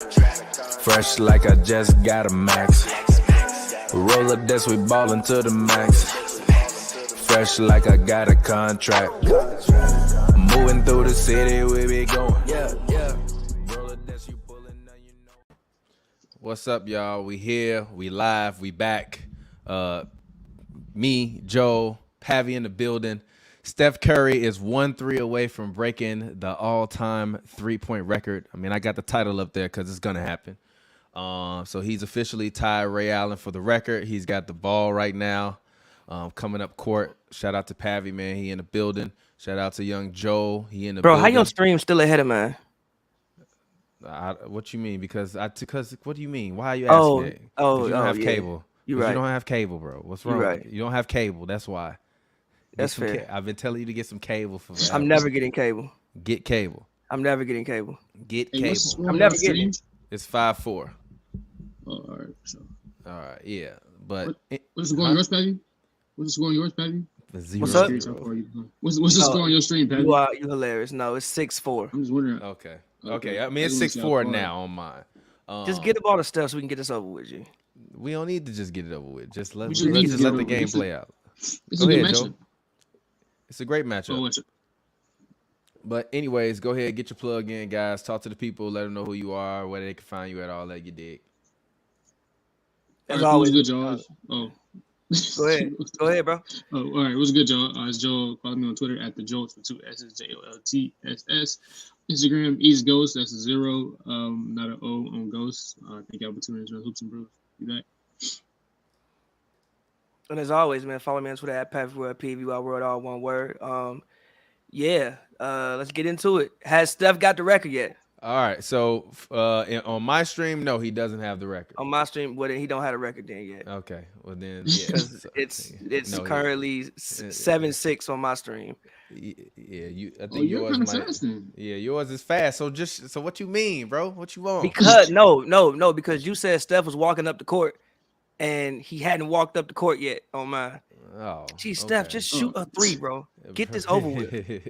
Fresh like I just got a max. Roll up this, we ballin' to the max. Fresh like I got a contract. Moving through the city, we be going. Yeah. Roll up this, you pullin', now you know. What's up, y'all? We here, we live, we back. Me, Joe, Pavi in the building. Steph Curry is 1-3 away from breaking the all-time three-point record. I mean, I got the title up there because it's going to happen. So he's officially tied Ray Allen for the record. He's got the ball right now coming up court. Shout out to Pavi, man. He in the building. Shout out to young Joe. He in the building. Bro, how your stream still ahead of mine? What you mean? Because what do you mean? Why are you asking that? You don't have cable. You're right. You don't have cable, bro. What's wrong? Right. You don't have cable. That's why. That's fair. I've been telling you to get some cable for that. I'm never getting cable. Get cable. I'm never getting cable. Get cable. I'm never getting it. It's 5-4. Oh, all right. So. All right, yeah. But what's the score on yours, Patty? What's the score on yours, Patty? 0. What's up? What's the score on your stream, Patty? You hilarious. No, it's 6-4. I'm just wondering. Okay. I mean, it's 6-4 now on mine. Just get the ball to Steph so we can get this over with, G. We don't need to just get it over with. Just let Let's let the game play out. It's a good matchup. It's a great matchup. But anyways, go ahead, get your plug in, guys. Talk to the people, let them know who you are, where they can find you at, all that you dig. As always, good, Joe. Oh. Go ahead, bro. Oh, all right. What's good, Joe? It's Joe. Follow me on Twitter at the Jolts with 2 S's, JOLTSS. Instagram, East Ghost. That's a 0, not an O on Ghost. Thank y'all for tuning in to Hoops and Brews. Be back. And as always, man, follow me on Twitter at PaviWorld, PVY World, all one word. Let's get into it. Has Steph got the record yet? All right, so on my stream, no, he doesn't have the record. On my stream, he don't have the record then yet. Okay, well then, it's currently 7-6 on my stream. Yeah, I think yours might. Fast, yeah, yours is fast. So what you mean, bro? What you want? Because no, because you said Steph was walking up the court, and he hadn't walked up the court yet on mine. Oh, geez, Steph, just shoot a 3, bro. Get this over with.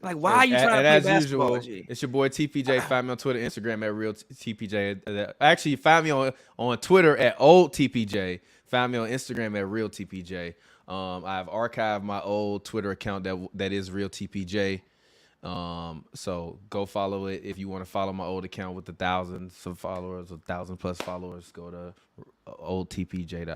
Like, why are you trying to play basketball? Usual, it's your boy TPJ. Find me on Twitter, Instagram at real TPJ. Actually, find me on Twitter at old TPJ. Find me on Instagram at real TPJ. I've archived my old Twitter account that is real TPJ. So go follow it if you want to follow my old account with 1,000 followers, 1,000+ followers. Go to old TPJ.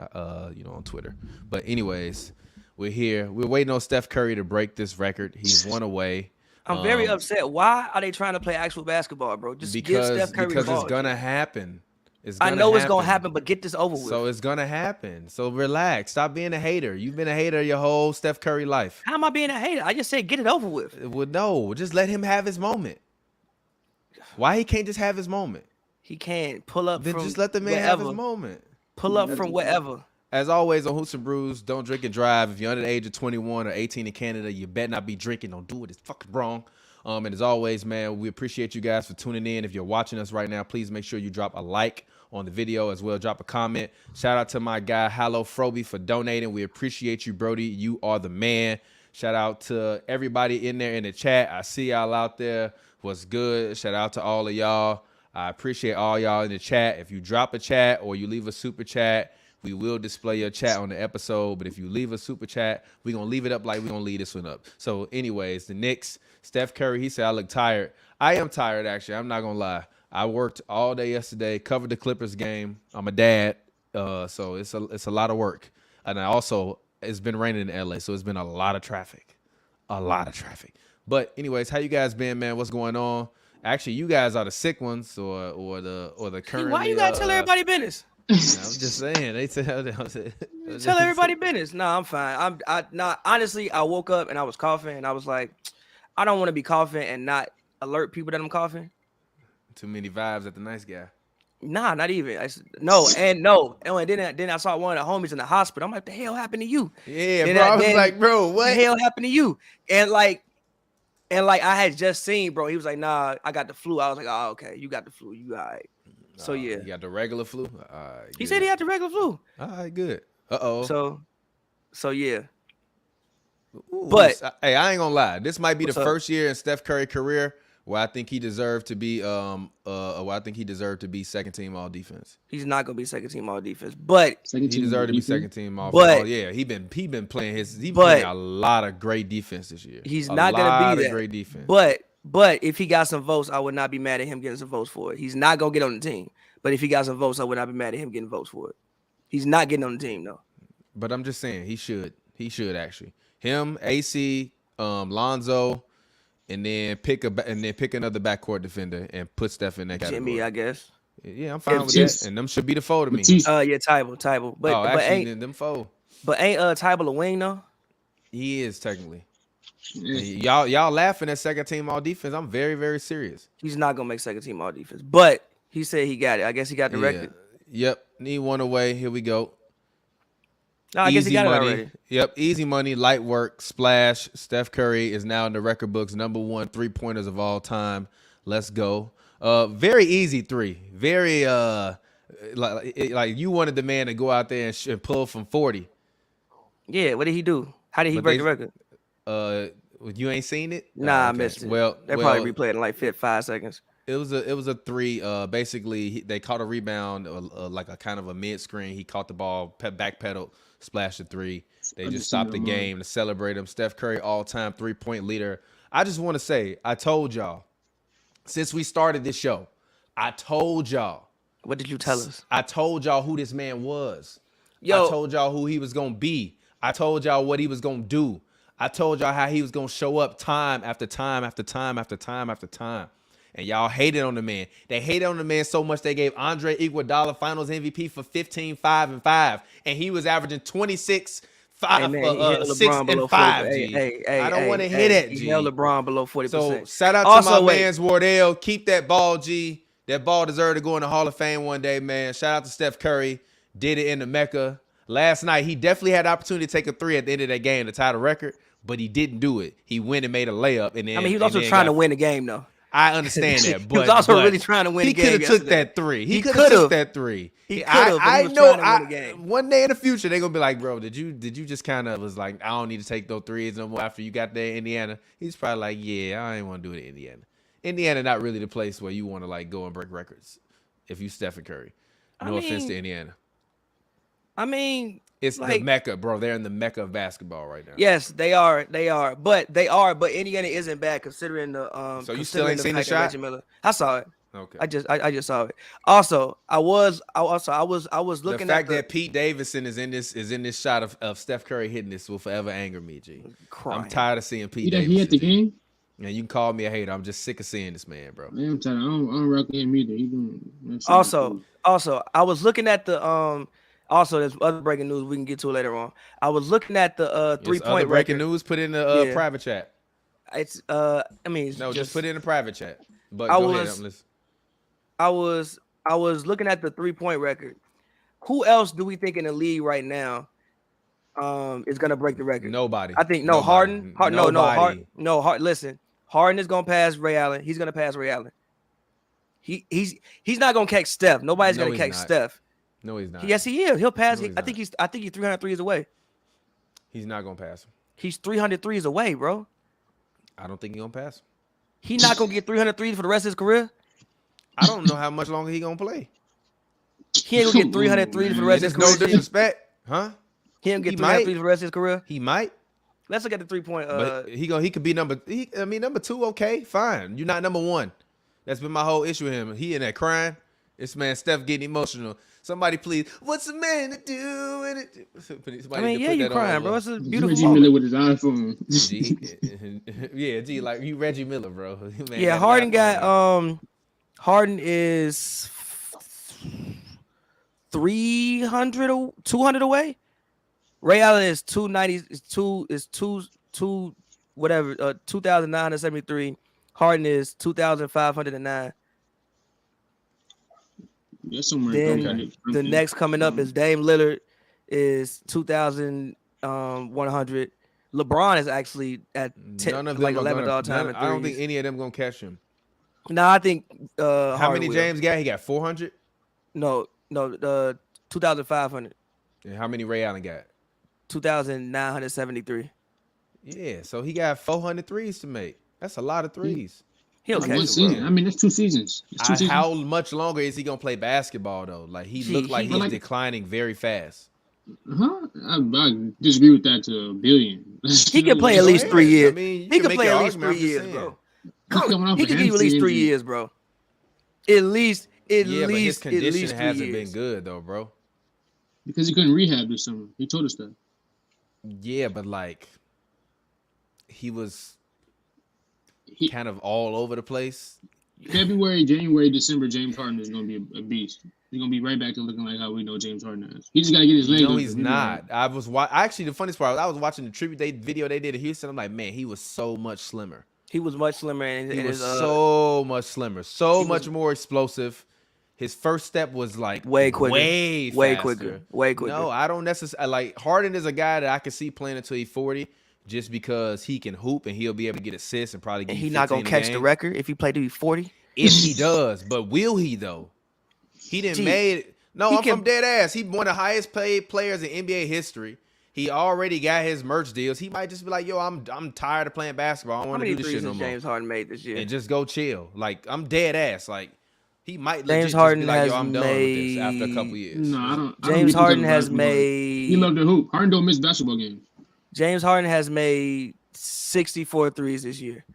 On Twitter. But anyways. We're here. We're waiting on Steph Curry to break this record. He's 1 away. I'm very upset. Why are they trying to play actual basketball, bro? Just give Steph Curry the ball. Because it's gonna happen. It's gonna happen, but get this over with. So it's gonna happen. So relax. Stop being a hater. You've been a hater your whole Steph Curry life. How am I being a hater? I just said get it over with. Well, no, just let him have his moment. Why he can't just have his moment? He can't pull up. Then from just let the man have his moment. Pull up from wherever. As always on Hoops and Brews, don't drink and drive. If you're under the age of 21 or 18 in Canada, you better not be drinking. Don't do it. It's fucking wrong. And as always, man, we appreciate you guys for tuning in. If you're watching us right now, please make sure you drop a like on the video as well. Drop a comment. Shout out to my guy, Hallow Froby, for donating. We appreciate you, Brody. You are the man. Shout out to everybody in there in the chat. I see y'all out there. What's good? Shout out to all of y'all. I appreciate all y'all in the chat. If you drop a chat or you leave a super chat, we will display your chat on the episode, but if you leave a super chat, we're going to leave it up like we're going to leave this one up. So anyways, the Knicks, Steph Curry, he said, I look tired. I am tired, actually. I'm not going to lie. I worked all day yesterday, covered the Clippers game. I'm a dad, so it's a lot of work. And it's been raining in LA, so it's been a lot of traffic. But anyways, how you guys been, man? What's going on? Actually, you guys are the sick ones or the current. Why you got to tell everybody business? I'm just saying. They tell everybody business. No, I'm fine. Honestly, I woke up and I was coughing, and I was like, I don't want to be coughing and not alert people that I'm coughing. Too many vibes at the nice guy. Nah, not even. And then I saw one of the homies in the hospital. I'm like, the hell happened to you? Yeah, bro. I was like, bro, what the hell happened to you? And like I had just seen, bro. He was like, nah, I got the flu. I was like, oh, okay, you got the flu. You all right. So yeah, you got the regular flu. He said he had the regular flu. All right, good. So yeah. Ooh, but hey, I ain't gonna lie. This might be the first year in Steph Curry's career where I think he deserved to be second team all defense. He's not gonna be second team all defense, but He deserved to be second team all. But he been playing playing a lot of great defense this year. He's not gonna be that. Great defense. But if he got some votes, I would not be mad at him getting some votes for it. He's not gonna get on the team. But if he got some votes, I would not be mad at him getting votes for it. He's not getting on the team though. But I'm just saying he should. He should actually. Him, AC, Lonzo, and then pick another backcourt defender and put Steph in that category. Jimmy, I guess. Yeah, I'm fine with that. And them should be the four to me. Yeah, Tybal. But actually, ain't them four. But ain't Tybal a wing though? He is technically. Y'all laughing at second team all defense. I'm very, very serious. He's not gonna make second team all defense, but he said he got it. I guess he got the record. Yep. Need one away. Here we go. No, I guess he got money. It already. Yep. Easy money, light work, splash. Steph Curry is now in the record books, #1 3-pointers of all time. Let's go. Very easy three. Very like you wanted the man to go out there and pull from 40. Yeah. What did he do? How did he break the record? You ain't seen it? Nah, I missed it. Well, they probably replayed it in like 5 seconds. It was a three. Basically, they caught a rebound, like a kind of a mid screen. He caught the ball, backpedaled, splashed a three. They just stopped the game to celebrate him. Steph Curry, all-time 3-point leader. I just want to say, I told y'all since we started this show, I told y'all. What did you tell us? I told y'all who this man was. Yo. I told y'all who he was gonna be. I told y'all what he was gonna do. I told y'all how he was gonna show up time after time after time after time after time. And y'all hated on the man. They hated on the man so much they gave Andre Iguodala Finals MVP for 15, 5, and 5. And he was averaging 26, 5, 6, and 5, G. I don't want to hear that, G. He held LeBron below 40%. So shout out to my man's Wardell. Keep that ball, G. That ball deserved to go in the Hall of Fame one day, man. Shout out to Steph Curry. Did it in the Mecca. Last night, he definitely had the opportunity to take a three at the end of that game to tie the record, but he didn't do it. He went and made a layup. And then, he was also trying to win the game, though. I understand that, but he was also really trying to win the game. He could have took that three. He could have took that three. He could have. I know. One day in the future, they're gonna be like, "Bro, did you just kind of was like, I don't need to take those threes no more after you got there in Indiana?" He's probably like, "Yeah, I ain't want to do it in Indiana. Indiana not really the place where you want to like go and break records if you Stephen Curry. No offense to Indiana. I mean, it's like, the Mecca, bro. They're in the Mecca of basketball right now. Yes, they are. But Indiana isn't bad considering the So you still ain't seen the shot? I saw it. Okay. I just saw it. Also, I was looking the fact that Pete Davidson is in this shot of Steph Curry hitting this will forever anger me, G. Crying. I'm tired of seeing Pete Davidson. He at the game? And you can call me a hater. I'm just sick of seeing this man, bro. Man, I'm tired. I don't rock with him either. He doing also, I was looking at the Also, there's other breaking news we can get to later on. I was looking at the 3-point breaking news. Put in the private chat. It's just put it in the private chat. But I go ahead, I'm listening. I was looking at the 3-point record. Who else do we think in the league right now is gonna break the record? Nobody. I think Harden. Listen, Harden is gonna pass Ray Allen. He's gonna pass Ray Allen. He's not gonna catch Steph. Nobody's gonna catch Steph. No, he's not. Yes, he is. He'll pass. I think he's 300 threes away. He's not gonna pass him. He's 300 threes away, bro. I don't think he's gonna pass him. He's not gonna get 300 threes for the rest of his career. I don't know how much longer he gonna play. He ain't gonna get 300 threes for the rest of his career. No disrespect, huh? He ain't gonna get 300 threes for the rest of his career. He might. Let's look at the 3-point. But he could be number 2. Okay, fine. You're not number 1. That's been my whole issue with him. He in there crying. This man Steph getting emotional. Somebody please, what's a man to do? You crying, bro. It's a beautiful Reggie Miller with his iPhone. G, like you Reggie Miller, bro. Man, Harden got Harden is 300, 200 away. Ray Allen is 290, is 2,973. Harden is 2,509. Then the next coming up is Dame Lillard is 2,100. LeBron is actually at 11th all time. I don't think any of them gonna catch him. No, I think how many James got? He got 400. No, 2,500. And how many Ray Allen got? 2,973. Yeah, so he got 400 threes to make. That's a lot of threes. He'll That's catch one him, season. bro. I mean, that's 2 seasons. It's 2 seasons. How much longer is he gonna play basketball though? Like he looked like he's declining very fast. I disagree with that to a billion. He can play at least 3 years. I mean, he can play at least 3 years, bro. He can give you at least 3 years, bro. At least, but his condition hasn't been good though, bro. Because he couldn't rehab this summer. He told us that. Yeah, but like he was kind of all over the place. February, January, December, James Harden is going to be a beast. He's going to be right back to looking like how we know James Harden is. He just got to get his legs. No, he's not. Actually, the funniest part, I was watching the tribute video they did at Houston. I'm like, man, he was so much slimmer. He was much slimmer. And he was so much slimmer, so much more explosive. His first step was like way quicker, way quicker. No, I don't necessarily like Harden is a guy that I can see playing until he's 40, just because he can hoop and he'll be able to get assists and probably. He's not gonna catch the record if he played to be 40. If he does, but will he though? He didn't made. No, I'm dead ass. He one of the highest paid players in NBA history. He already got his merch deals. He might just be like, yo, I'm tired of playing basketball. I don't want to do this shit no more. James Harden made this year and just go chill. Like I'm dead ass. Like. He might James Harden just be like, has yo, I'm done with this after a couple years. No, I don't. James Harden has made. He loved to hoop. Harden don't miss basketball games. James Harden has made 64 threes this year.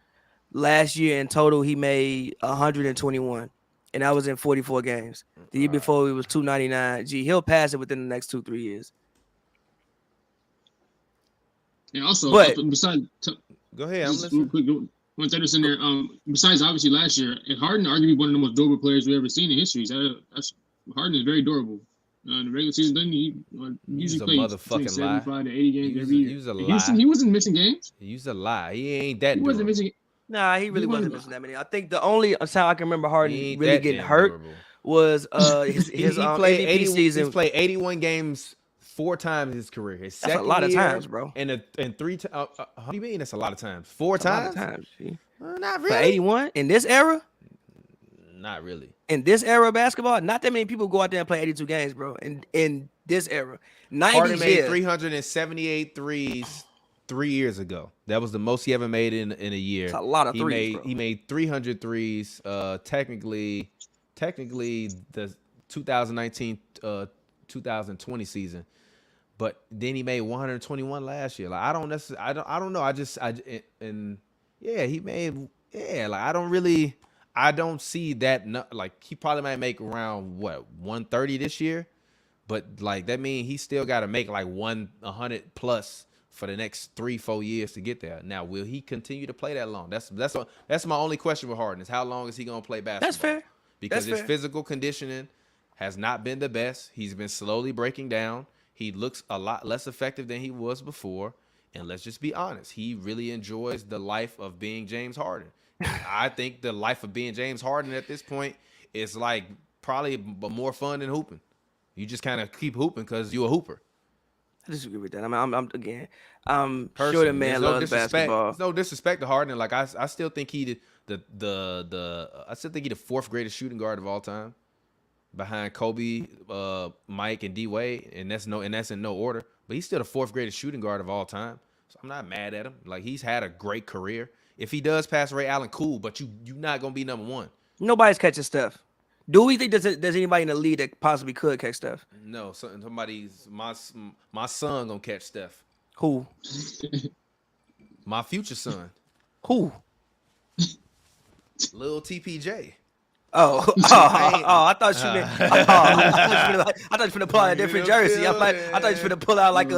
Last year in total, he made 121, and that was in 44 games. The year before, it was 299. He'll pass it within the next 2-3 years. And also, besides, go ahead. I'm listening. One thing that's in there. Besides, obviously, last year, Harden arguably one of the most durable players we've ever seen in history. Harden is very durable. In the regular season, doesn't he? Usually plays between 75 to 80 games every year. He was a lie. Houston, he wasn't missing games. He was a lie. He ain't that. He wasn't missing. Nah, he really wasn't missing that many. I think the only time I can remember Harden really getting hurt was his he played MVP season. He's played 81 games 4 times in his career. His that's a lot of times, bro. And 3 times. How do you mean that's a lot of times? 4 times? A lot of times. Not really. For 81 in this era? Not really. In this era of basketball, not that many people go out there and play 82 games, bro. In this era, 90s, Harden made 378 threes 3 years ago. That was the most he ever made in a year. That's a lot of threes, He made 300 threes. Technically, the 2019 2020 season. But then he made 121 last year. Like I don't know. I don't see that. Like he probably might make around 130 this year, but like that means he still got to make like 100 plus for the next 3-4 years to get there. Now, will he continue to play that long? That's my only question with Harden is how long is he gonna play basketball? That's fair. Because his physical conditioning has not been the best. He's been slowly breaking down. He looks a lot less effective than he was before. And let's just be honest, he really enjoys the life of being James Harden. I think the life of being James Harden at this point is like probably more fun than hooping. You just kind of keep hooping because you're a hooper. I disagree with that. I'm sure the man loves basketball. There's no disrespect to Harden. Like I still think he the 4th greatest shooting guard of all time, behind Kobe, Mike, and D Wade, and that's in no order. But he's still the 4th greatest shooting guard of all time. So I'm not mad at him. Like he's had a great career. If he does pass Ray Allen, cool. But you're not gonna be number 1. Nobody's catching Steph. Do we think there's anybody in the league that possibly could catch Steph? No, my son gonna catch Steph. Who? My future son. Who? Little TPJ. I thought you meant. I thought you finna pull out a different jersey. I thought you finna pull out like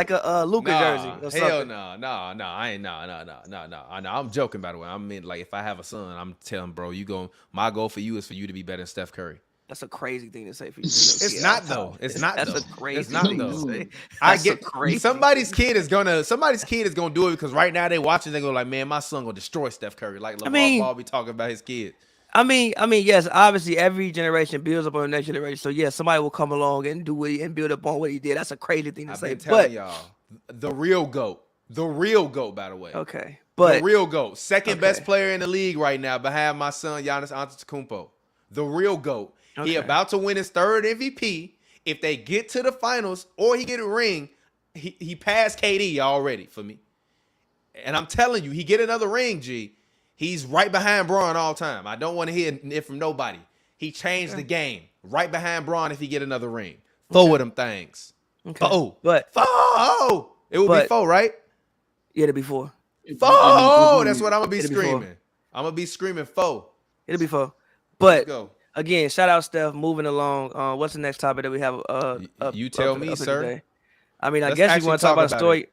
a Luka jersey or something. Hell no. I ain't no. I'm joking, by the way. I mean, like if I have a son, I'm telling bro, my goal for you is for you to be better than Steph Curry. That's a crazy thing to say for you. It's not though. That's a crazy thing to say. I get somebody's kid is gonna do it because right now they watching. They go like, man, my son gonna destroy Steph Curry. Like LeVar Ball be talking about his kid. I mean, yes, obviously every generation builds up on the next generation. So yeah, somebody will come along and do it and build up on what he did. That's a crazy thing to say. I've been telling y'all, the real GOAT, by the way. Okay, but the real GOAT, second best player in the league right now, behind my son Giannis Antetokounmpo. The real GOAT. Okay. He about to win his 3rd MVP. If they get to the finals or he get a ring, he passed KD already for me. And I'm telling you, he get another ring, G. He's right behind Braun all time. I don't want to hear it from nobody. He changed the game. Right behind Braun if he get another ring. Four of them things. Okay. Four. But It would be four, right? Yeah, it'll be four. Four. That's what I'm gonna be It'll screaming. I'm gonna be screaming four. It'll be four. But Let's go. Again, shout out Steph. Moving along. What's the next topic that we have? You tell me, sir. Today? I mean, Let's I guess you want to talk about a story.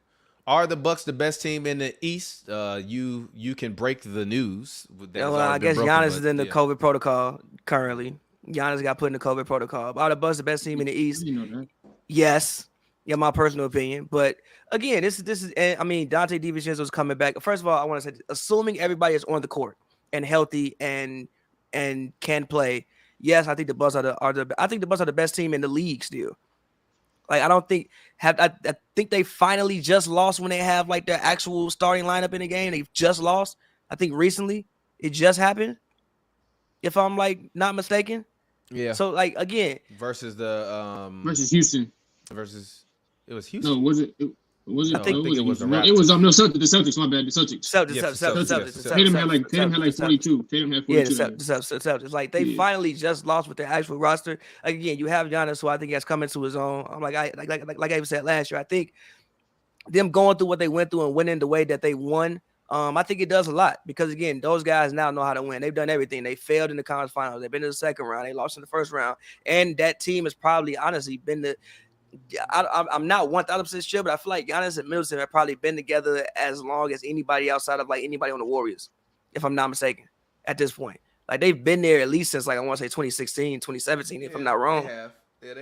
Are the Bucks the best team in the East? You can break the news. I guess Giannis is in the COVID protocol currently. Giannis got put in the COVID protocol. Are the Bucks the best team in the East? You know that. Yes. Yeah, my personal opinion. But again, this is. I mean, Dante DiVincenzo's coming back. First of all, I want to say, assuming everybody is on the court and healthy and can play, yes, I think the Bucks are the best team in the league still. Like, I don't think I think they finally just lost when they have like their actual starting lineup in the game. They've just lost. I think recently it just happened, if I'm like not mistaken. Yeah. So like again, versus Houston. It was Houston. No, was it? Was it? I think it was the Raptors. It was the Celtics. My bad. The Celtics. Celtics. Tatum had like 42. Tatum had 42. Yeah, the Celtics. Like they finally just lost with their actual roster. Again, you have Giannis, who I think has come into his own. I'm like I even said last year. I think them going through what they went through and winning the way that they won. I think it does a lot because again, those guys now know how to win. They've done everything. They failed in the conference finals. They've been in the second round. They lost in the first round, and that team has probably honestly been the. I'm not 1,000% sure, but I feel like Giannis and Middleton have probably been together as long as anybody outside of like anybody on the Warriors, if I'm not mistaken, at this point. Like they've been there at least since like I want to say 2016, 2017, if I'm not wrong. They have.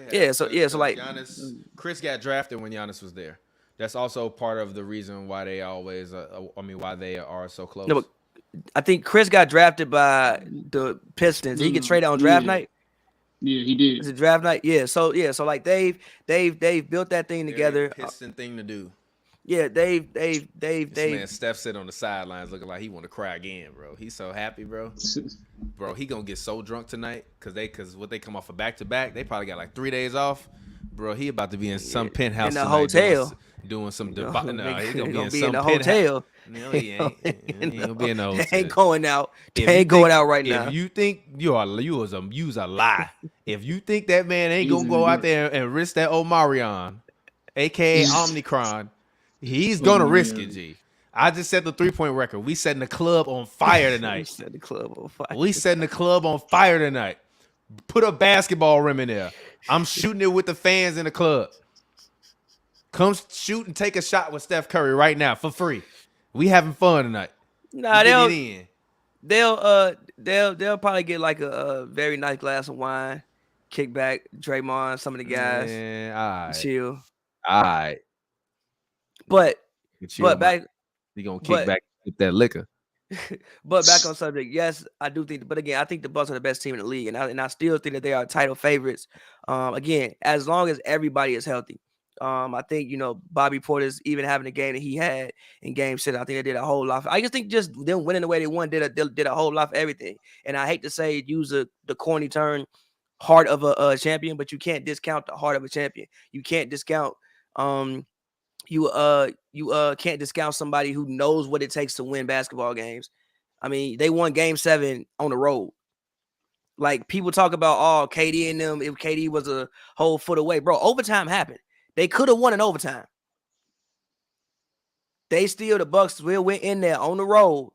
Yeah, so like Giannis, Chris got drafted when Giannis was there. That's also part of the reason why they always, why they are so close. No, but I think Chris got drafted by the Pistons. Did he get traded on draft night? Yeah, he did. Is it draft night? Yeah. So like they've built that thing together. Piston thing to do. Yeah, they've man, Steph sit on the sidelines looking like he want to cry again, bro. He's so happy, bro. Bro, he gonna get so drunk tonight because what they come off of back to back, they probably got like 3 days off. Bro, he about to be in some penthouse in a hotel doing some. No, he's gonna be in a hotel. No, he ain't. He ain't be in no hotel. They ain't going out. They ain't going out right now. If you think you was a lie. If you think that man ain't gonna go out there and risk that Omarion, aka Omnicron, he's gonna risk it, G. I just set the 3-point record. We setting the club on fire tonight. We setting the club on fire tonight. Put a basketball rim in there. I'm shooting it with the fans in the club. Come shoot and take a shot with Steph Curry right now for free. We having fun tonight. Nah, they'll probably get like a very nice glass of wine, kick back, Draymond, some of the guys, all right. chill. All right. But back, you gonna kick back with that liquor. But back on subject, yes, I do think. But again, I think the Bucks are the best team in the league, and I still think that they are title favorites. Again, as long as everybody is healthy. I think Bobby Porter's even having the game that he had in Game 6. I think they did a whole lot. I just think just them winning the way they won did a whole lot for everything. And I hate to say use the corny term, heart of a champion, but you can't discount the heart of a champion. You can't discount you can't discount somebody who knows what it takes to win basketball games. I mean, they won Game 7 on the road. Like people talk about, KD and them, if KD was a whole foot away, bro, overtime happened. They could have won in overtime. The Bucks went in there on the road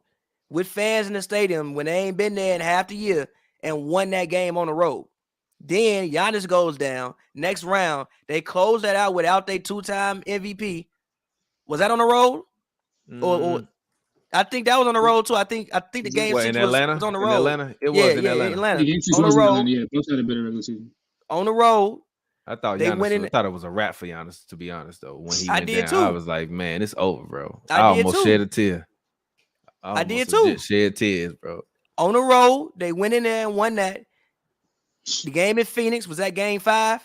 with fans in the stadium when they ain't been there in half the year and won that game on the road. Then Giannis goes down. Next round, they close that out without their 2-time MVP. Was that on the road? Or I think that was on the road too. I think the game 6 was on the road. In Atlanta? It was in Atlanta. On the road. Yeah, both had a better regular season. On the road. I thought I thought it was a wrap for Giannis, to be honest, though. When he went down, too. I was like, man, it's over, bro. I almost shed a tear. I did too. Shed tears, bro. On the road, they went in there and won that. The game in Phoenix was that Game 5.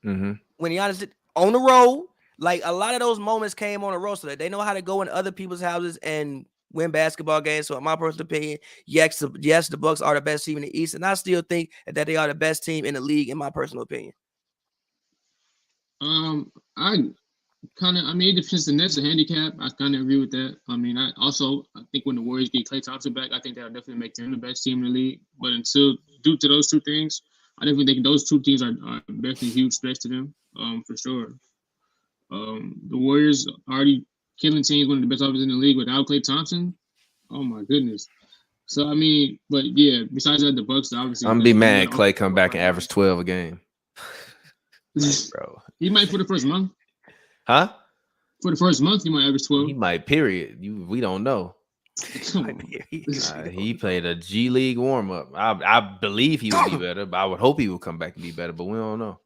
Mm-hmm. When Giannis did on the road, like a lot of those moments came on the road, so that they know how to go in other people's houses and win basketball games. So in my personal opinion, yes, the Bucks are the best team in the East, and I still think that they are the best team in the league, in my personal opinion. Kind of. I mean, it depends. The Nets a handicap. I kind of agree with that. I mean, I think when the Warriors get Klay Thompson back, I think that'll definitely make them the best team in the league. But until due to those two things, I definitely think those two teams are definitely huge threats to them. For sure. The Warriors already killing teams, one of the best offenses in the league without Klay Thompson. Oh my goodness. So I mean, but yeah, besides that, the Bucks obviously. I'm gonna be mad. Klay come back and average 12 a game, like, bro. He might for the first month. Huh? For the first month, he might average 12. He might. Period. We don't know. He played a G League warm up. I believe he would be better, but I would hope he would come back and be better. But we don't know.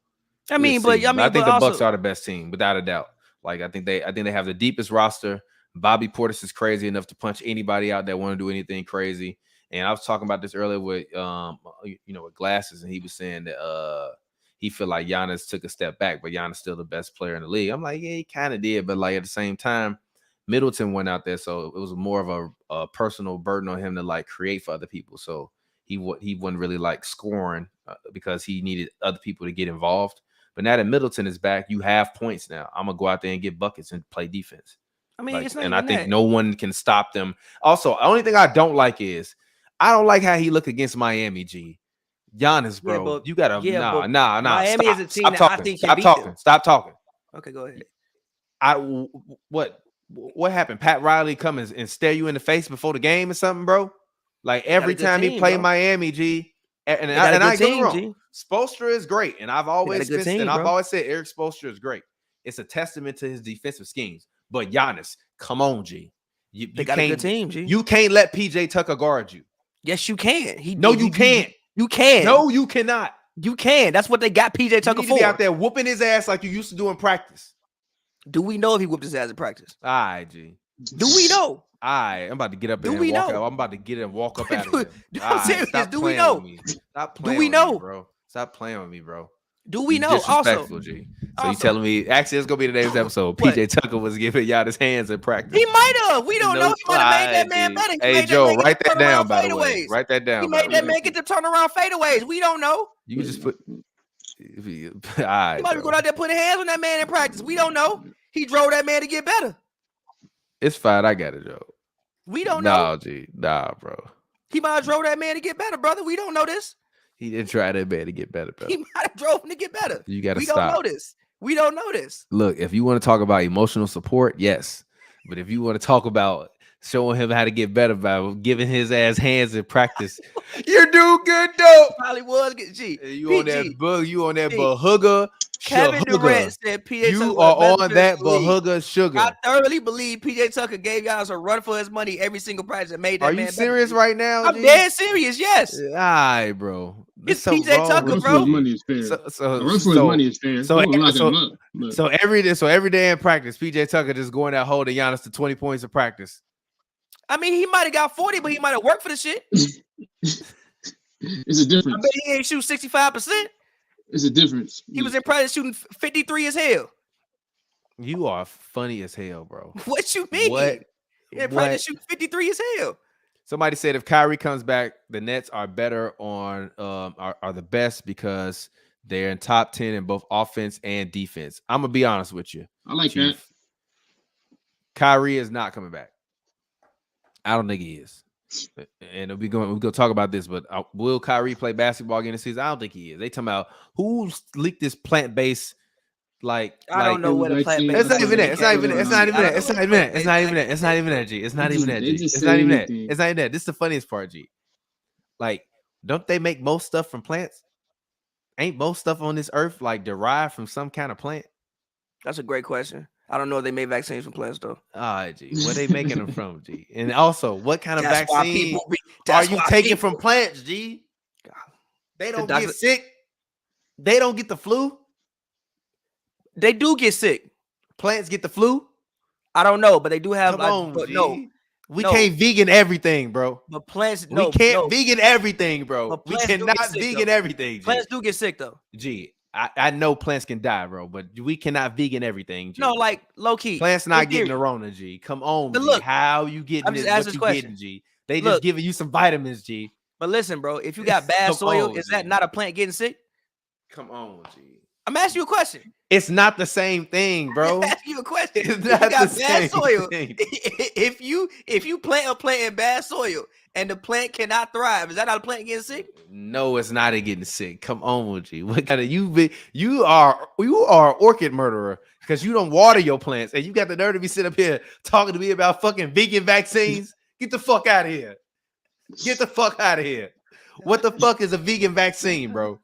I mean, but I think the Bucks are the best team without a doubt. Like I think they have the deepest roster. Bobby Portis is crazy enough to punch anybody out that want to do anything crazy. And I was talking about this earlier with with Glasses, and he was saying that he feel like Giannis took a step back, but Giannis still the best player in the league. I'm like, yeah, he kind of did, but like at the same time, Middleton went out there, so it was more of a personal burden on him to like create for other people. So he wasn't really like scoring because he needed other people to get involved. But now that Middleton is back, you have points now. I'm gonna go out there and get buckets and play defense. I mean, it's not and I think no one can stop them. Also, the only thing I don't like is I don't like how he look against Miami. G. Giannis, bro, you gotta nah. Miami stop, is a team that I think can beat them. Stop talking. Okay, go ahead. What happened? Pat Riley come and stare you in the face before the game or something, bro? Like every time he play Miami, G. And I ain't going wrong. Spoelstra is great, and I've always said Eric Spoelstra is great. It's a testament to his defensive schemes. But Giannis, come on, G. They got a good team, G. You can't let PJ Tucker guard you. Yes, you can. You can't. You can. No, you cannot. You can. That's what they got PJ Tucker for. Be out there whooping his ass like you used to do in practice. Do we know if he whooped his ass in practice? All right, G. Do we know? I'm about to get up and walk out. I'm about to get and walk up out of here. I'm serious. Do we know? Stop playing with me, bro. Stop playing with me, bro. Do we know? Also, G. So you telling me? Actually, it's gonna be today's episode. PJ Tucker was giving y'all his hands in practice. He might have. We don't know. He might have made that man better. Hey Joe, write that down. By the way, write that down. He made that man get the turnaround fadeaways. We don't know. You just put. He might be going out there putting hands on that man in practice. We don't know. He drove that man to get better. It's fine. I got it, Joe. We don't know. No, G. Nah, bro. He might have drove that man to get better, brother. We don't know this. He didn't try that man to get better, bro. He might have drove him to get better. You got to stop. We don't know this. We don't know this. Look, if you want to talk about emotional support, yes. But if you want to talk about showing him how to get better by giving his ass hands in practice, you're doing good, dope. Probably was. G. You on that bug? You on that bahooga? Kevin Durant said PJ Tucker. You are on that bahooga sugar. I thoroughly believe PJ Tucker gave Giannis a run for his money every single practice and made that man. Are you serious right now? I'm dead serious. Yes. All right, bro. It's PJ Tucker, bro. Money is fair. Run for his money is fair. So every day in practice, PJ Tucker just going out holding Giannis to 20 points of practice. I mean, he might have got 40, but he might have worked for the shit. It's a difference. I bet he ain't shoot 65%. It's a difference. He was in practice shooting 53 as hell. You are funny as hell, bro. What you mean? What? In practice shooting 53 as hell. Somebody said if Kyrie comes back, the Nets are better on are the best because they're in top 10 in both offense and defense. I'm gonna be honest with you. I like Chief. That. Kyrie is not coming back. I don't think he is. And we're going to talk about this, but will Kyrie play basketball again this season? I don't think he is. They talking about who leaked this plant-based, I don't know what a plant-based. It's not even that. It's not even that. It's not even that. It's not even that. It's not even that. It's not even that, G. It's not even that, G. It's not even that. It's not even that. This is the funniest part, G. Like, don't they make most stuff from plants? Ain't most stuff on this earth like derived from some kind of plant? That's a great question. I don't know if they made vaccines from plants though. All right, G. Where they making them from, G? And also, what kind of vaccine are you taking from plants, G? They don't get sick. They don't get the flu. They do get sick. Plants get the flu. I don't know, but they do have. Come on, G. No. We can't vegan everything, bro. But plants, we can't vegan everything, bro. We cannot vegan everything. G. Plants do get sick though. G. I know plants can die, bro, but we cannot vegan everything, G. No, like low key. Plants not getting the Rona, G. Come on, G. Look, how you getting this? What you getting, G? They just giving you some vitamins, G. But listen, bro, if you got bad soil, is that not a plant getting sick? Come on, G. I'm asking you a question. It's not the same thing, bro. I'm asking you a question. It's If not you got the bad same soil, thing. if you plant a plant in bad soil and the plant cannot thrive, is that how the plant getting sick? No, it's not a getting sick. Come on, G. What kind of you are an orchid murderer because you don't water your plants and you got the nerve to be sitting up here talking to me about fucking vegan vaccines. Get the fuck out of here. Get the fuck out of here. What the fuck is a vegan vaccine, bro?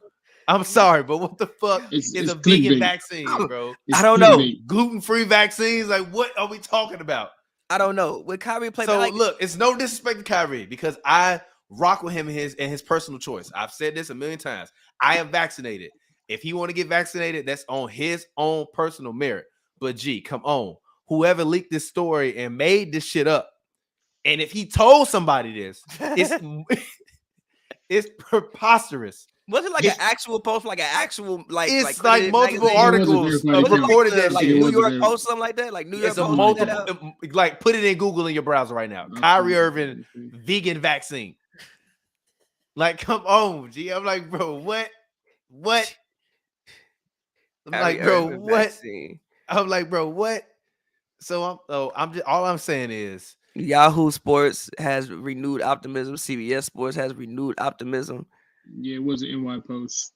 I'm sorry, but what the fuck is a vegan vaccine, bro? I don't know. Gluten-free vaccines? Like, what are we talking about? I don't know. With Kyrie play, so look, it's no disrespect to Kyrie because I rock with him and his personal choice. I've said this a million times. I am vaccinated. If he want to get vaccinated, that's on his own personal merit. But G, come on. Whoever leaked this story and made this shit up, and if he told somebody this, it's preposterous. Was it like an actual post, like an actual like? It's like multiple articles reported that like shit. New York Post, something like that. Like New York It's a Post. multiple. Like put it in Google in your browser right now. Kyrie Irving vegan vaccine. Like, come on, G. I'm like, bro, what? I'm like, bro, what? Vaccine. I'm like, bro, what? So I'm just all I'm saying is Yahoo Sports has renewed optimism. CBS Sports has renewed optimism. Yeah, it was an NY Post.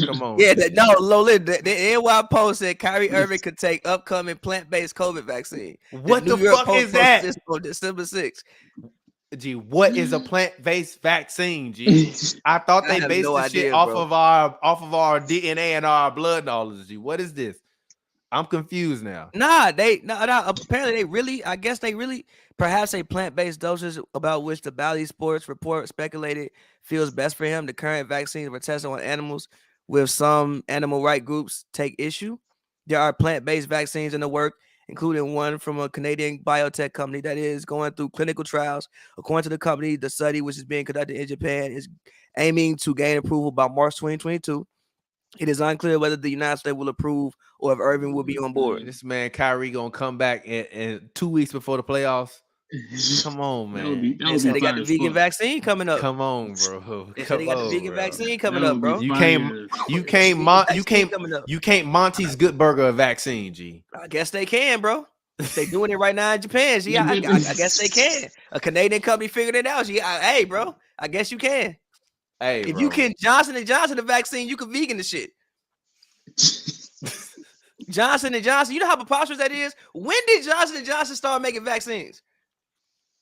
Come on. Yeah, the NY Post said Kyrie Irving could take upcoming plant-based COVID vaccine. What the fuck is that? On December 6th. G, what is a plant-based vaccine, G? I thought they based the shit off of our DNA and our blood and all of this, G. What is this? I'm confused now. Nah, apparently they really, I guess they really, perhaps a plant-based dosage about which the Bally Sports report speculated feels best for him. The current vaccines were tested on animals, with some animal rights groups take issue. There are plant-based vaccines in the work, including one from a Canadian biotech company that is going through clinical trials. According to the company, the study, which is being conducted in Japan, is aiming to gain approval by March 2022. It is unclear whether the United States will approve or if Irving will be on board. This man Kyrie gonna come back in 2 weeks before the playoffs. Come on, man. They got the vegan vaccine coming up. Come on, bro. They got the vegan vaccine coming up, bro. You can't Monty's Good Burger a vaccine, G. I guess they can, bro. They doing it right now in Japan. G. I guess they can. A Canadian company figured it out. G. Hey, bro. I guess you can. Hey, if bro. you can Johnson & Johnson the vaccine, you can vegan the shit. Johnson & Johnson, you know how preposterous that is? When did Johnson & Johnson start making vaccines?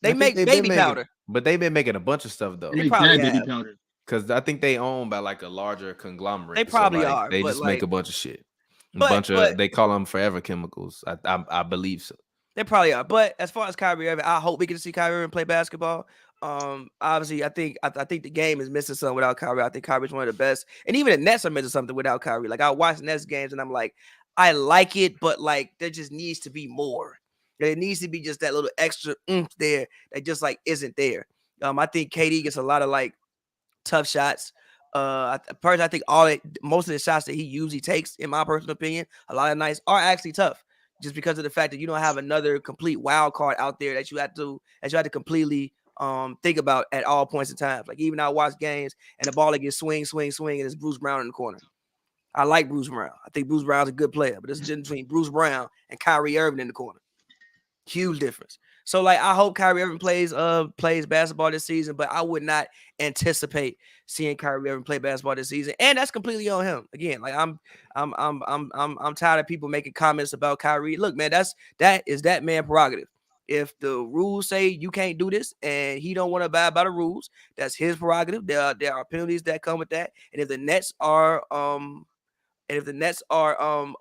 They make baby powder. But they've been making a bunch of stuff, though. They probably have. Baby powder. Because I think they own by like a larger conglomerate. They probably are. They just make a bunch of shit. They call them forever chemicals. I believe so. They probably are. But as far as Kyrie Irving, I hope we get to see Kyrie Irving play basketball. Obviously, I think the game is missing something without Kyrie. I think Kyrie's one of the best, and even the Nets are missing something without Kyrie. Like I watch Nets games, and I'm like, I like it, but like there just needs to be more. There needs to be just that little extra oomph there that just like isn't there. I think KD gets a lot of like tough shots. Personally, I think most of the shots that he usually takes, in my personal opinion, a lot of nights are actually tough, just because of the fact that you don't have another complete wild card out there that you have to completely think about at all points in time. Like even I watch games and the ball gets swing, and it's Bruce Brown in the corner. I like Bruce Brown. I think Bruce Brown's a good player, but there's a difference between Bruce Brown and Kyrie Irving in the corner. Huge difference. So like I hope Kyrie Irving plays basketball this season, but I would not anticipate seeing Kyrie Irving play basketball this season, and that's completely on him. Again, like I'm tired of people making comments about Kyrie. Look, man, that is that man prerogative. If the rules say you can't do this and he don't want to abide by the rules, that's his prerogative. There are penalties that come with that, and if the Nets are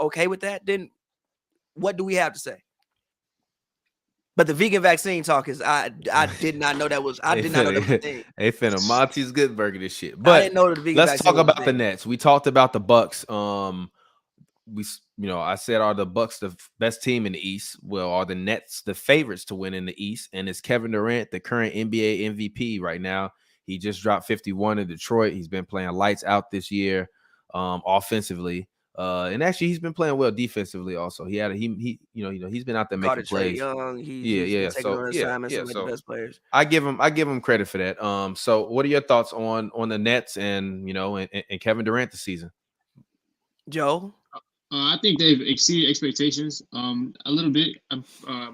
okay with that, then what do we have to say? But the vegan vaccine talk is I did not know that was a thing. They finna Monty's Good Burger this shit. But I didn't know the vegan let's talk about the Nets. We talked about the Bucks. I said, are the Bucks the best team in the East? Well, are the Nets the favorites to win in the East? And is Kevin Durant the current NBA MVP right now? He just dropped 51 in Detroit. He's been playing lights out this year, offensively. And actually, he's been playing well defensively. Also, he's been out there making plays. Young, So the best players. I give him credit for that. So, what are your thoughts on the Nets and and Kevin Durant this season? Joe. I think they've exceeded expectations a little bit. I'm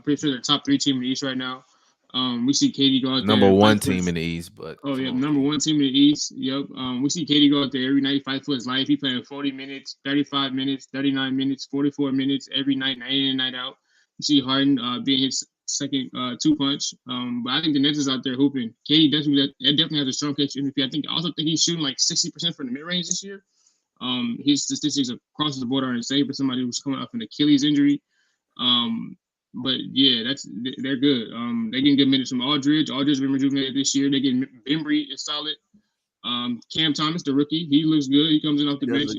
pretty sure they're top 3 team in the East right now. We see Katie go out Number there and one fight for team in the East, but oh come yeah, on. number 1 team in the East. Yep. We see Katie go out there every night, fight for his life. He playing 40 minutes, 35 minutes, 39 minutes, 44 minutes every night, night in and night out. You see Harden being his second 2-punch. But I think the Nets is out there hooping. Katie definitely has a strong catch MVP. I also think he's shooting like 60% from the mid range this year. His statistics across the board are insane for somebody who's coming off an Achilles injury. But yeah, they're good. They're getting good minutes from Aldridge. Aldridge been rejuvenated this year. They're getting Bembry is solid. Cam Thomas, the rookie, he looks good. He comes in off the bench.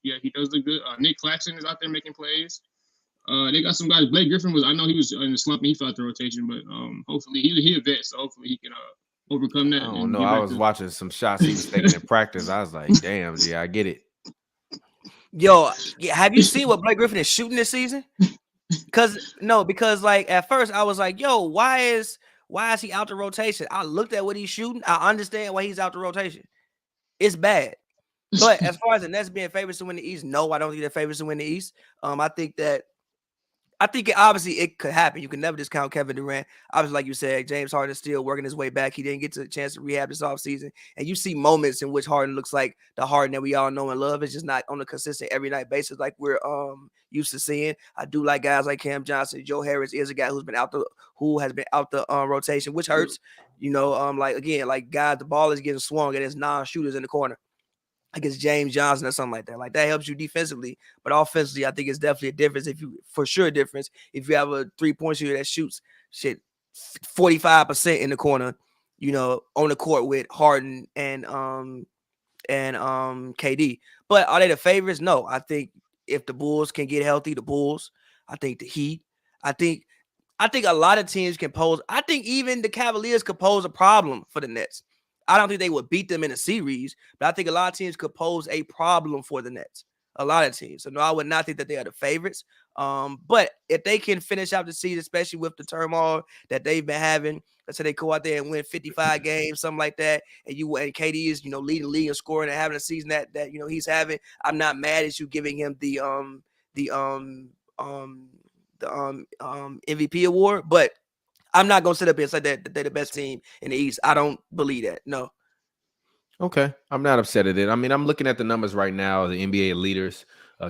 He does look good. Nick Claxton is out there making plays. They got some guys. Blake Griffin I know he was in the slump and he fell out the rotation, but hopefully he a vet, so hopefully he can overcome that. I don't know. I was watching some shots he was taking in practice. I was like, damn, yeah, I get it. Yo, have you seen what Blake Griffin is shooting this season? Because like at first I was like, yo, why is he out the rotation? I looked at what he's shooting. I understand why he's out the rotation. It's bad. But as far as the Nets being favorites to win the East, no, I don't think they're favorites to win the East. I think obviously it could happen. You can never discount Kevin Durant. Obviously, like you said, James Harden is still working his way back. He didn't get a chance to rehab this offseason. And you see moments in which Harden looks like the Harden that we all know and love. It's just not on a consistent every night basis like we're used to seeing. I do like guys like Cam Johnson. Joe Harris is a guy who has been out the rotation, which hurts. Like guys, the ball is getting swung and it's non-shooters in the corner. Like it's James Johnson or something like that. Like that helps you defensively, but offensively, I think it's definitely a difference. If you have a 3-point shooter that shoots 45% in the corner, on the court with Harden and KD. But are they the favorites? No. I think if the Bulls can get healthy, the Bulls. I think the Heat. I think a lot of teams can pose. I think even the Cavaliers could pose a problem for the Nets. I don't think they would beat them in a series, but I think a lot of teams could pose a problem for the Nets. A lot of teams. So no, I would not think that they are the favorites. But if they can finish out the season, especially with the turmoil that they've been having, let's say they go out there and win 55 games, something like that, and KD is leading the league in scoring and having a season that he's having. I'm not mad at you giving him the MVP award, but I'm not going to sit up here and say that they're the best team in the East. I don't believe that. No. Okay. I'm not upset at it. I mean, I'm looking at the numbers right now, the NBA leaders.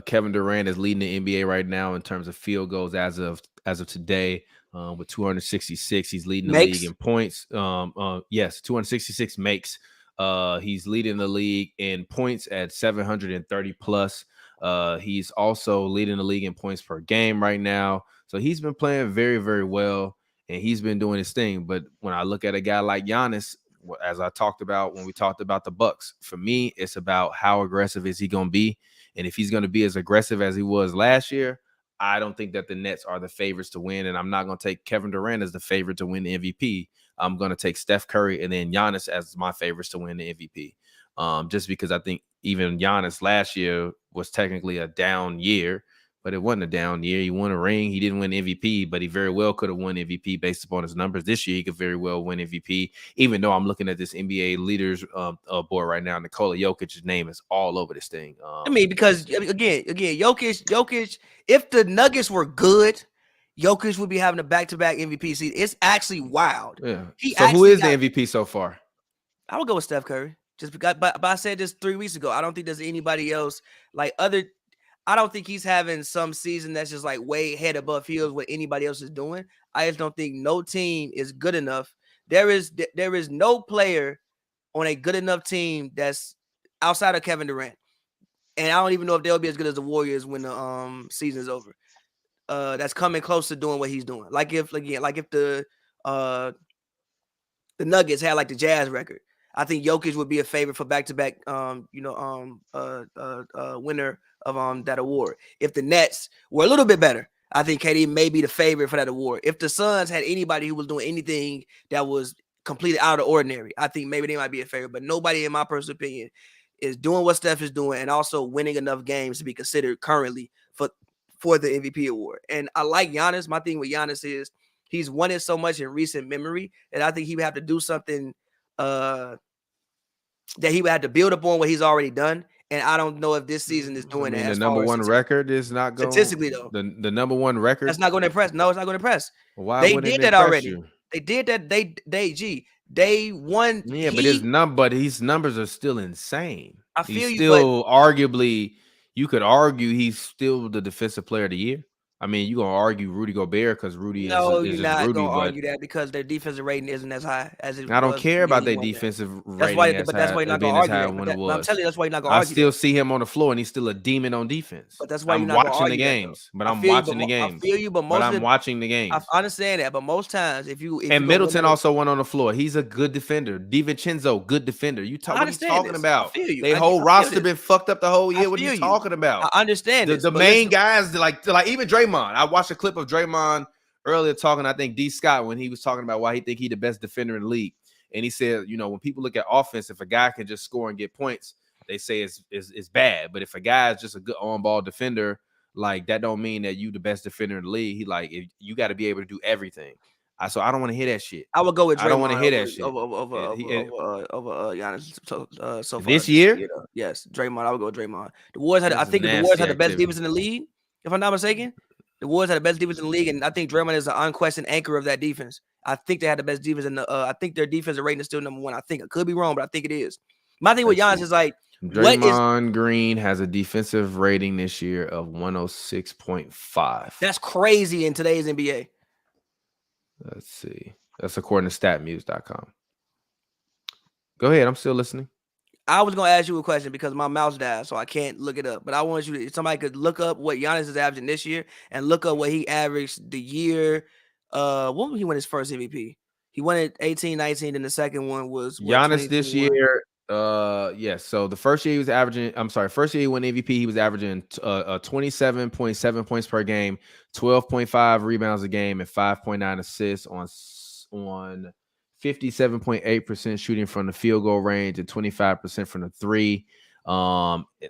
Kevin Durant is leading the NBA right now in terms of field goals as of today with 266. He's leading the league in points. Yes, 266 makes. He's leading the league in points at 730 plus. He's also leading the league in points per game right now. So he's been playing very, very well. And he's been doing his thing. But when I look at a guy like Giannis, as I talked about when we talked about the Bucks, for me, it's about how aggressive is he going to be. And if he's going to be as aggressive as he was last year, I don't think that the Nets are the favorites to win. And I'm not going to take Kevin Durant as the favorite to win the MVP. I'm going to take Steph Curry and then Giannis as my favorites to win the MVP. Just because I think even Giannis last year was technically a down year. But it wasn't a down year. He won a ring. He didn't win MVP, but he very well could have won MVP based upon his numbers. This year, he could very well win MVP, even though I'm looking at this NBA leaders board right now. Nikola Jokic's name is all over this thing. Because, again, Jokic, if the Nuggets were good, Jokic would be having a back-to-back MVP season. It's actually wild. Yeah. So who is the MVP so far? I would go with Steph Curry. Just because, but I said this 3 weeks ago. I don't think there's anybody else I don't think he's having some season that's just like way head above heels what anybody else is doing. I just don't think no team is good enough. There is no player on a good enough team that's outside of Kevin Durant. And I don't even know if they'll be as good as the Warriors when the season is over. That's coming close to doing what he's doing. Like if the Nuggets had like the Jazz record, I think Jokic would be a favorite for back-to-back winner of that award. If the Nets were a little bit better, I think KD may be the favorite for that award. If the Suns had anybody who was doing anything that was completely out of the ordinary, I think maybe they might be a favorite. But nobody, in my personal opinion, is doing what Steph is doing and also winning enough games to be considered currently for the MVP award. And I like Giannis. My thing with Giannis is he's won it so much in recent memory that I think he would have to do something that he would have to build upon what he's already done And I don't know if this season is doing that. the As number far as one record is not going. statistically, though, The number one record. that's not going to impress. No, it's not going to impress. Why They wouldn't did it that impress already. you? They did that. They won. Yeah, but his numbers are still insane. I feel he's you, still arguably. You could argue he's still the defensive player of the year. I mean, you gonna argue Rudy Gobert because Rudy No, is you're just not Rudy, gonna but argue that because their defensive rating isn't as high as it was. I don't care about their when he won that. defensive That's why, rating but that's why you're not being gonna as high argue that. when But it was. I'm telling you, that's why you're not gonna I argue still that. see him on the floor, and he's still a demon on defense. But that's why you're I'm not gonna watching the argue that, games, but I I'm feel you, watching the I games. feel you, but I'm watching the games. I understand that, but most times, if you And Middleton also went on the floor. He's a good defender. DiVincenzo, good defender. What are you talking about? I feel you. Their whole roster been fucked up the whole year. What are you talking about? I understand the main guys, like even Draymond. I watched a clip of Draymond earlier talking, I think D. Scott, when he was talking about why he think he the best defender in the league. And he said, when people look at offense, if a guy can just score and get points, they say it's bad. But if a guy is just a good on-ball defender, like that don't mean that you the best defender in the league. He like, if you got to be able to do everything. So I don't want to hear that shit. I would go with Draymond. I don't want to hear that shit. Over Giannis so far this year. Yes, Draymond. I would go with Draymond. The Warriors I think the Warriors had the best defense in the league, if I'm not mistaken. The Warriors had the best defense in the league, and I think Draymond is the unquestioned anchor of that defense. I think they had the best defense in the. I think their defensive rating is still number one. I think I could be wrong, but I think it is. My thing with Giannis is like Draymond Green has a defensive rating this year of 106.5. That's crazy in today's NBA. Let's see. That's according to statmuse.com. Go ahead. I'm still listening. I was going to ask you a question because my mouse died, so I can't look it up. But I want you to, if somebody could look up what Giannis is averaging this year and look up what he averaged the year. When he won his first MVP? He won it 18-19, and the second one was Giannis this year. Yes. So the first year he was averaging, first year he won MVP, he was averaging 27.7 points per game, 12.5 rebounds a game, and 5.9 assists on 57.8% shooting from the field goal range and 25% from the three.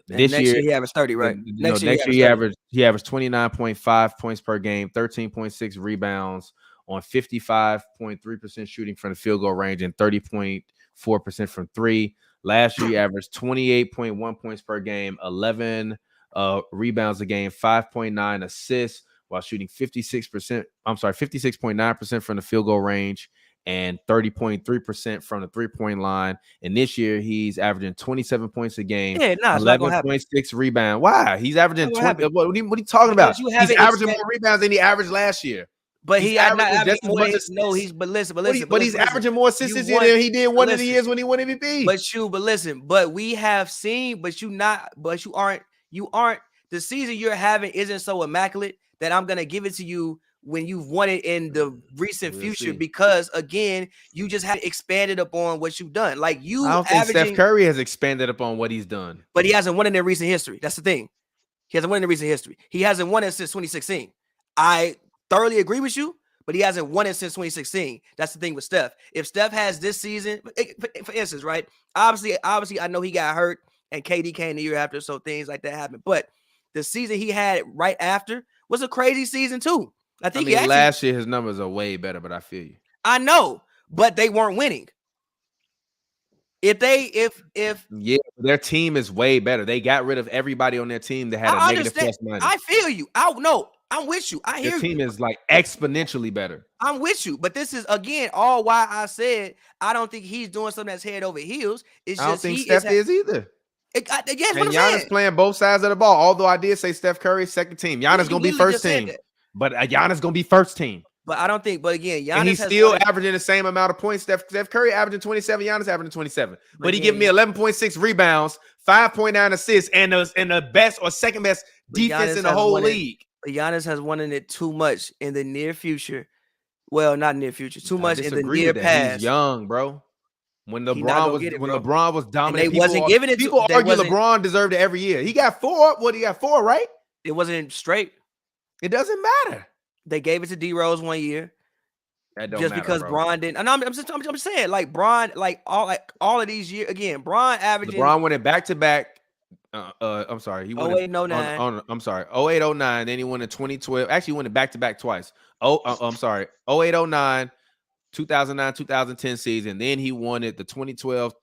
This year he averaged 30, right? Next year he averaged 29.5 points per game, 13.6 rebounds on 55.3% shooting from the field goal range and 30.4% from three. Last year, he averaged 28.1 points per game, 11 rebounds a game, 5.9 assists while shooting 56.9% from the field goal range and 30.3% from the three-point line. And this year, he's averaging 27 points a game, 11.6 rebound. Why? He's averaging 20. What are you talking about? He's averaging more rebounds than he averaged last year. But he's averaging more. But he's averaging more assists this year than he did one of the years when he won MVP. But we have seen, you aren't. The season you're having isn't so immaculate that I'm gonna give it to you when you've won it in the recent future. Because again, you just have expanded upon what you've done. Like I don't think Steph Curry has expanded upon what he's done, but he hasn't won it in recent history. That's the thing. He hasn't won it in recent history. He hasn't won it since 2016. I thoroughly agree with you, but he hasn't won it since 2016. That's the thing with Steph. If Steph has this season, for instance, right? Obviously, I know he got hurt and KD came the year after, so things like that happened. But the season he had right after was a crazy season too. I think last year his numbers are way better, but I feel you. I know, but they weren't winning. If their team is way better. They got rid of everybody on their team that had a negative plus minus. I feel you. I'm with you. I hear you. Their team is like exponentially better. I'm with you, but this is again all why I said I don't think he's doing something that's head over heels. I don't think Steph is either. Yes, and Giannis playing both sides of the ball. Although I did say Steph Curry second team, Giannis gonna be first team, but Giannis gonna be first team. But I don't think. But again, Giannis and he's still averaging the same amount of points. Steph Curry averaging 27, Giannis averaging 27. But he giving me 11.6 rebounds, 5.9 assists, and the best or second best defense in the whole league. Giannis has won it too much in the near future. Well, not near future. Too much in the near past. He's young, bro. When LeBron was dominant, they wasn't giving it. People argue LeBron deserved it every year. He got four. What, he got four, right? It wasn't straight. It doesn't matter. They gave it to D Rose one year. That don't just matter, because bro. Bron didn't. And I'm just saying, like Bron, all of these years again. Bron averaging. LeBron went back to back. I'm sorry. He won 08-09. I'm sorry. 08-09. Then he won in 2012. Actually, he went back to back twice. I'm sorry. 08-09, 2009, 2010 season. Then he won it the 2012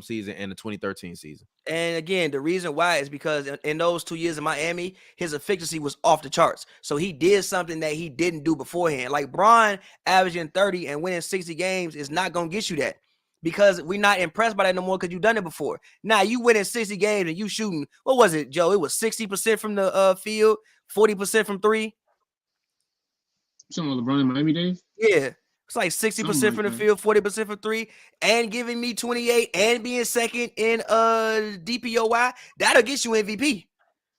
season and the 2013 season. And again, the reason why is because in those 2 years in Miami, his efficiency was off the charts. So he did something that he didn't do beforehand. Like Bron averaging 30 and winning 60 games is not going to get you that, because we're not impressed by that no more because you've done it before. Now you winning 60 games and you shooting, what was it, Joe? It was 60% from the field, 40% from three. Something like LeBron in Miami days? Yeah. It's like 60% from the field, 40% from three, and giving me 28 and being second in DPOY. That'll get you MVP.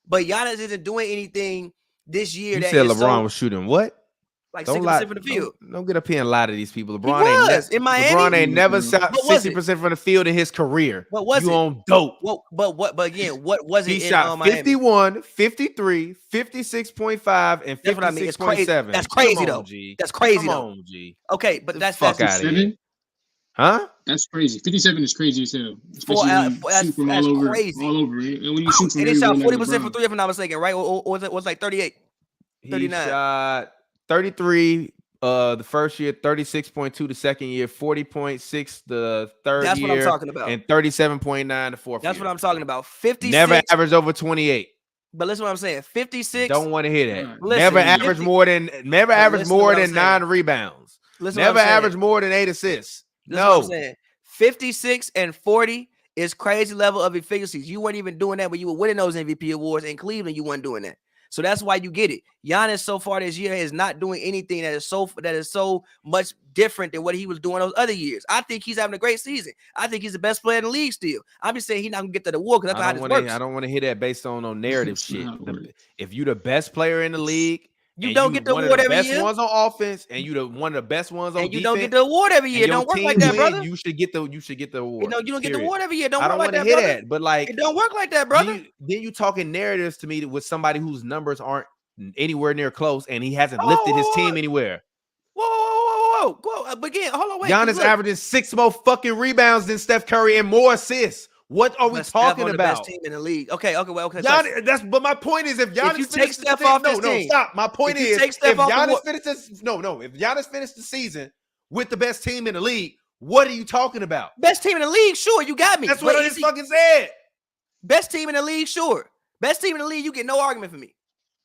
But Giannis isn't doing anything this year. You said LeBron was shooting what? Like 60% from the field. Don't get up here and lie to these people. LeBron ain't never shot 60% from the field in his career. What was you it? On dope. But again, what was it? He shot 51, 53, 56.5, and 56.7. I mean. That's crazy though. That's crazy though. Come on, G. Okay, but that's fuck out of here. Huh? That's crazy. 57 is crazy as hell. That's crazy. All over. And when you shoot from and they shot 40% from three, if I'm not mistaken, right? Or was it like 38? 39. He shot 33 the first year, 36.2 the second year, 40.6 the third year. That's what I'm talking about. And 37.9 the fourth year. That's what I'm talking about. 56. Never averaged over 28. But listen what I'm saying. 56. Don't want to hear that. Listen, never averaged more than 9 rebounds. Never averaged more than 8 assists. No. What I'm saying. 56 and 40 is crazy level of efficiencies. You weren't even doing that when you were winning those MVP awards in Cleveland. You weren't doing that. So that's why you get it. Giannis so far this year is not doing anything that is so much different than what he was doing those other years. I think he's having a great season. I think he's the best player in the league still. I'm just saying he's not gonna get to the award because that's how this works. I don't want to hear that based on no narrative shit. If you're the best player in the league, you don't get the award every year. One of the best ones on offense, and you one of the best ones on defense. You don't get the award every year. Don't work like that, brother. You should get the award. You don't get the award every year. I don't want to hear that, but like it don't work like that, brother. Then you talking narratives to me with somebody whose numbers aren't anywhere near close, and he hasn't lifted his team anywhere. Whoa. But again, hold on, wait. Giannis averaging 6 more fucking rebounds than Steph Curry and more assists. What are we talking about? The best team in the league. Okay. Giannis, but my point is, if Giannis takes Steph off this team, stop. My point is, if Giannis finished the season with the best team in the league, what are you talking about? Best team in the league, sure, you got me. That's what I just fucking said. Best team in the league, sure. Best team in the league, you get no argument from me.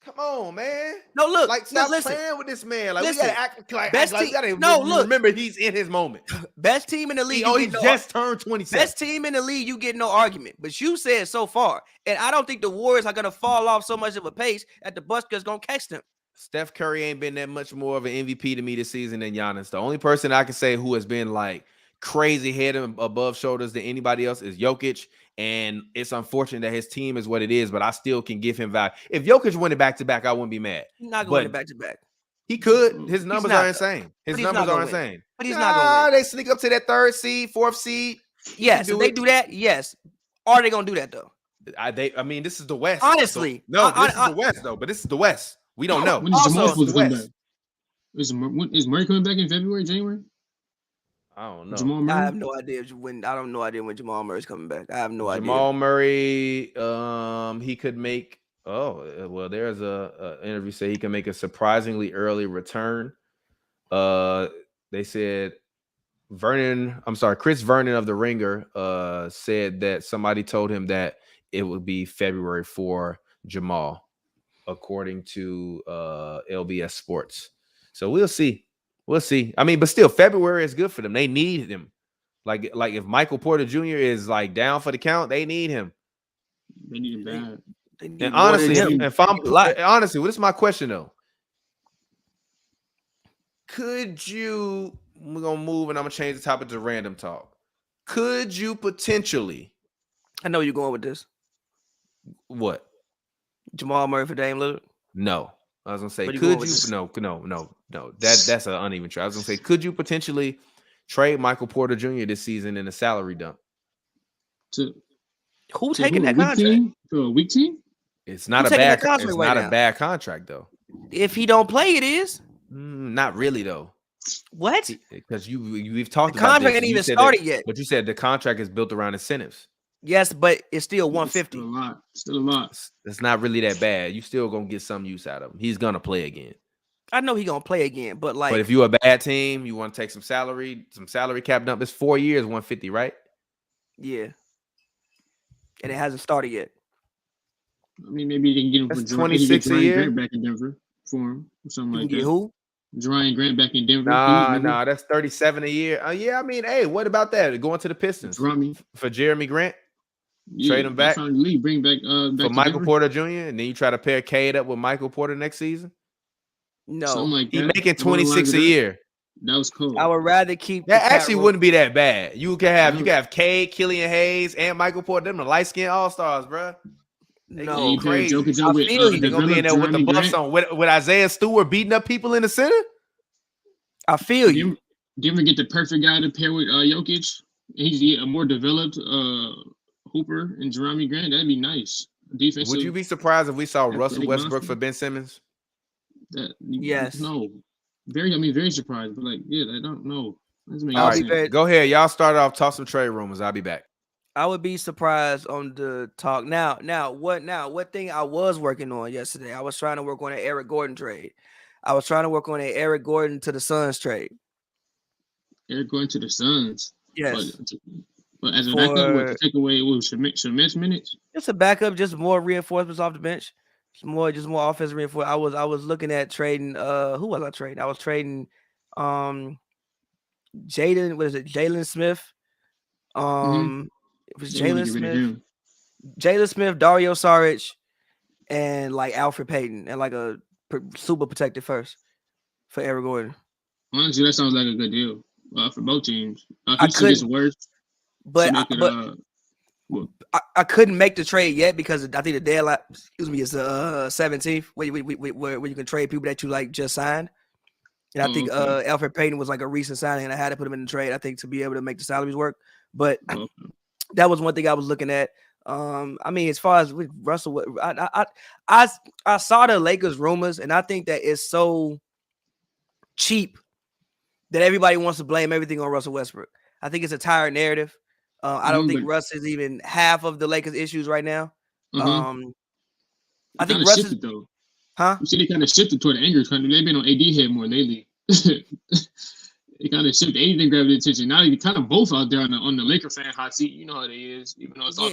Come on, man. No, look. Stop playing with this man. We gotta act like remember he's in his moment. Best team in the league. He just turned 27. Best team in the league, you get no argument. But you said so far, and I don't think the Warriors are gonna fall off so much of a pace that the Buckets gonna catch them. Steph Curry ain't been that much more of an MVP to me this season than Giannis. The only person I can say who has been like crazy head and above shoulders than anybody else is Jokic. And it's unfortunate that his team is what it is, but I still can give him value. If Jokic won it back-to-back, I wouldn't be mad. He's not going to back-to-back. He could. His numbers are insane. His numbers are insane. But he's not going to win. They sneak up to that 3rd seed, 4th seed. Yes, if they do that, yes. Are they going to do that, though? I mean, this is the West. Honestly. So, this is the West, though. But this is the West. We don't know. When is Jamal supposed to come back? Is Murray coming back in February, January? I don't know. Jamal Murray? I have no idea when. I don't know idea when Jamal Murray's coming back. I have no idea. Jamal Murray, he could make. Oh well, there's a interview say he can make a surprisingly early return. They said Chris Vernon of The Ringer said that somebody told him that it would be February for Jamal, according to LBS Sports. So we'll see. We'll see. I mean, but still, February is good for them. They need him. Like if Michael Porter Jr. is like down for the count, they need him. They need him bad. And honestly, this is my question though. Could you? We're gonna move, and I'm gonna change the topic to random talk. Could you potentially? I know you're going with this. What? Jamal Murray for Dame Lillard? No. I was gonna say, could you? No. That's an uneven trade. I was gonna say, could you potentially trade Michael Porter Jr. this season in a salary dump? Who taking that contract? To a weak team? It's not a bad contract. It's not a bad contract though. If he don't play, it is. Not really though. What? Because we've talked the about contract ain't even started yet. But you said the contract is built around incentives. Yes, but it's still 150. Still a lot. It's not really that bad. You still gonna get some use out of him. He's gonna play again. I know he's gonna play again, but if you're a bad team, you want to take some salary cap dump. It's 4 years, 150, right? Yeah, and it hasn't started yet. I mean, maybe they can get him That's for Durant. They can get 26 a Durant year. Grant back in Denver for him or something You like can get that. who? Durant Grant back in Denver. Nah, Heat, nigga. that's 37 a year. Yeah, I mean, hey, what about that? Going to the Pistons Durant. for Jeremy Grant, trade Yeah, him that's back fine. League bring back for back to Michael Denver. Porter Jr. and then you try to pair Cade up with Michael Porter next season. Something No, like He that. making Along the lines 26 of a that. year. That was cool. I would rather keep That the cat actually room. wouldn't be that bad. You can No. have Cade, Killian Hayes, and Michael Porter. Them the light skinned all stars, bro. They gonna No, go You pair crazy. Jokic I up with feel you. They gonna be in developed there with the Jeremy Buffs Grant. on with Isaiah Stewart beating up people in the center. I feel you. Denver get the perfect guy to pair with Jokic. He's a more developed hooper and Jeremy Grant. That'd be nice. Defensive. Would you be surprised if we saw Russell athletic Westbrook monster. for Ben Simmons? Yes. No. Very surprised. But like, yeah, I don't know. Doesn't make All any right, sense. go ahead. Y'all start off. Talk some trade rumors. I'll be back. I would be surprised on the talk. Now, what thing I was working on yesterday? I was trying to work on an Eric Gordon trade. I was trying to work on an Eric Gordon to the Suns trade. Eric going to the Suns. Yes. But as a backup, what to take away Shemet's minutes? Just a backup, just more reinforcements off the bench. Just more offensive reinforcement. I was looking at trading who was I trading? I was trading Jalen Smith. It was Jalen Smith. Jalen Smith, Dario Saric, and like Alfred Payton, and like a super protected first for Eric Gordon. Honestly, that sounds like a good deal for both teams. I couldn't, worse, but I couldn't make the trade yet because I think the deadline, is the 17th, where you can trade people that you like just signed. And I think Alfred Payton was like a recent signing, and I had to put him in the trade, I think, to be able to make the salaries work. But that was one thing I was looking at. I mean, as far as with Russell, I saw the Lakers rumors, and I think that it's so cheap that everybody wants to blame everything on Russell Westbrook. I think it's a tired narrative. I don't think Russ is even half of the Lakers' issues right now. I think Russ shifted, though. Huh? You see, they kind of shifted toward the anger. They've been on AD head more lately. They kind of shifted. Anything grabbed the attention. Now you kind of both out there on the Laker fan hot seat. You know how it is, even though it's all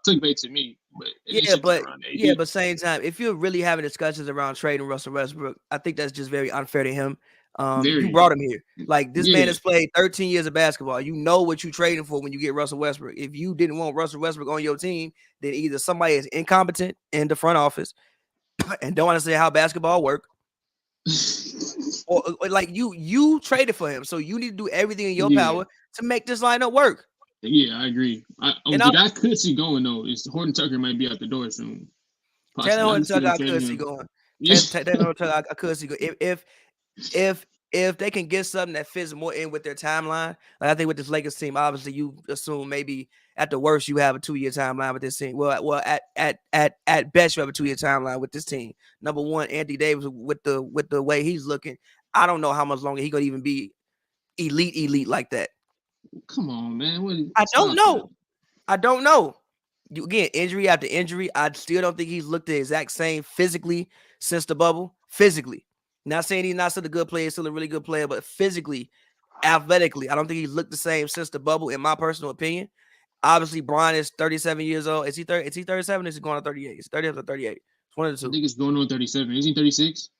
clickbait to me. But same time, if you're really having discussions around trading Russell Westbrook, I think that's just very unfair to him. You brought him here. Like, this man has played 13 years of basketball. You know what you're trading for when you get Russell Westbrook. If you didn't want Russell Westbrook on your team, then either somebody is incompetent in the front office and don't understand how basketball works, or like you traded for him, so you need to do everything in your power to make this lineup work. Yeah, I agree. The guy I could see going though is Horton Tucker might be out the door soon. Taylor Horton Tucker, I could see going. Taylor Horton Tucker, I could see going. If they can get something that fits more in with their timeline, like I think with this Lakers team, obviously you assume maybe at the worst you have a 2-year timeline with this team. Well, at best you have a 2-year timeline with this team. Number one, Anthony Davis with the way he's looking, I don't know how much longer he could even be elite like that. Come on, man. I don't know. Again, injury after injury, I still don't think he's looked the exact same physically since the bubble. Physically. Not saying he's not still a good player, he's still a really good player, but physically, athletically, I don't think he's looked the same since the bubble, in my personal opinion. Obviously, Brian is 37 years old. Is he 37 or is he going on 38? He's 30 or 38. It's one of the two. I think it's going on 37. Is he 36?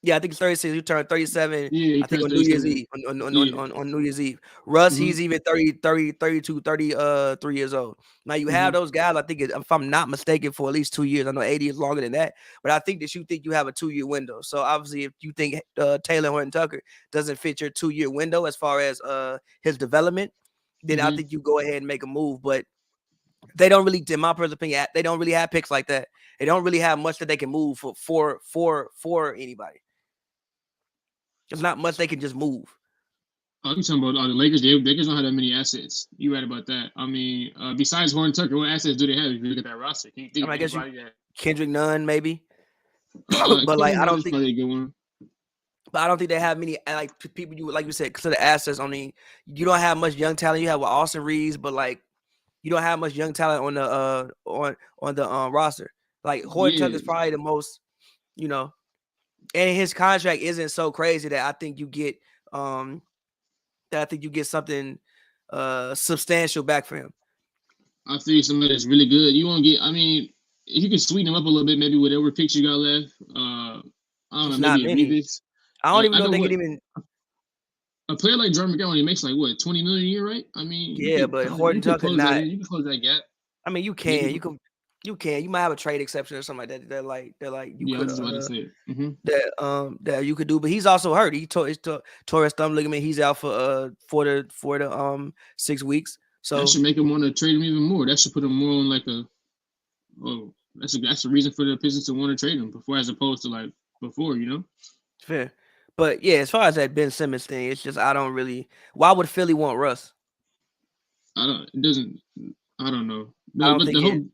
Yeah, I think it's 36. He turned 37. Yeah, I think on New Year's Eve. On New Year's Eve. Russ, he's even 30, 32, 33 years old. Now you have those guys, I think, if I'm not mistaken, for at least 2 years. I know 80 is longer than that, but I think that you think you have a 2-year window. So obviously, if you think Taylor Horton Tucker doesn't fit your 2-year window as far as his development, then I think you go ahead and make a move. But they don't really, in my personal opinion, they don't really have picks like that. They don't really have much that they can move for anybody. There's not much they can just move. Oh, you talking about the Lakers? The Lakers don't have that many assets. You right about that. I mean, besides Horton Tucker, what assets do they have if you look at that roster? Can you think of anybody that? Kendrick Nunn, maybe. But like, I don't think probably a good one. But I don't think they have many like people you like you said consider assets. I mean, you don't have much young talent. You have with Austin Reeves, but like you don't have much young talent on the roster. Like Horton Tucker is probably the most, and his contract isn't so crazy that I think you get something substantial back for him. I feel somebody that's really good. You won't get. I mean, if you can sweeten them up a little bit, maybe whatever picks you got left. I don't know, It's not maybe a many. Revis. I don't even I know if know they what can even. a player like Jordan McGowan, he makes like what 20 million a year, right? I mean, Yeah, but Horton you could Tucker close that not. in. You can close that gap. I mean, you can. You might have a trade exception or something like that. That like you Yeah, I could was just about to say it. Mm-hmm. that you could do. But he's also hurt. He tore his thumb ligament. He's out for the 6 weeks. That So should make him want to trade him even more. That should put him more on like that's a reason for the Pistons to want to trade him before, as opposed to like before, you know. fair. But yeah, as far as that Ben Simmons thing, it's just I don't really. Why would Philly want Russ? I don't. It doesn't. I don't know. I don't But think the whole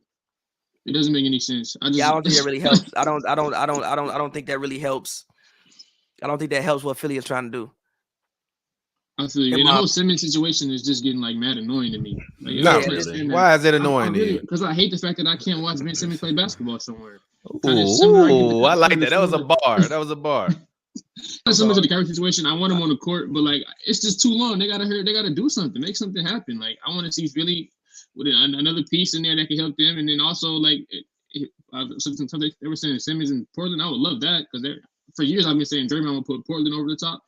it doesn't make any sense. I Yeah, I don't think that just really helps. I don't think that really helps. I don't think that helps what Philly is trying to do. I feel you. In And the my- whole Simmons situation is just getting like mad annoying to me. Like, Not Yeah, really. Why is it annoying to you? Because I hate the fact that I can't watch Ben Simmons play basketball somewhere. Ooh, I like that. That was a bar. That was a bar. Similar to the Kyrie situation. I want him on the court, but like it's just too long. They gotta do something, make something happen. Like I want to see Philly with another piece in there that can help them, and then also like something they were saying Simmons in Portland. I would love that because for years I've been saying Draymond will put Portland over the top.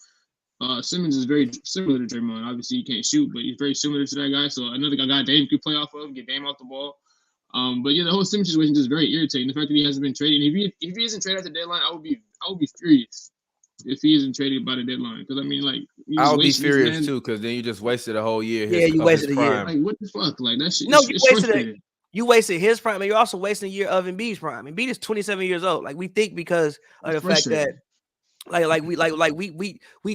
Simmons is very similar to Draymond. Obviously, he can't shoot, but he's very similar to that guy. So another guy Dame could play off of, get Dame off the ball. But yeah, the whole Simmons situation is very irritating. The fact that he hasn't been traded. If he isn't traded at the deadline, I would be furious if he isn't traded by the deadline. Because I mean, like, I would be furious too, because then you just wasted a whole year. Yeah, you wasted a year. Like, what the fuck? Like that shit. No, You wasted his prime, and you're also wasting a year of Embiid's prime. Embiid is 27 years old. Like we think because of the fact that. We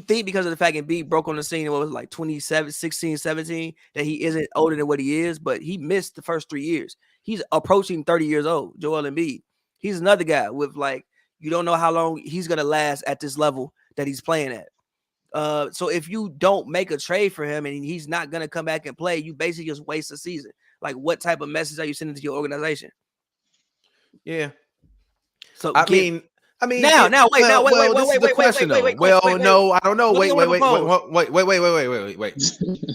think because of the fact Embiid broke on the scene in what was like 16, 17 that he isn't older than what he is, but he missed the first 3 years. He's approaching 30 years old, Joel Embiid. He's another guy with like you don't know how long he's gonna last at this level that he's playing at. So if you don't make a trade for him and he's not gonna come back and play, you basically just waste a season. Like what type of message are you sending to your organization? Yeah. So I mean, wait. Well, no, I don't know. Wait.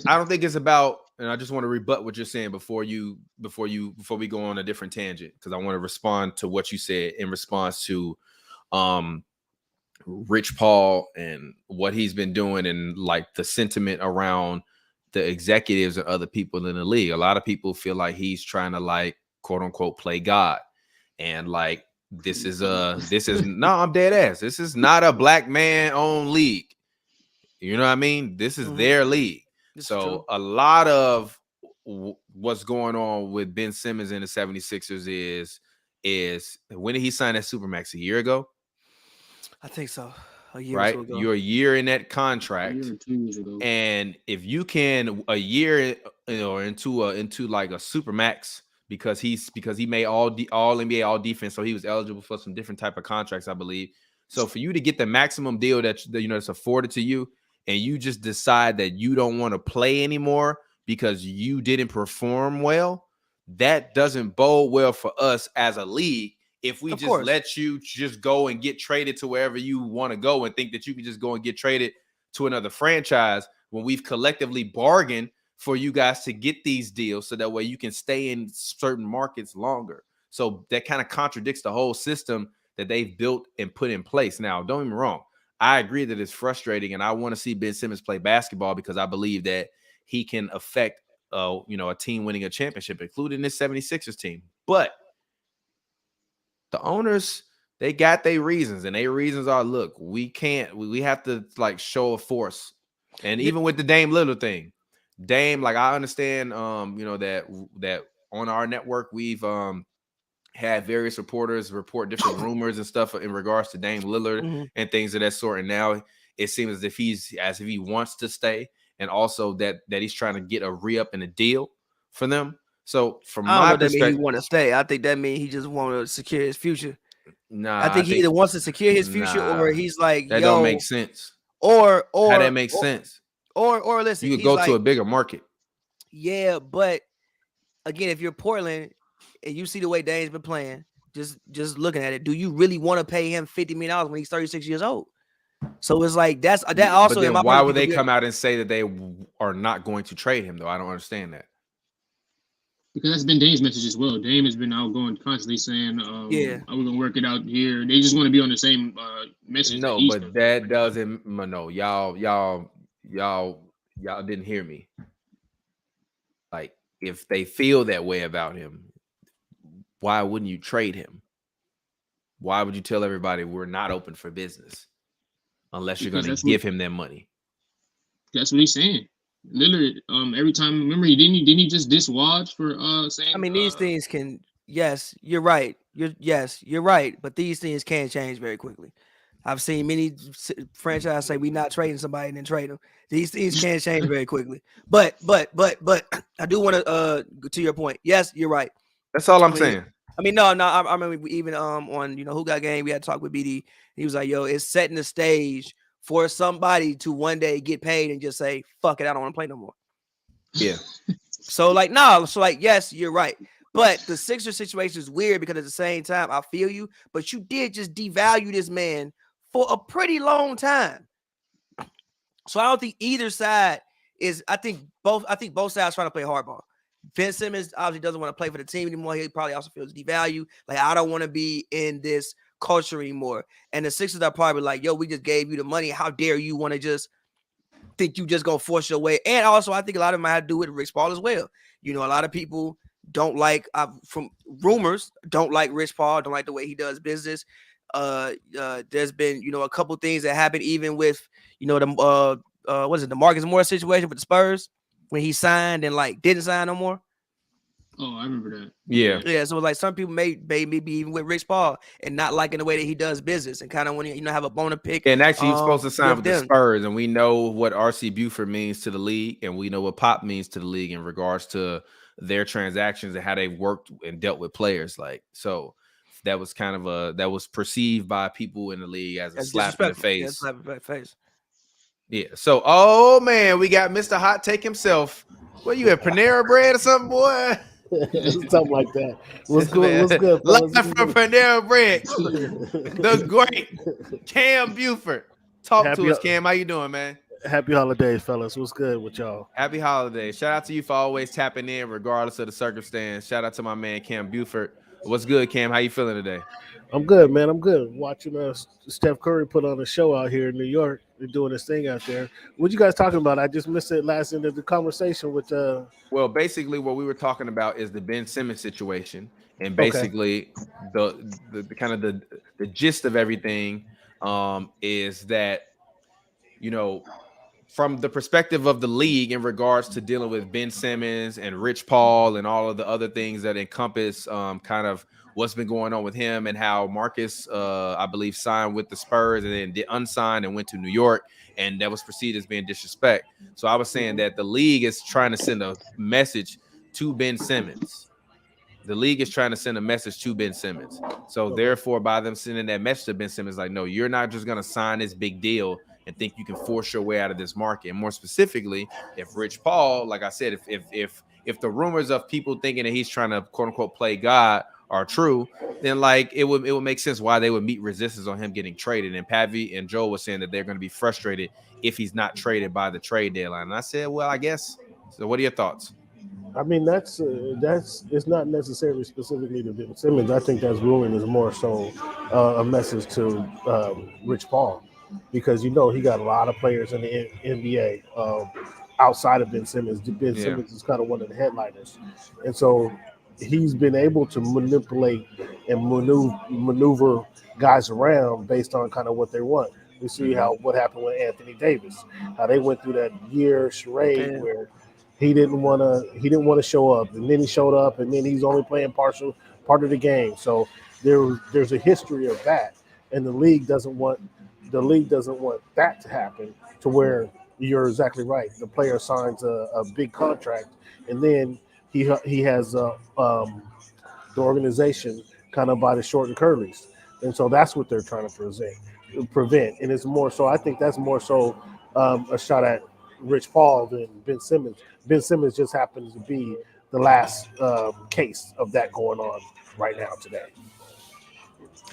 I don't think it's about, and I just want to rebut what you're saying before we go on a different tangent, because I want to respond to what you said in response to Rich Paul and what he's been doing and like the sentiment around the executives and other people in the league. A lot of people feel like he's trying to like quote unquote play God, and like this is no, I'm dead ass. This is not a black man owned league. You know what I mean? This is their league. So a lot of what's going on with Ben Simmons and the 76ers is when did he sign that Supermax? A year ago? I think so. A year right? or two ago. You're a year in that contract. And if you can a year into like a Supermax, because he made all NBA all defense, so he was eligible for some different type of contracts, I believe. So for you to get the maximum deal that's afforded to you, and you just decide that you don't want to play anymore because you didn't perform well, that doesn't bode well for us as a league. If we just let you just go and get traded to wherever you want to go and think that you can just go and get traded to another franchise when we've collectively bargained for you guys to get these deals so that way you can stay in certain markets longer. So that kind of contradicts the whole system that they've built and put in place. Now, don't get me wrong. I agree that it's frustrating, and I want to see Ben Simmons play basketball because I believe that he can affect a team winning a championship, including this 76ers team. But the owners, they got their reasons, and their reasons are, look, we have to like show a force. And even with the Dame Lillard thing, Dame, like I understand, that on our network, we've had various reporters report different rumors and stuff in regards to Dame Lillard and things of that sort. And now it seems as if he wants to stay, and also that he's trying to get a re-up and a deal for them. So from my perspective, he want to stay. I think that means he just want to secure his future. Nah, I think he either wants to secure his future or he's like, that don't make sense. Or how that makes sense. Or listen, you could go to a bigger market. Yeah, but again, if you're Portland and you see the way Dame's been playing, just looking at it, do you really want to pay him $50 million when he's 36 years old? So it's like that also. But then why would they come out and say that they are not going to trade him though? I don't understand that. Because that's been Dame's message as well. Dame has been outgoing constantly saying, Yeah. "Are we gonna work it out here?" They just want to be on the same message that No, he's but that doesn't. No, y'all didn't hear me. Like, if they feel that way about him, why wouldn't you trade him? Why would you tell everybody we're not open for business unless you're going to give him that money? That's what he's saying. Literally, every time. Remember, didn't he just dislodge for saying? I mean, these things can. Yes, you're right. You're right. But these things can change very quickly. I've seen many franchises say we're not trading somebody and then trade them. These things can change very quickly. But I do want to your point. Yes, you're right. That's all I'm saying. I mean, no. I remember even on Who Got Game, we had to talk with BD. He was like, "Yo, it's setting the stage for somebody to one day get paid and just say, fuck it, I don't want to play no more." Yeah. So like, no. So like, yes, you're right. But the Sixers situation is weird because at the same time, I feel you, but you did just devalue this man for a pretty long time. So I don't think either side is. I think both sides trying to play hardball. Ben Simmons obviously doesn't want to play for the team anymore. He probably also feels devalued. Like, I don't want to be in this culture anymore. And the Sixers are probably like, yo, we just gave you the money. How dare you want to just think you just gonna force your way? And also, I think a lot of them had to do with Rich Paul as well. A lot of people don't like, from rumors, don't like Rich Paul, don't like the way he does business. There's been, a couple things that happened even with, the Marcus Morris situation with the Spurs when he signed and like didn't sign no more. Oh, I remember that. Yeah. So like some people may maybe even with Rich Paul and not liking the way that he does business and kind of want to have a bone to pick. And actually, he's supposed to sign with the Spurs, and we know what RC Buford means to the league, and we know what Pop means to the league in regards to their transactions and how they've worked and dealt with players. Like, so that was that was perceived by people in the league as a slap in the face. Yeah, slap in the face. Yeah. So, oh man, we got Mr. Hot Take himself. What you at, Panera Bread or something, boy? Something like that. What's good? What's good? Live from Panera Bread. The great Cam Buford. Talk to us, Cam. How you doing, man? Happy holidays, fellas. What's good with y'all? Happy holidays. Shout out to you for always tapping in, regardless of the circumstance. Shout out to my man Cam Buford. What's good, Cam? How you feeling today? I'm good, man. I'm good. Watching Steph Curry put on a show out here in New York. They're doing this thing out there. What you guys talking about? I just missed it last end of the conversation with Well, basically what we were talking about is the Ben Simmons situation, and basically the kind of the gist of everything is that, from the perspective of the league in regards to dealing with Ben Simmons and Rich Paul and all of the other things that encompass kind of what's been going on with him, and how Marcus, I believe, signed with the Spurs and then did unsigned and went to New York, and that was perceived as being disrespect. So I was saying that the league is trying to send a message to Ben Simmons. The league is trying to send a message to Ben Simmons. So therefore, by them sending that message to Ben Simmons, like, no, you're not just going to sign this big deal and think you can force your way out of this market. And more specifically, if Rich Paul, like I said, if the rumors of people thinking that he's trying to quote unquote play God are true, then like it would make sense why they would meet resistance on him getting traded. And Pavi and Joel was saying that they're going to be frustrated if he's not traded by the trade deadline. And I said, well, I guess. So what are your thoughts? I mean, that's it's not necessarily specifically to Ben Simmons. I think that's ruling is more so a message to Rich Paul, because he got a lot of players in the NBA outside of Ben Simmons. Ben Simmons is kind of one of the headliners, and so he's been able to manipulate and maneuver guys around based on kind of what they want. We see what happened with Anthony Davis, how they went through that year charade where he didn't want to show up, and then he showed up, and then he's only playing part of the game. So there's a history of that, and the league doesn't want that to happen, to where you're exactly right. The player signs a big contract, and then he has the organization kind of by the short and curlies, and so that's what they're trying to prevent. And it's more so, I think that's more so a shot at Rich Paul than Ben Simmons. Ben Simmons just happens to be the last case of that going on right now today.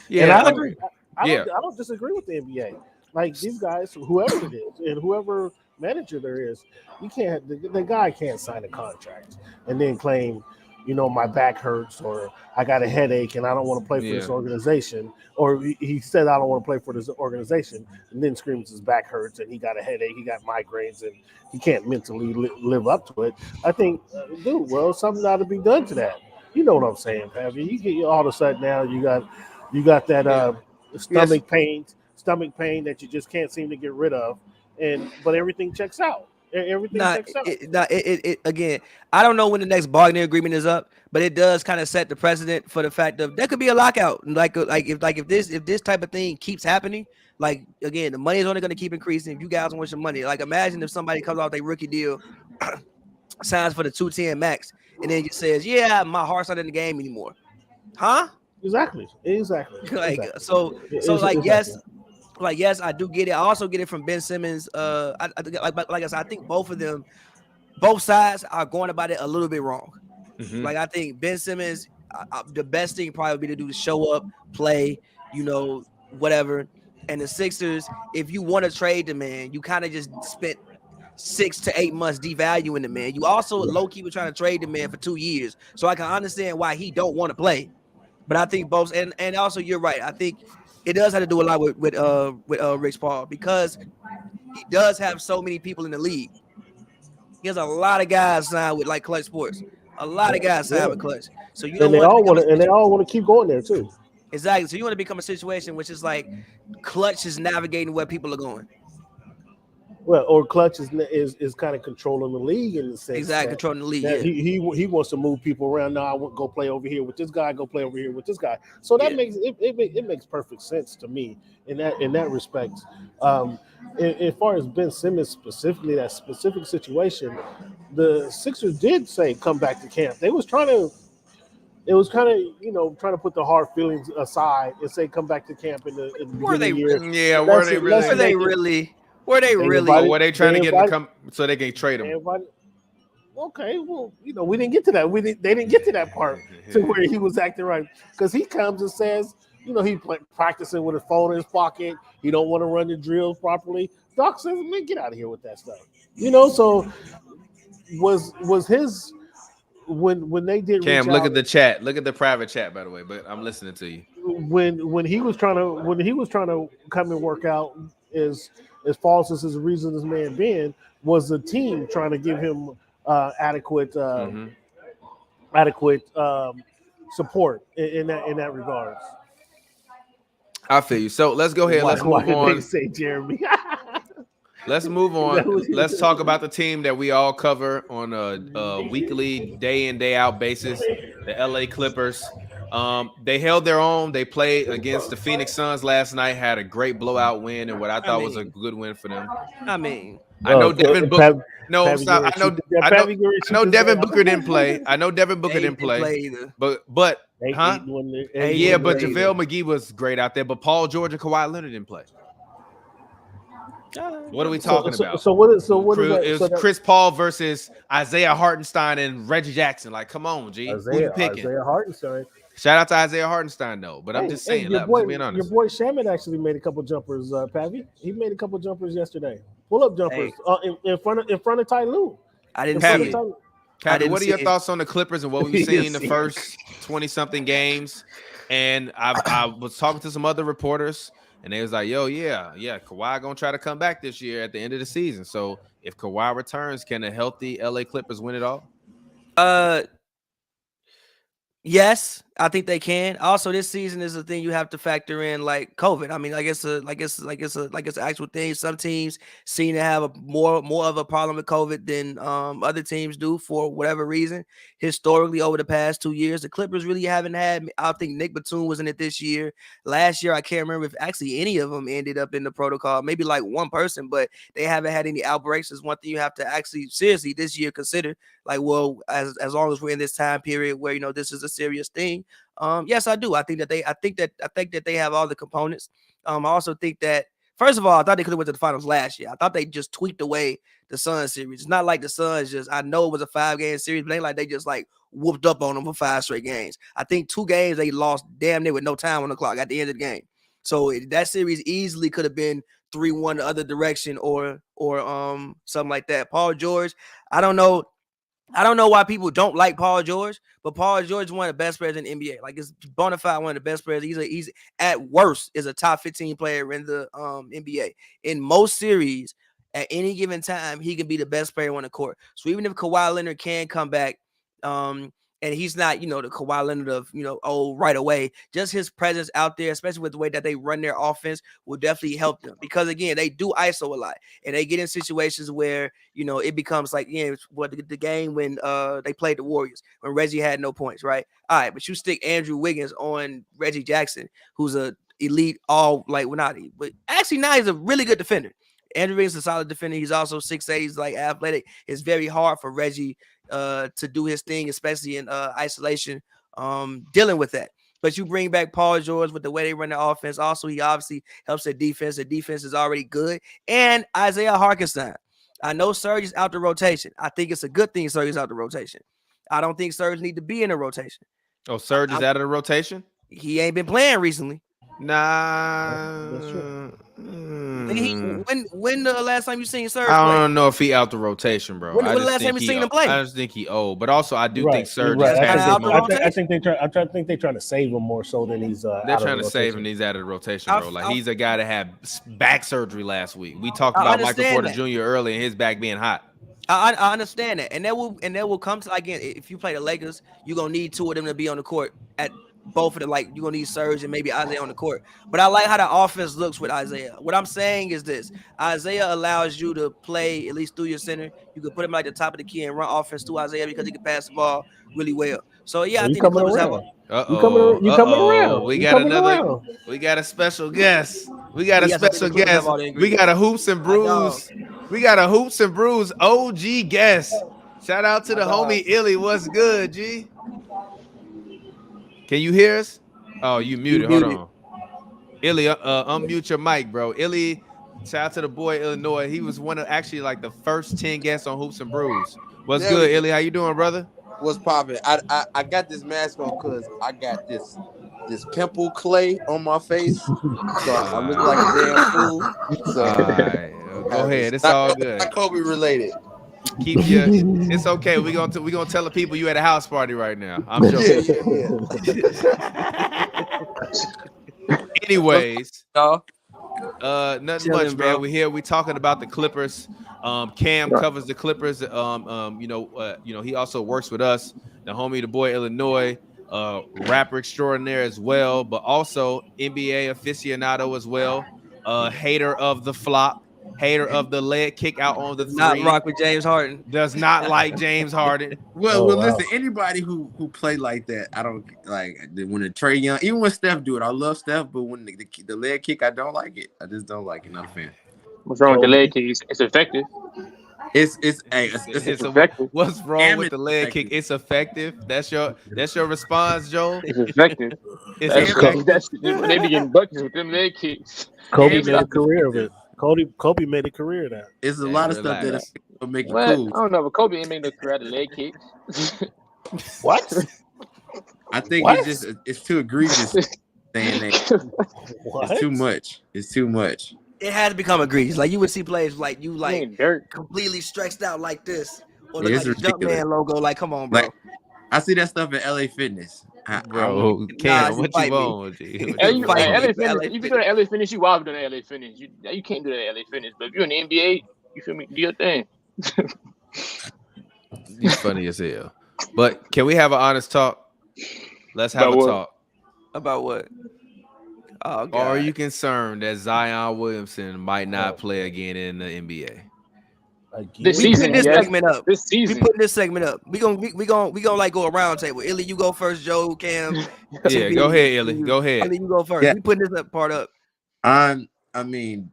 Yeah, and I don't disagree with the NBA. Like, these guys, whoever it is, and whoever manager there is, the guy can't sign a contract and then claim my back hurts, or I got a headache and I don't want to play for this organization, or he said I don't want to play for this organization, and then screams his back hurts and he got a headache, he got migraines, and he can't mentally live up to it. I think, dude, well, something ought to be done to that. You know what I'm saying, Pavi? You get all of a sudden now you got that stomach pain that you just can't seem to get rid of, but everything checks out. Checks out. Again, I don't know when the next bargaining agreement is up, but it does kind of set the precedent for the fact of there could be a lockout. If this type of thing keeps happening, like, again, the money is only going to keep increasing. If you guys want your money, like, imagine if somebody comes off their rookie deal, signs for the 210 max, and then just says, "Yeah, my heart's not in the game anymore," huh? Exactly. Yes, I do get it. I also get it from Ben Simmons. Like I said, I think both sides are going about it a little bit wrong. Mm-hmm. Like, I think Ben Simmons, the best thing probably would be to do to show up, play, whatever. And the Sixers, if you want to trade the man, you kind of just spent 6 to 8 months devaluing the man. You also low-key were trying to trade the man for 2 years. So I can understand why he don't want to play. But I think both, and also you're right. I think it does have to do a lot with Rich Paul, because he does have so many people in the league. He has a lot of guys signed with, like, Clutch Sports. A lot of guys signed with Clutch. So they all want to keep going there too. Exactly. So you want to become a situation which is like Clutch is navigating where people are going. Well, or Clutch is kind of controlling the league in the sense. Exactly, controlling the league. Yeah. He wants to move people around. Now I want to go play over here with this guy. Go play over here with this guy. So that makes it makes perfect sense to me in that respect. As far as Ben Simmons specifically, that specific situation, the Sixers did say come back to camp. They was trying to. It was kind of, trying to put the hard feelings aside and say come back to camp in the beginning of the year. Yeah, were they really? Were they trying to get him to come so they can trade him? Okay, well, we didn't get to that. They didn't get to that part to where he was acting right, because he comes and says, he practicing with his phone in his pocket. He don't want to run the drills properly. Doc says, man, get out of here with that stuff. So was his when they did. Cam, look at the chat. Look at the private chat, by the way. But I'm listening to you. When he was trying to come and work out, as false as his reason as may have been, was the team trying to give him adequate support in that regards. I feel you. So let's go ahead. Let's move on. They say Jeremy. Let's move on. Let's talk about the team that we all cover on a weekly, day in, day out basis, the LA Clippers. They held their own. They played against the Phoenix Suns last night, had a great blowout win, and what I thought was a good win for them. I know Devin Booker. I know Devin Booker didn't play. But but JaVale McGee was great out there. But Paul George and Kawhi Leonard didn't play. What are we talking about? So what is that? It was Chris Paul versus Isaiah Hartenstein and Reggie Jackson. Like, come on, G. Who you picking? Isaiah Hartenstein. Shout out to Isaiah Hartenstein, though. But I'm just saying, being honest. Your boy Shaman actually made a couple jumpers, Pavi. He made a couple jumpers yesterday. Pull-up jumpers in front of Ty Lue. I didn't see it. Pavi, what are your thoughts on the Clippers and what we've seen in the first 20-something games? And I was talking to some other reporters, and they was like, yeah, Kawhi gonna try to come back this year at the end of the season. So if Kawhi returns, can a healthy LA Clippers win it all? Yes, I think they can. Also, this season is a thing you have to factor in, like COVID. I mean, it's an actual thing. Some teams seem to have more of a problem with COVID than other teams do for whatever reason. Historically, over the past 2 years, the Clippers really haven't had. I think Nick Batum was in it this year. Last year, I can't remember if actually any of them ended up in the protocol. Maybe like one person, but they haven't had any outbreaks. Is one thing you have to actually seriously this year consider. Like, well, as long as we're in this time period where this is a serious thing. Yes, I do. I think that they have all the components. I also think that, first of all, I thought they could have went to the finals last year. I thought they just tweaked away the Suns series. It's not like the Suns I know it was a 5-game series, but ain't like they just like whooped up on them for 5 straight games. I think 2 games they lost damn near with no time on the clock at the end of the game. So that series easily could have been 3-1 the other direction or something like that. Paul George, I don't know. I don't know why people don't like Paul George, but Paul George is one of the best players in the NBA. Like, it's bona fide one of the best players. He's at worst is a top 15 player in the NBA. In most series, at any given time, he can be the best player on the court. So even if Kawhi Leonard can come back, and he's not, the Kawhi Leonard of, right away, just his presence out there, especially with the way that they run their offense, will definitely help them. Because, again, they do ISO a lot. And they get in situations where, it becomes like, the game when they played the Warriors, when Reggie had no points, right? All right, but you stick Andrew Wiggins on Reggie Jackson, who's a elite but actually now he's a really good defender. Andrew Wiggins is a solid defender. He's also 6'8". He's like athletic. It's very hard for Reggie to do his thing, especially in isolation, dealing with that. But you bring back Paul George with the way they run the offense. Also, he obviously helps their defense. The defense is already good. And Isaiah Hartenstein. I know Serge is out the rotation. I think it's a good thing Serge is out the rotation. I don't think Serge need to be in the rotation. Oh, Serge is out of the rotation? He ain't been playing recently. Nah. That's true. When the last time you seen Serge play? I don't know if he out the rotation, bro. When the last time you seen him play? I just think he old, but also I do Right, think Serge right. is past his moment. I think they're trying to save him more so than he's. They're trying to save him. He's out of the rotation, bro. Like, he's a guy that had back surgery last week. We talked about Michael Porter Jr. earlier and his back being hot. I understand that, and that will come to, again, if you play the Lakers, you're gonna need two of them to be on the court at both of the, like, you're gonna need Serge and maybe Isaiah on the court. But I like how the offense looks with Isaiah. What I'm saying is this: Isaiah allows you to play at least through your center. You can put him like the top of the key and run offense to Isaiah because he can pass the ball really well. So yeah, I think the Clippers have a. You coming around? We got a special guest. We got a special guest. We got a Hoops and Brews. We got a Hoops and Brews OG guest. Shout out to the homie Illy. What's good, G? Can you hear us? Oh, you muted. Hold on. Illy, unmute your mic, bro. Illy, shout out to the boy Illinois. He was one of actually like the first 10 guests on Hoops and Brews. What's good, Illy? How you doing, brother? What's poppin'? I got this mask on because I got this pimple clay on my face, so I look like a damn fool. So go ahead. It's all good. Not Kobe related. Keep your. It's okay. We gonna tell the people you at a house party right now. I'm joking. Anyways, nothing much, man. We're here. We talking about the Clippers. Cam covers the Clippers. He also works with us. The homie, the boy Illinois, rapper extraordinaire as well, but also NBA aficionado as well. Hater of the flop. Hater of the leg kick out on the three. Not rock with James Harden. Does not like James Harden. Listen, anybody who play like that, I don't like. When the Trae Young, even when Steph do it, I love Steph, but when the leg kick, I don't like it. I just don't like it. Not a fan. What's wrong with the leg kick? It's effective. It's effective. What's wrong with the leg kick? It's effective. That's your response, Joel. It's effective. It's effective. They be getting buckets with them leg kicks. Kobe made a career of it. Kobe made a career of that. It's a lot of stuff that will make it cool. cool. I don't know, but Kobe ain't made no career out of leg kicks. What? I think it's too egregious saying that. It's too much. It's too much. It has become egregious. Like, you would see players like you, like, completely stretched out like this, or like the Jumpman logo. Like, come on, bro. Like, I see that stuff at LA Fitness. Bro, Cam, what you want? If you go to LA Fitness, you wild doing LA Fitness. You can't do that at LA Fitness. But if you're in the NBA, you feel me? Do your thing. He's funny as hell. But can we have an honest talk? Let's have a talk. About what? Oh, God. Are you concerned that Zion Williamson might not play again in the NBA? This season. We putting this segment up. We gonna like go around table. Illy, you go first. Joe, Cam. Yeah, go ahead, Illy. Go ahead. Illy, you go first. Yeah. We putting this part up. I mean,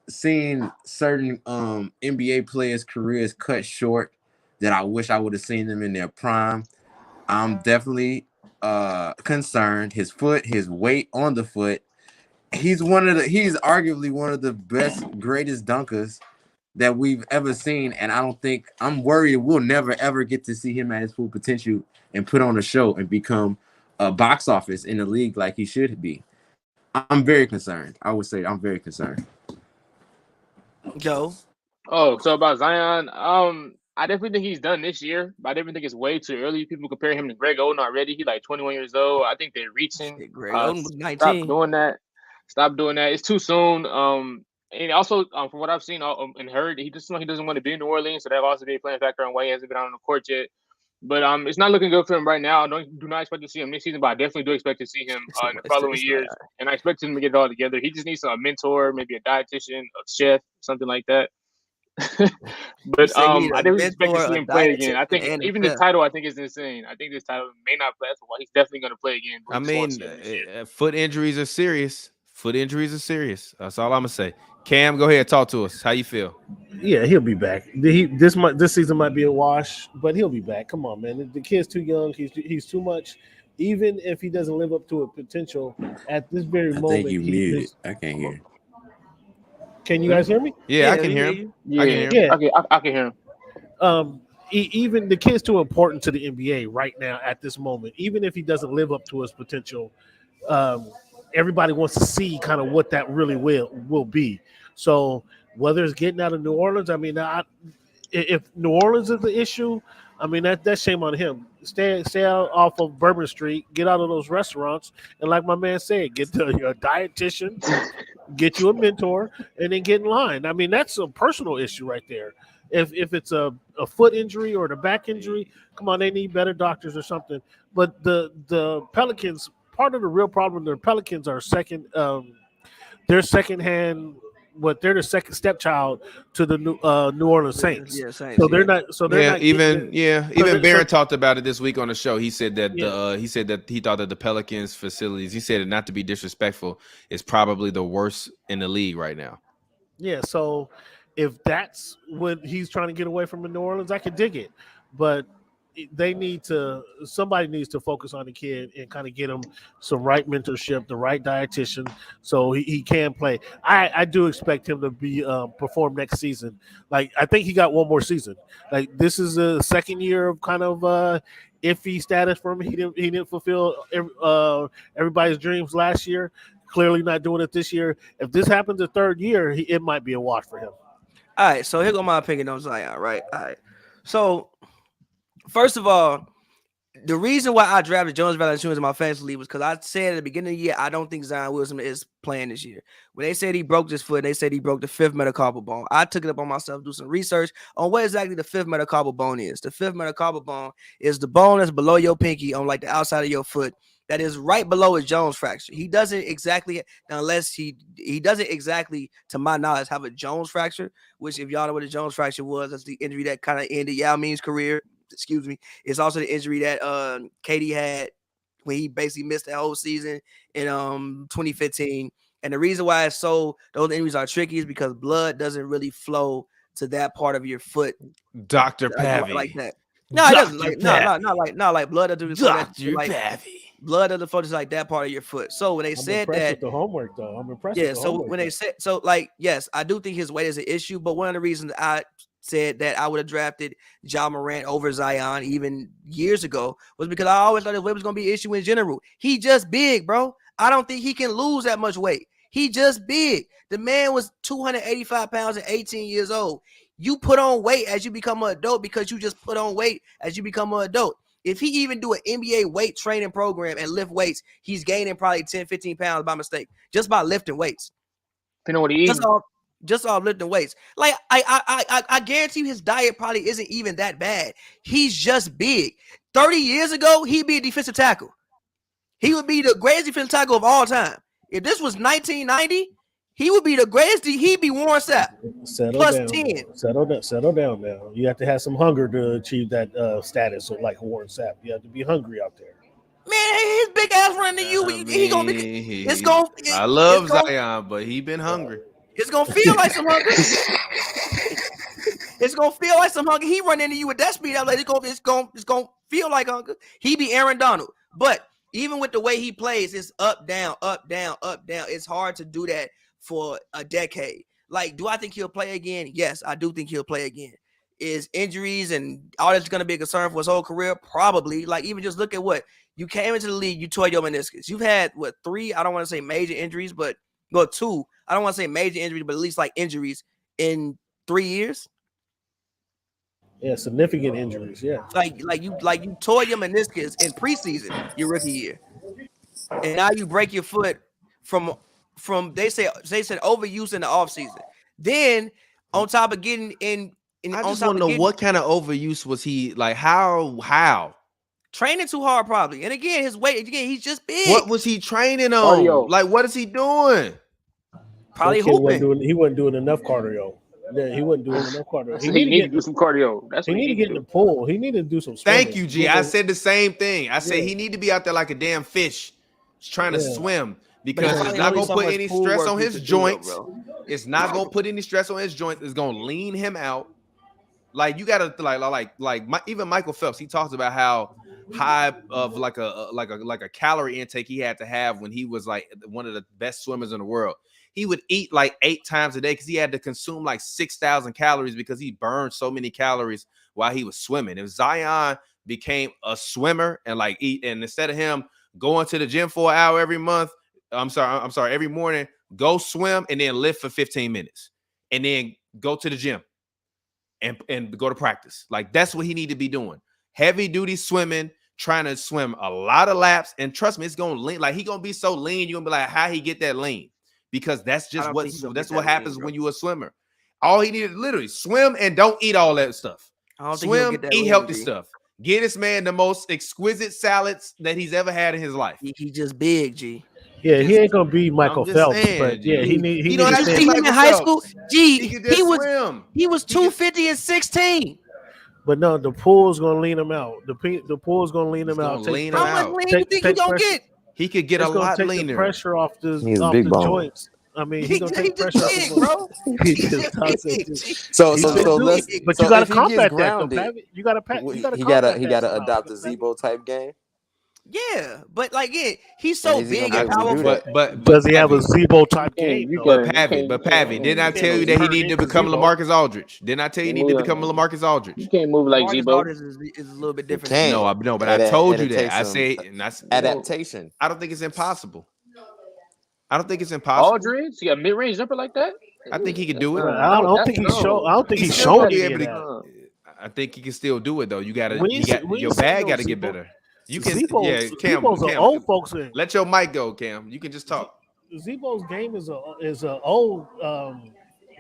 seeing certain NBA players' careers cut short that I wish I would have seen them in their prime. I'm definitely concerned. His foot, his weight on the foot. He's arguably one of the best, greatest dunkers that we've ever seen, and I'm worried we'll never ever get to see him at his full potential and put on a show and become a box office in the league like he should be. I'm very concerned. I would say I'm very concerned. Joe. Oh, so about Zion, I definitely think he's done this year, but I definitely think it's way too early. People compare him to Greg Oden already. He's like 21 years old. I think they're reaching. Shit, Greg Oden was Stop 19. doing that. Stop doing that. It's too soon. And also from what I've seen and heard, he doesn't want to be in New Orleans, so that also be a playing factor on why he hasn't been on the court yet. But it's not looking good for him right now. I do not expect to see him this season, but I definitely do expect to see him in the following years. And I expect him to get it all together. He just needs a mentor, maybe a dietitian, a chef, something like that. But I definitely expect to see him play again. I think even the title, I think, is insane. I think this title may not play for a while. He's definitely going to play again. I mean, foot injuries are serious. Foot injuries are serious. That's all I'm gonna say. Cam, go ahead, talk to us. How you feel? Yeah, he'll be back. This season might be a wash, but he'll be back. Come on, man. The kid's too young. He's too much. Even if he doesn't live up to a potential at this very moment. I think you muted. I can't hear. Can you guys hear me? Yeah, I can hear him. Yeah, I can hear him. Okay, I can hear him. Even the kid's too important to the NBA right now at this moment. Even if he doesn't live up to his potential, everybody wants to see kind of what that really will be. So whether it's getting out of New Orleans, I mean, if New Orleans is the issue, I mean that's shame on him. Stay out off of Bourbon Street, get out of those restaurants, and like my man said, get to your dietitian, get you a mentor, and then get in line. I mean, that's a personal issue right there. If it's a foot injury or the back injury, come on, they need better doctors or something. But the Pelicans, part of the real problem, the Pelicans are they're secondhand. They're the second stepchild to the New Orleans Saints. Yeah, Saints. So they're not. So they're not. Even Barron talked about it this week on the show. He said that he thought that the Pelicans facilities. He said it, not to be disrespectful, is probably the worst in the league right now. Yeah. So if that's what he's trying to get away from in New Orleans, I could dig it, but somebody needs to focus on the kid and kind of get him some right mentorship, the right dietitian, so he can play. I do expect him to be perform next season. Like, I think he got one more season. Like, this is the second year of kind of iffy status for him. He didn't fulfill everybody's dreams last year. Clearly not doing it this year. If this happens the third year, it might be a wash for him. All right, so here go my opinion on Zion, right? All right. So first of all, the reason why I drafted Jonas Valanciunas in my fantasy league was because I said at the beginning of the year, I don't think Zion Williamson is playing this year. When they said he broke his foot, they said he broke the fifth metacarpal bone. I took it up on myself, do some research on what exactly the fifth metacarpal bone is. The fifth metacarpal bone is the bone that's below your pinky on like the outside of your foot. That is right below his Jones fracture. He doesn't exactly, unless he doesn't exactly, to my knowledge, have a Jones fracture, which if y'all know what a Jones fracture was, that's the injury that kind of ended Yao Ming's career. Excuse me. It's also the injury that KD had when he basically missed the whole season in 2015. And the reason why those injuries are tricky is because blood doesn't really flow to that part of your foot. Dr. Pavy. Like that. No, it doesn't. Not like blood doesn't flow. Dr. Pavy. Blood doesn't flow to like that part of your foot. So when they said that, with the homework though, I'm impressed. Yeah. So when they said yes, I do think his weight is an issue. But one of the reasons I said that I would have drafted Ja Morant over Zion even years ago was because I always thought his weight was going to be an issue in general. He just big, bro. I don't think he can lose that much weight. He just big. The man was 285 pounds and 18 years old. You put on weight as you become an adult because you just put on weight as you become an adult. If he even do an NBA weight training program and lift weights, he's gaining probably 10, 15 pounds by mistake, just by lifting weights. Depending on what he eats. Just off lifting weights. Like, I guarantee you his diet probably isn't even that bad. He's just big. 30 years ago, he'd be a defensive tackle. He would be the greatest defensive tackle of all time. If this was 1990, he would be the greatest. He'd be Warren Sapp. Plus 10. Settle down now. You have to have some hunger to achieve that status of like Warren Sapp. You have to be hungry out there. Man, his big ass running to you. He gonna be. I love Zion, but he been hungry. It's gonna feel like some hunger. It's gonna feel like some hunger. He run into you with that speed. I'm like, it's gonna feel like hunger. He be Aaron Donald, but even with the way he plays, it's up, down, up, down, up, down. It's hard to do that for a decade. Like, do I think he'll play again? Yes, I do think he'll play again. Is injuries and all that's going to be a concern for his whole career? Probably. Like, even just look at what you came into the league, you tore your meniscus. You've had, 3? I don't want to say major injuries, but 2. I don't want to say major injuries, but at least like injuries in 3 years. Yeah, significant injuries. Yeah. Like you tore your meniscus in preseason your rookie year, and now you break your foot from they said overuse in the offseason. Then on top of getting in I on just top want to of know getting what kind of overuse was he like? How? training too hard probably. And again, his weight again, he's just big. What was he training on? Cardio. Like, what is he doing? Probably That kid hooping. he wasn't doing enough cardio. Yeah, he wasn't doing enough cardio. So he need to do some cardio. That's He what need to he get in the pool. He need to do some swimming. Thank you, G. I said the same thing. I said he need to be out there like a damn fish trying to swim because there's it's not only gonna so put much any pool stress work on you his can do, though, joints. bro. It's not gonna put any stress on his joints. It's gonna lean him out. Like you gotta even Michael Phelps. He talks about how high of like a calorie intake he had to have when he was like one of the best swimmers in the world. He would eat like 8 times a day because he had to consume like 6,000 calories because he burned so many calories while he was swimming. If Zion became a swimmer and like eat, and instead of him going to the gym for an hour every month, I'm sorry, every morning, go swim and then lift for 15 minutes and then go to the gym and go to practice. Like that's what he need to be doing. Heavy duty swimming, trying to swim a lot of laps. And trust me, it's gonna lean. Like he gonna be so lean, you're gonna be like, how he get that lean? Because that's just what happens when you're a swimmer. All he needed literally swim and don't eat all that stuff. Swim, eat healthy stuff. Get this man the most exquisite salads that he's ever had in his life. He just big, G. Yeah, he ain't gonna be Michael Phelps, but yeah, he don't have to see him in high school. G, he was 250 and 16. But no, the pool's gonna lean him out. The pool's gonna lean him out. How much lean you think he gonna get? He could get a lot leaner. Take the pressure off the joints. I mean, he's gonna take pressure off the bro. But you gotta combat that. You gotta he gotta adopt a Zebo type game. Yeah, but like he's so big and powerful. But does he have a Zebo type game? But Pavi, didn't I tell you that he needed to become LaMarcus Aldridge? Didn't I tell you he needed to become LaMarcus Aldridge? You can't move like Zebo. Is a little bit different. No, but I told you that. I said adaptation. I don't think it's impossible. Aldridge, you got mid-range jumper like that? I think he could do it. I don't think he's shown it. I think he can still do it though. Your bag got to get better. You can, Cam. Old folks. Let your mic go, Cam. You can just talk. Zebo's game is a old.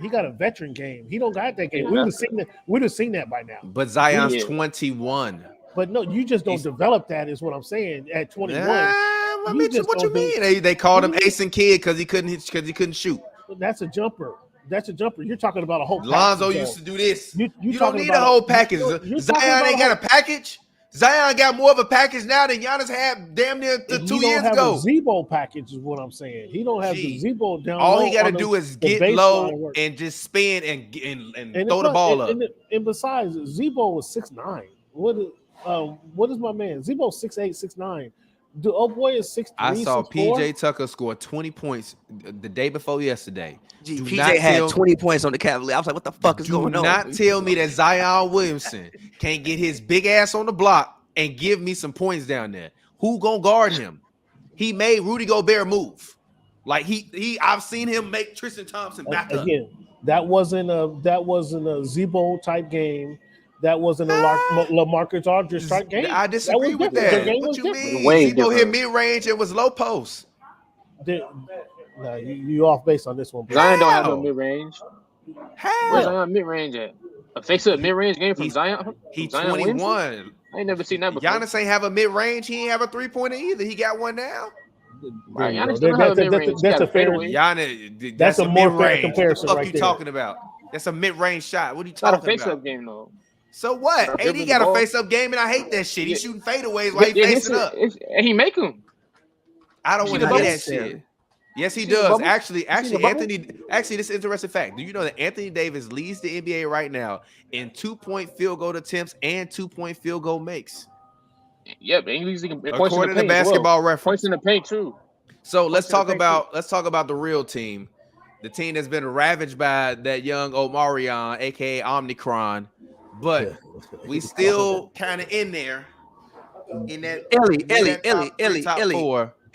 He got a veteran game. He don't got that game. We'd have seen that by now. But Zion's 21. But no, you just don't develop that. Is what I'm saying. At 21. What you mean? They called him Ace and Kid because he couldn't shoot. That's a jumper. You're talking about a whole package. Lonzo used to do this. You don't need a whole package. Zion ain't got a package. Zion got more of a package now than Giannis had damn near 2 years ago. A Zebo package is what I'm saying. He don't have the Zebo down. All he got to do is get low and just spin and throw the ball up. And besides, Zebo was 6'9". What is my man? Zebo 6'8", 6'9". The old boy is 6'3". I saw 6'4". PJ Tucker score 20 points the day before yesterday. PJ had 20 points on the Cavaliers. I was like, what the fuck is going on? Do not tell me that Zion Williamson can't get his big ass on the block and give me some points down there. Who gonna guard him? He made Rudy Gobert move. Like I've seen him make Tristan Thompson back up. Again, that wasn't a Zebo type game. That wasn't a LaMarcus Aldridge type game. I disagree with that. What you mean? Zebo hit mid-range and was low post. You off base on this one. Zion don't have no mid-range. How? Where's Zion mid-range at? A face-up mid-range game from Zion? He's Zion 21. Williamson? I ain't never seen that before. Giannis ain't have a mid-range. He ain't have a three-pointer either. He got one now. Giannis don't have a mid-range. That's a fair. Giannis, that's a more fair comparison. What the fuck you talking about? That's a mid-range shot. What are you talking about? Not a face-up game though. So what? AD got a face-up game, and I hate that shit. He's shooting fadeaways while he's facing up. And he make them. I don't want to hear that shit. Yes, he does. Actually, Anthony. Actually, this is an interesting fact. Do you know that Anthony Davis leads the NBA right now in 2-point field goal attempts and 2-point field goal makes? Yep, and he's according to Basketball Reference. Points in the paint too. So let's talk about the real team, the team that's been ravaged by that young Omarion, aka Omnicron. But we still kind of in there. In that Ellie.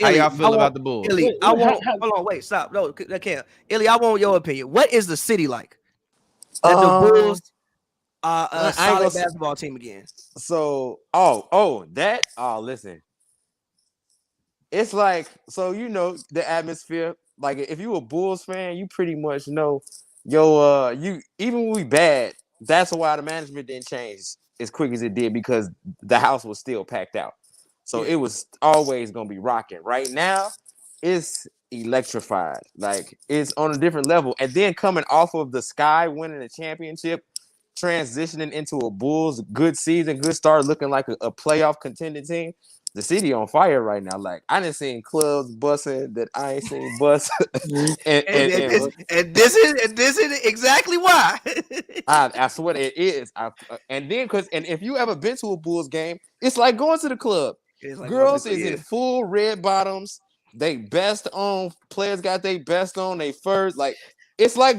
How y'all feel about the Bulls? Illy, hold on, wait, stop. No, I can't. Illy, I want your opinion. What is the city like? That the Bulls I ain't Solid gonna say- basketball team again. So, listen. It's like, so the atmosphere. Like, if you a Bulls fan, you pretty much know you even when we bad, that's why the management didn't change as quick as it did, because the house was still packed out. So it was always gonna be rocking. Right now, it's electrified. Like, it's on a different level. And then coming off of the Sky winning the championship, transitioning into a Bulls good season, good start, looking like a playoff contending team. The city on fire right now. Like, I done seen clubs busting that I ain't seen bust. and this is exactly why. I swear it is. And if you ever been to a Bulls game, it's like going to the club. It's like Girls is in full red bottoms. They best on. Players got they best on. They first. Like, it's like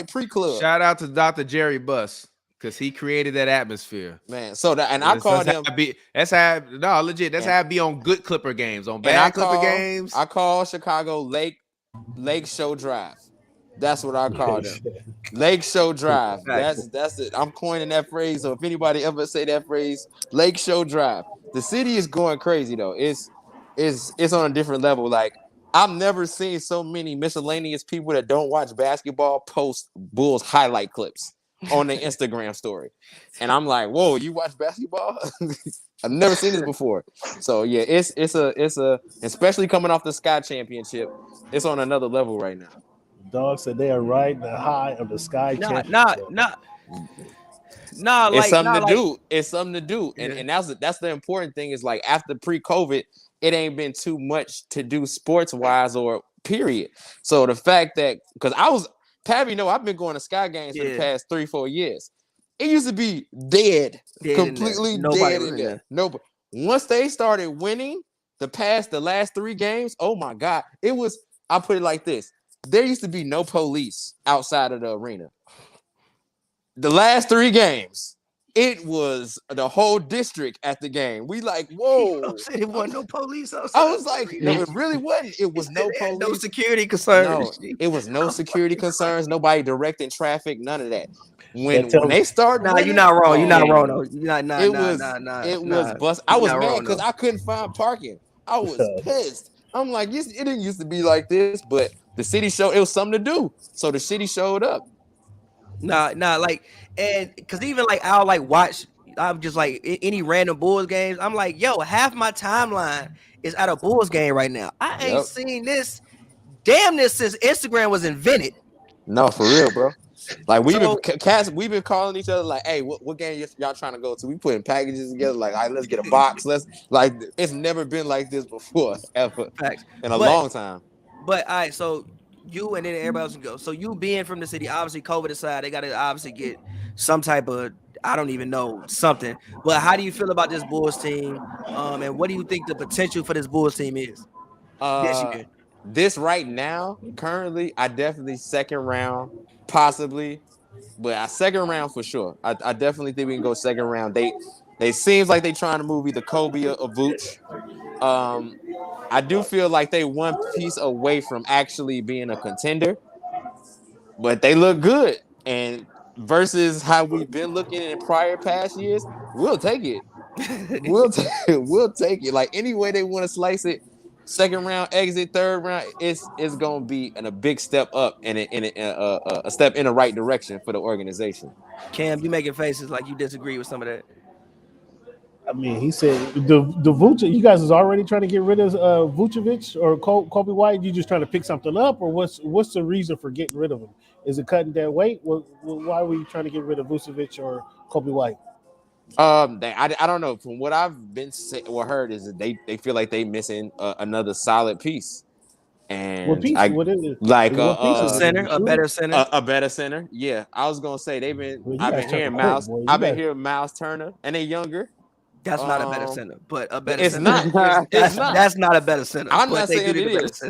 pre-club. Shout out to Dr. Jerry Buss, because he created that atmosphere. Man, so that, and I called him. That's how I be on good Clipper games, on bad Clipper games. I call Chicago Lake Show Drive. That's what I call them. Lake Show Drive. That's it. I'm coining that phrase. So if anybody ever say that phrase, Lake Show Drive. The city is going crazy though. It's on a different level. Like, I've never seen so many miscellaneous people that don't watch basketball post Bulls highlight clips on their Instagram story. And I'm like, whoa, you watch basketball? I've never seen this before. So yeah, it's especially coming off the Sky Championship, it's on another level right now. Dog said they are riding the high of the Sky Championship. It's something to do. It's something to do. And that's the important thing, is like, after pre-COVID, it ain't been too much to do sports-wise or period. So the fact that, because I've been going to Sky games for the past 3-4 years. It used to be dead completely dead in there. Nobody. Once they started winning the last 3 games, oh my God. I'll put it like this. There used to be no police outside of the arena. The last 3 games, it was the whole district at the game. We like, whoa. It wasn't no police outside. I was like, no, it really wasn't. It was no police. No security concerns. No, it was no security concerns. Nobody directing traffic. None of that. When they started, you're not wrong. You're not wrong. Though. It was bust. I was mad because I couldn't find parking. I was pissed. I'm like, it didn't used to be like this, but the city showed it was something to do. So the city showed up. And because even like I'll like watch, I'm just like any random Bulls games. I'm like, yo, half my timeline is at a Bulls game right now. I ain't seen this damn near since Instagram was invented. No, for real, bro. Like, we've been calling each other like, hey, what game y'all trying to go to? We putting packages together like, all right, let's get a box. It's never been like this before, ever. Facts. In a long time. But all right, so you and then everybody else can go. So you being from the city, obviously COVID aside, they got to obviously get some type of, I don't even know, something. But how do you feel about this Bulls team? And what do you think the potential for this Bulls team is this year? This right now, currently, I definitely second round, possibly, but a second round for sure. I definitely think we can go second round. They seems like they trying to move either Kobe or Vooch. I do feel like they one piece away from actually being a contender, but they look good. And versus how we've been looking in prior past years, we'll take it. We'll take it. Like, any way they want to slice it, second round, exit, third round, it's gonna be a big step up and a step in the right direction for the organization. Cam, you making faces like you disagree with some of that. I mean, he said the Vucevic. You guys is already trying to get rid of Vucevic or Kobe White. You just trying to pick something up, or what's the reason for getting rid of him? Is it cutting that weight? Why were you trying to get rid of Vucevic or Kobe White? I don't know. From what I've been heard is that they feel like they missing another solid piece. And what piece? What is it? Like a center, a better center, a better center. Yeah, I was gonna say I've been hearing Miles. I've been hearing Miles Turner, and they're younger. That's not a better center, but a better it's center. It's not. That's not a better center. I'm not saying it is.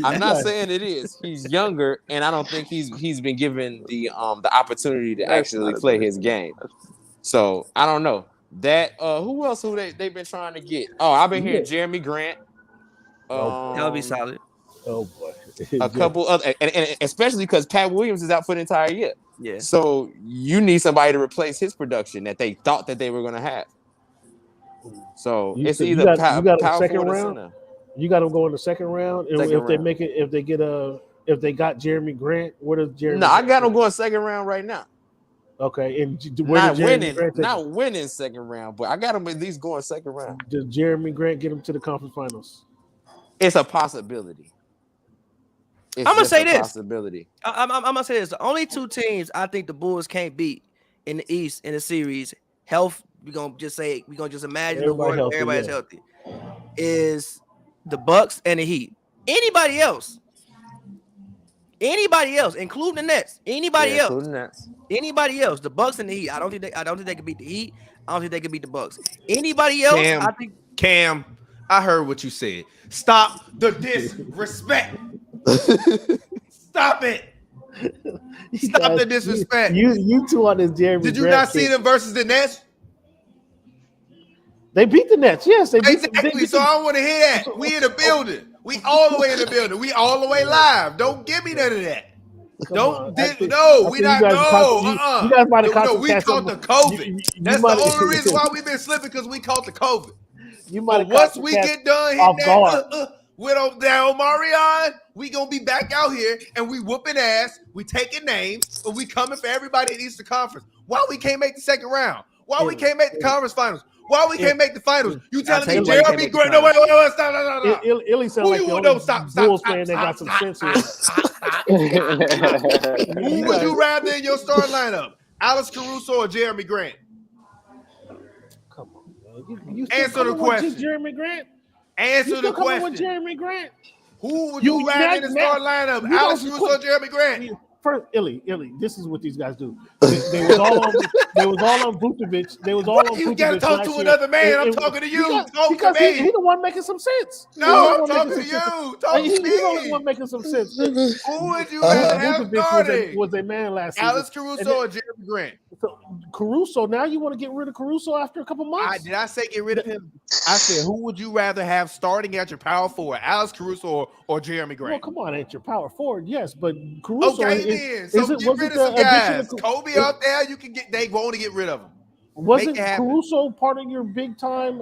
I'm not saying it is. He's younger, and I don't think he's been given the opportunity to actually play his game. So I don't know. That who else they've been trying to get? Oh, I've been hearing Jeremy Grant. That would be solid. Oh boy. A couple other, and especially because Pat Williams is out for the entire year. Yeah. So you need somebody to replace his production that they thought that they were going to have. So it's you either got a power second forward or round. center. You got them go in the second round, and Second if they round. make it, if they got Jeremy Grant, what does Jeremy? No, I Grant got them take? going second round right now. Okay, and where Not does Jeremy winning, Grant take him? not winning second round, but I got them at least going second round. Does Jeremy Grant get him to the conference finals? It's a possibility. I'm gonna say this. Possibility. I'm gonna say this. The only two teams I think the Bulls can't beat in the East in the series, health. We're gonna just imagine everybody's healthy. Is the Bucks and the Heat. Anybody else, including the Nets, anybody else, the Bucks and the Heat. I don't think they can beat the Heat. I don't think they can beat the Bucks. Anybody else? I think Cam, I heard what you said. Stop the disrespect. Stop it. Stop the disrespect. You two on this Jeremy. Did you Grant not see them versus the Nets? They beat the Nets. Yes, they beat Exactly. So I don't want to hear that. We in the building. We all the way in the building. We all the way live. Don't give me none of that. No, we not. No, you guys might have no, we caught the COVID. That's the only reason why we've been slipping, because we caught the COVID. But once we get done hitting that with Omarion, we gonna be back out here and we whooping ass. We taking names, but we coming for everybody in Eastern Conference. Why we can't make the second round? Why we can't make the conference finals? Why we can't make the finals? You telling me Jeremy Grant? No, wait, stop, no. Illy sound like the only Bulls fan that got some sense here. Who would you rather in your starting lineup? Alex Caruso or Jeremy Grant? Come on, man. You answer the question. Jeremy Grant. Answer the question. With Jeremy Grant. Who would you rather in the starting lineup? Alex Caruso or Jeremy Grant? First, Illy, this is what these guys do. They was all on Vucevic. They was all on Vucevic. You gotta talk to another man. I'm talking to you. Because he the one making some sense. No, I'm talking to you. Talk to me. He's the only one making some sense. Who would you rather have starting? Was a man last season. Alex Caruso or Jeremy Grant? So, Caruso. Now you want to get rid of Caruso after a couple months? Did I say get rid of him? I said, who would you rather have starting at your power forward, Alex Caruso or Jeremy Grant? Well, come on, at your power forward, yes, but Caruso. Okay, then. So get rid of some guys. Kobe out there, you can get. They want to get rid of him. Wasn't Caruso part of your big time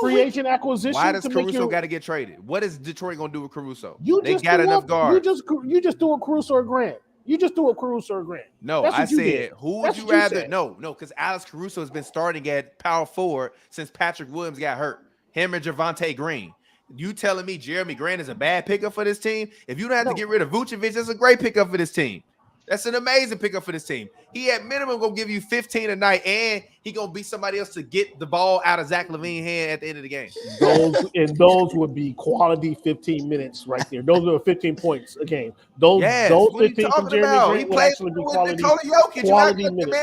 free agent acquisition? Why does Caruso got to get traded? What is Detroit gonna do with Caruso? They got enough guards. You just threw a Caruso or Grant. You just threw a Caruso or Grant. No, I said, who would you rather? No, because Alex Caruso has been starting at power forward since Patrick Williams got hurt. Him and Javonte Green. You telling me Jeremy Grant is a bad pickup for this team? If you don't have to get rid of Vucevic, that's a great pickup for this team. That's an amazing pickup for this team. He at minimum gonna give you 15 a night, and he gonna be somebody else to get the ball out of Zach LaVine's hand at the end of the game. Those would be quality 15 minutes right there. Those are 15 points a game. Those 15 from Jeremy Grant would actually be quality minutes.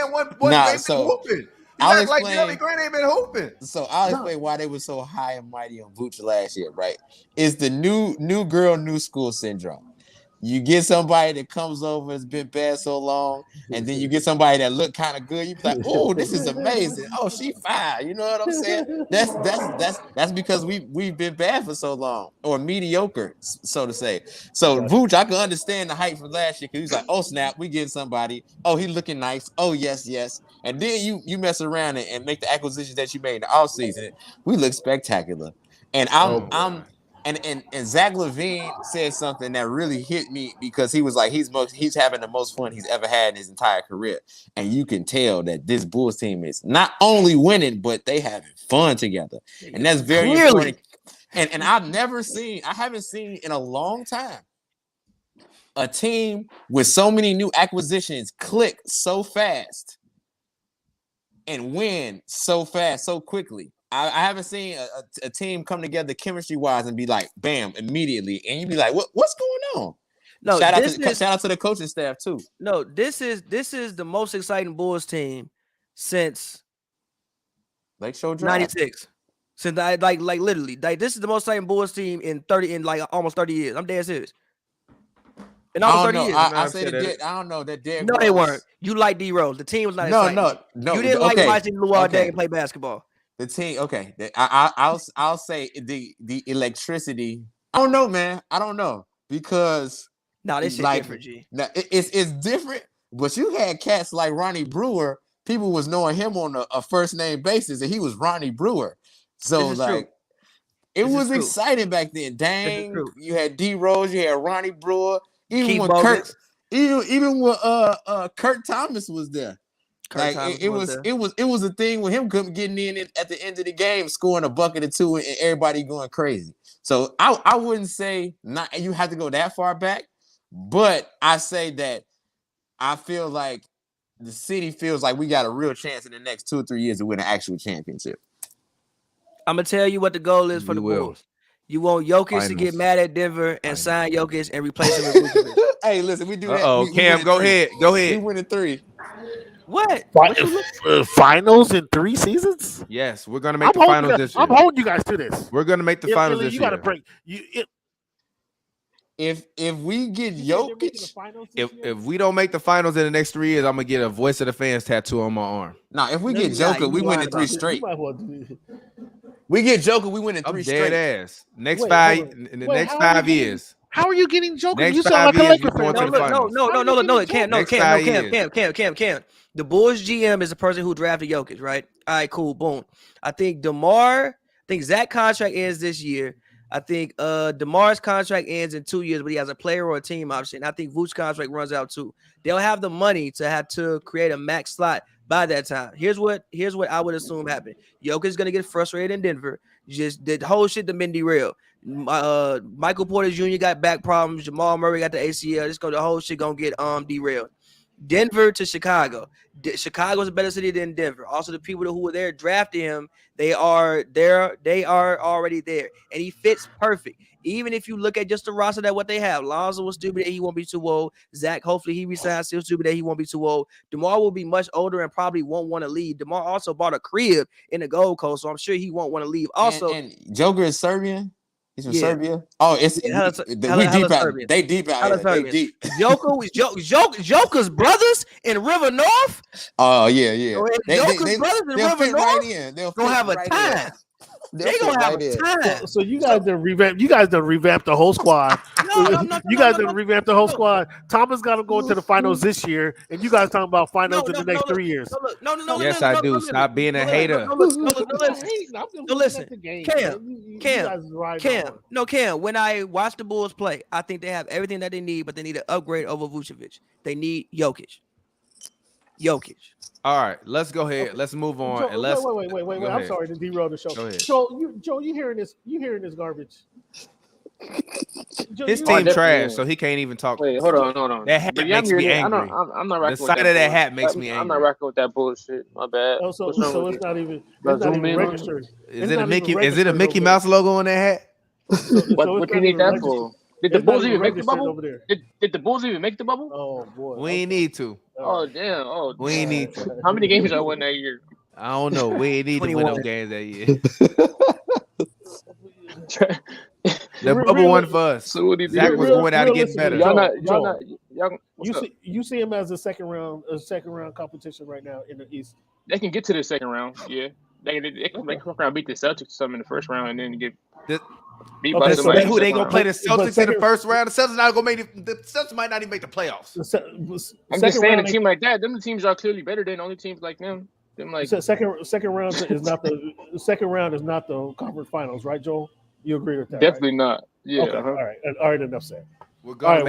I'll explain. Jeremy Grant ain't been hooping. So I'll explain why they were so high and mighty on Vooch last year. Right? It's the new girl, new school syndrome. You get somebody that comes over, has been bad so long, and then you get somebody that look kind of good. You be like, "Oh, this is amazing! Oh, she fine." You know what I'm saying? That's because we've been bad for so long, or mediocre, so to say. So Vooch, I can understand the hype from last year because he's like, "Oh snap, we get somebody. Oh, he looking nice. Oh yes, and then you mess around and make the acquisitions that you made in the offseason. We look spectacular, and And Zach LaVine said something that really hit me because he was like, he's having the most fun he's ever had in his entire career. And you can tell that this Bulls team is not only winning, but they having fun together. And that's very important. And I haven't seen in a long time a team with so many new acquisitions click so fast and win so fast, so quickly. I haven't seen a team come together chemistry-wise and be like, bam, immediately. And you be like, what's going on? No, shout out to the coaching staff, too. No, this is the most exciting Bulls team since Lakeshore Drive. 96. Since literally, this is the most exciting Bulls team in almost 30 years. I'm dead serious. In almost 30 years. I don't know that Derrick No, Rose. they weren't. You like D Rose. The team was not exciting. No. You didn't like watching Luol Deng play basketball. The team, okay. I'll say the electricity I don't know, man. I don't know because No, this shit like different, G. now, it's different. But you had cats like Ronnie Brewer. People was knowing him on a first name basis, and he was Ronnie Brewer. So This is true. it This is was true. exciting back then. Dang, true. you had D Rose, you had Ronnie Brewer, even Keith when Bogus. even when Kurt Thomas was there. Kurt Thomas was there. It was a thing with him getting in at the end of the game, scoring a bucket or two, and everybody going crazy. So I wouldn't say not you have to go that far back, but I say that I feel like the city feels like we got a real chance in the next 2 or 3 years to win an actual championship. I'm gonna tell you what the goal is for the Bulls. You want Jokic to get mad at Denver and sign Jokic and replace him with Vucevic. Hey, listen, we do that. Oh, Cam, go ahead. Go ahead. We winning 3. What? Finals in 3 seasons? Yes, we're gonna make the finals this year. I'm holding you guys to this. We're gonna make the finals this you year. Gotta break you. If we get Jokic, if we don't make the finals in the next 3 years, I'm gonna get a Voice of the Fans tattoo on my arm. Nah, if we get Joker, we win in 3 straight. We get Joker, we win in 3 straight. Dead ass. Next 5 years. How are you getting Joker? Next you sound 5 like a years, Laker fan. No, Cam. The Bulls GM is the person who drafted Jokic, right? All right, cool, boom. I think Zach contract ends this year. I think DeMar's contract ends in 2 years, but he has a player or a team option. I think Vooch's contract runs out too. They'll have the money to have to create a max slot by that time. Here's what I would assume happened. Jokic's gonna get frustrated in Denver. Just the whole shit to been derailed. Michael Porter Jr. got back problems. Jamal Murray got the ACL. The whole shit gonna get derailed. Denver to Chicago. Chicago's a better city than Denver. Also, the people who were there drafting him, they are already there, and he fits perfect. Even if you look at just the roster that what they have, Lonzo was stupid that he won't be too old. Zach, hopefully he resigns, still stupid that he won't be too old. DeMar will be much older and probably won't want to leave. DeMar also bought a crib in the Gold Coast, so I'm sure he won't want to leave. Also, and Joker is Serbian. He's from Serbia. Oh, it's we deep out. They deep out. They deep. Joker's brothers in River North. Oh yeah. Joker's brothers in River North. They'll gonna have a time. They're gonna have a time. So you guys done revamp. You guys done revamp the whole squad. You guys done revamp the whole squad. Thomas got to go into the finals this year, and you guys talking about finals in the next 3 years. Yes, I do. Stop being a hater. Listen, Cam. When I watch the Bulls play, I think they have everything that they need, but they need to upgrade over Vucevic. They need Jokic. All right, let's go ahead. Let's move on. Wait. I'm sorry to derail the show. Go ahead. Joe, you hearing this? You hearing this garbage? His team trash, so he can't even talk. Wait, hold on. That hat makes me angry. I'm not rocking the sight of that hat makes me angry. I'm not rocking with that bullshit. My bad. So it's not even registered. Is it a Mickey Mouse logo on that hat? What do you need that for? Did the Bulls even make the bubble? Did the Bulls even make the bubble? Oh boy, we ain't need to. Oh damn! We ain't need to. How many games I won that year? I don't know. We ain't need to win no games that year. The bubble won for us. So Zach was going out to get better. You see him as a second round competition right now in the East. They can get to the second round. Yeah, they can make the round, beat the Celtics some in the first round, and then get. So who they gonna play the Celtics in the first round? The Celtics not gonna make the Celtics might not even make the playoffs. I'm just saying a team like that. Them teams are clearly better than only teams like them. Second round is not the conference finals, right, Joel? You agree with that? Definitely not. Yeah. Okay. All right. Enough said. We're gonna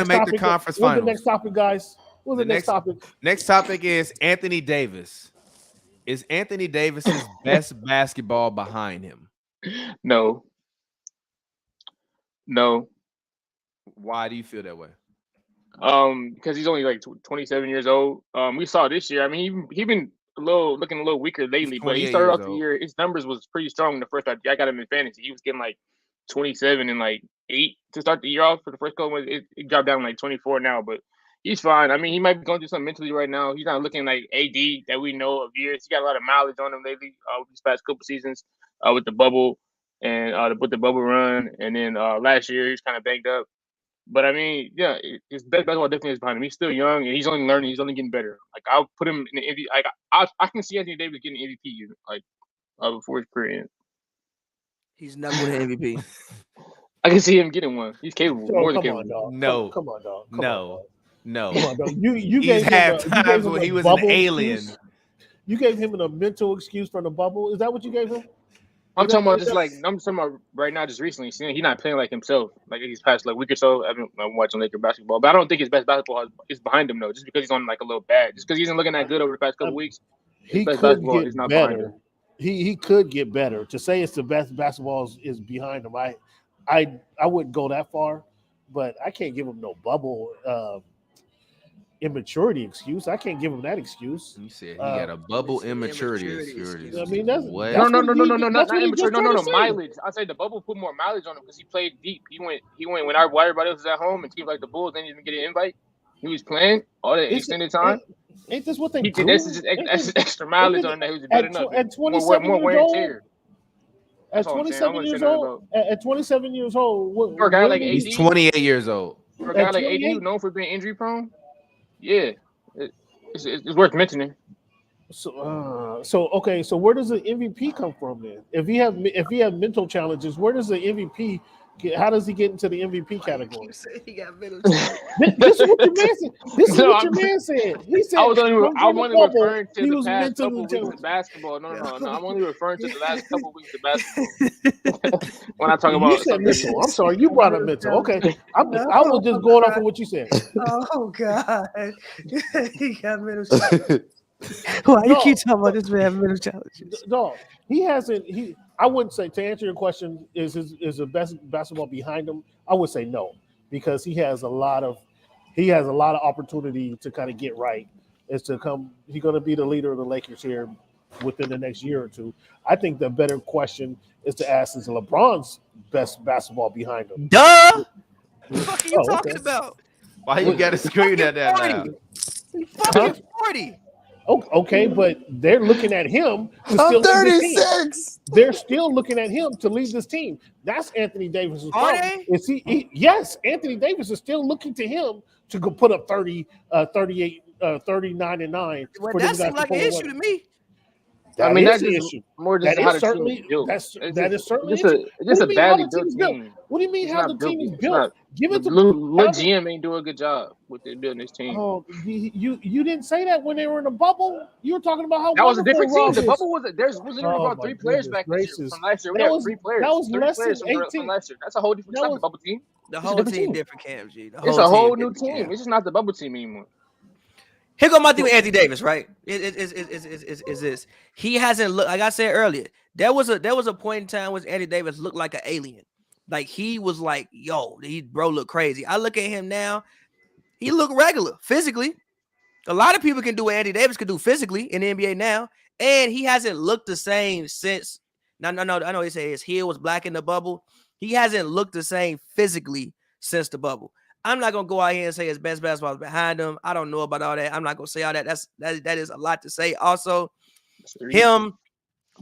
make the conference finals. What's the next topic, guys? What's the next topic? Next topic is Anthony Davis. Is Anthony Davis's best basketball behind him? No. Why do you feel that way? Because he's only like 27 years old. We saw this year. I mean, he been looking a little weaker lately, but he started off the year. His numbers was pretty strong in the first. I got him in fantasy. He was getting like 27 and like 8 to start the year off for the first couple. It dropped down to like 24 now, but he's fine. I mean, he might be going through something mentally right now. He's not looking like AD that we know of years. He got a lot of mileage on him lately these past couple seasons with the bubble and with the bubble run. And then last year, he's kind of banged up. But, I mean, yeah, his best basketball definitely is behind him. He's still young, and he's only learning. He's only getting better. Like, I'll put him in the MVP. Like, I can see Anthony Davis getting MVP, like, before his career ends. He's never won an MVP. I can see him getting one. He's capable. Joe, More than come capable. on, dog. No. Come on, dog. Come on, No. dog. No. Come on, dog. You He's gave him had you gave times him when a he was an bubble alien. excuse? You gave him a mental excuse from the bubble. Is that what you gave him? I'm talking about I'm talking about right now, just recently. Seeing he's not playing like himself. Like these past week or so, I'm watching Laker basketball, but I don't think his best basketball is behind him though. Just because he's on like a little bad, just because he isn't looking that good over the past couple weeks. He best could basketball get is not behind better. him. He could get better. To say it's the best basketball is behind him, I wouldn't go that far, but I can't give him no bubble immaturity excuse. I can't give him that excuse. You said he got a bubble immaturity excuse. I mean, that's what? No, not he immature. just No, tried to say. mileage. I say the bubble put more mileage on him because he played deep. He went when everybody else was at home and teams like the Bulls didn't even get an invite. He was playing all that extended time. Ain't this what they do? That's just extra mileage on that. He was better enough. At 27 more wear years and old. tear. At 27 years old. At 27 years old. For a guy like AD, he's 28 years old. For a guy like AD, who's known for being injury prone, yeah, it's worth mentioning. So okay. So where does the MVP come from then? If he have mental challenges, where does the MVP? How does he get into the MVP category? He got mental challenges. This is what your man said. This is what your man said. He said I'm only referring to the past couple mentally weeks of basketball. No. I'm only referring to the last couple weeks of basketball. When I talk about you said mental. I'm sorry, you brought up mental. Okay, I was just going off of what you said. Oh God, he got mental challenges. Why you keep talking about this man having mental challenges? No, he hasn't. I wouldn't say, to answer your question, is the best basketball behind him? I would say no, because he has a lot of opportunity to kind of get right. He's going to be the leader of the Lakers here within the next year or two. I think the better question is to ask, is LeBron's best basketball behind him? Duh. What the fuck are you talking about? Why you got to scream at that now? He's fucking 40. Okay, but they're looking at him to still lead this team. They're still looking at him to lead this team. That's Anthony Davis's problem. Is yes, Anthony Davis is still looking to him to go put up 30, 38, 39 and 9. Well, that seems like an issue to me. That is the just issue. more just how the team is built. That is certainly just a badly built team. What do you mean how the team is built? Give it to Lil GM ain't doing a good job with building this team. Oh, you didn't say that when they were in the bubble. You were talking about how that was a different team. Rob The is. bubble was literally about 3 players back this year. From last year, we had 3 players. That was less than 18. From last year. That's a whole different the bubble team. The whole team different, Cam G. It's a whole new team. It's just not the bubble team anymore. Here go my thing with Anthony Davis, right? Is this he hasn't looked like I said earlier. There was a point in time when Anthony Davis looked like an alien. Like he was like, yo, bro look crazy. I look at him now, he look regular physically. A lot of people can do what Anthony Davis can do physically in the NBA now, and he hasn't looked the same since. No. I know they say his heel was black in the bubble. He hasn't looked the same physically since the bubble. I'm not gonna go out here and say his best basketball is behind him. I don't know about all that. I'm not gonna say all that. That is a lot to say. Also, him,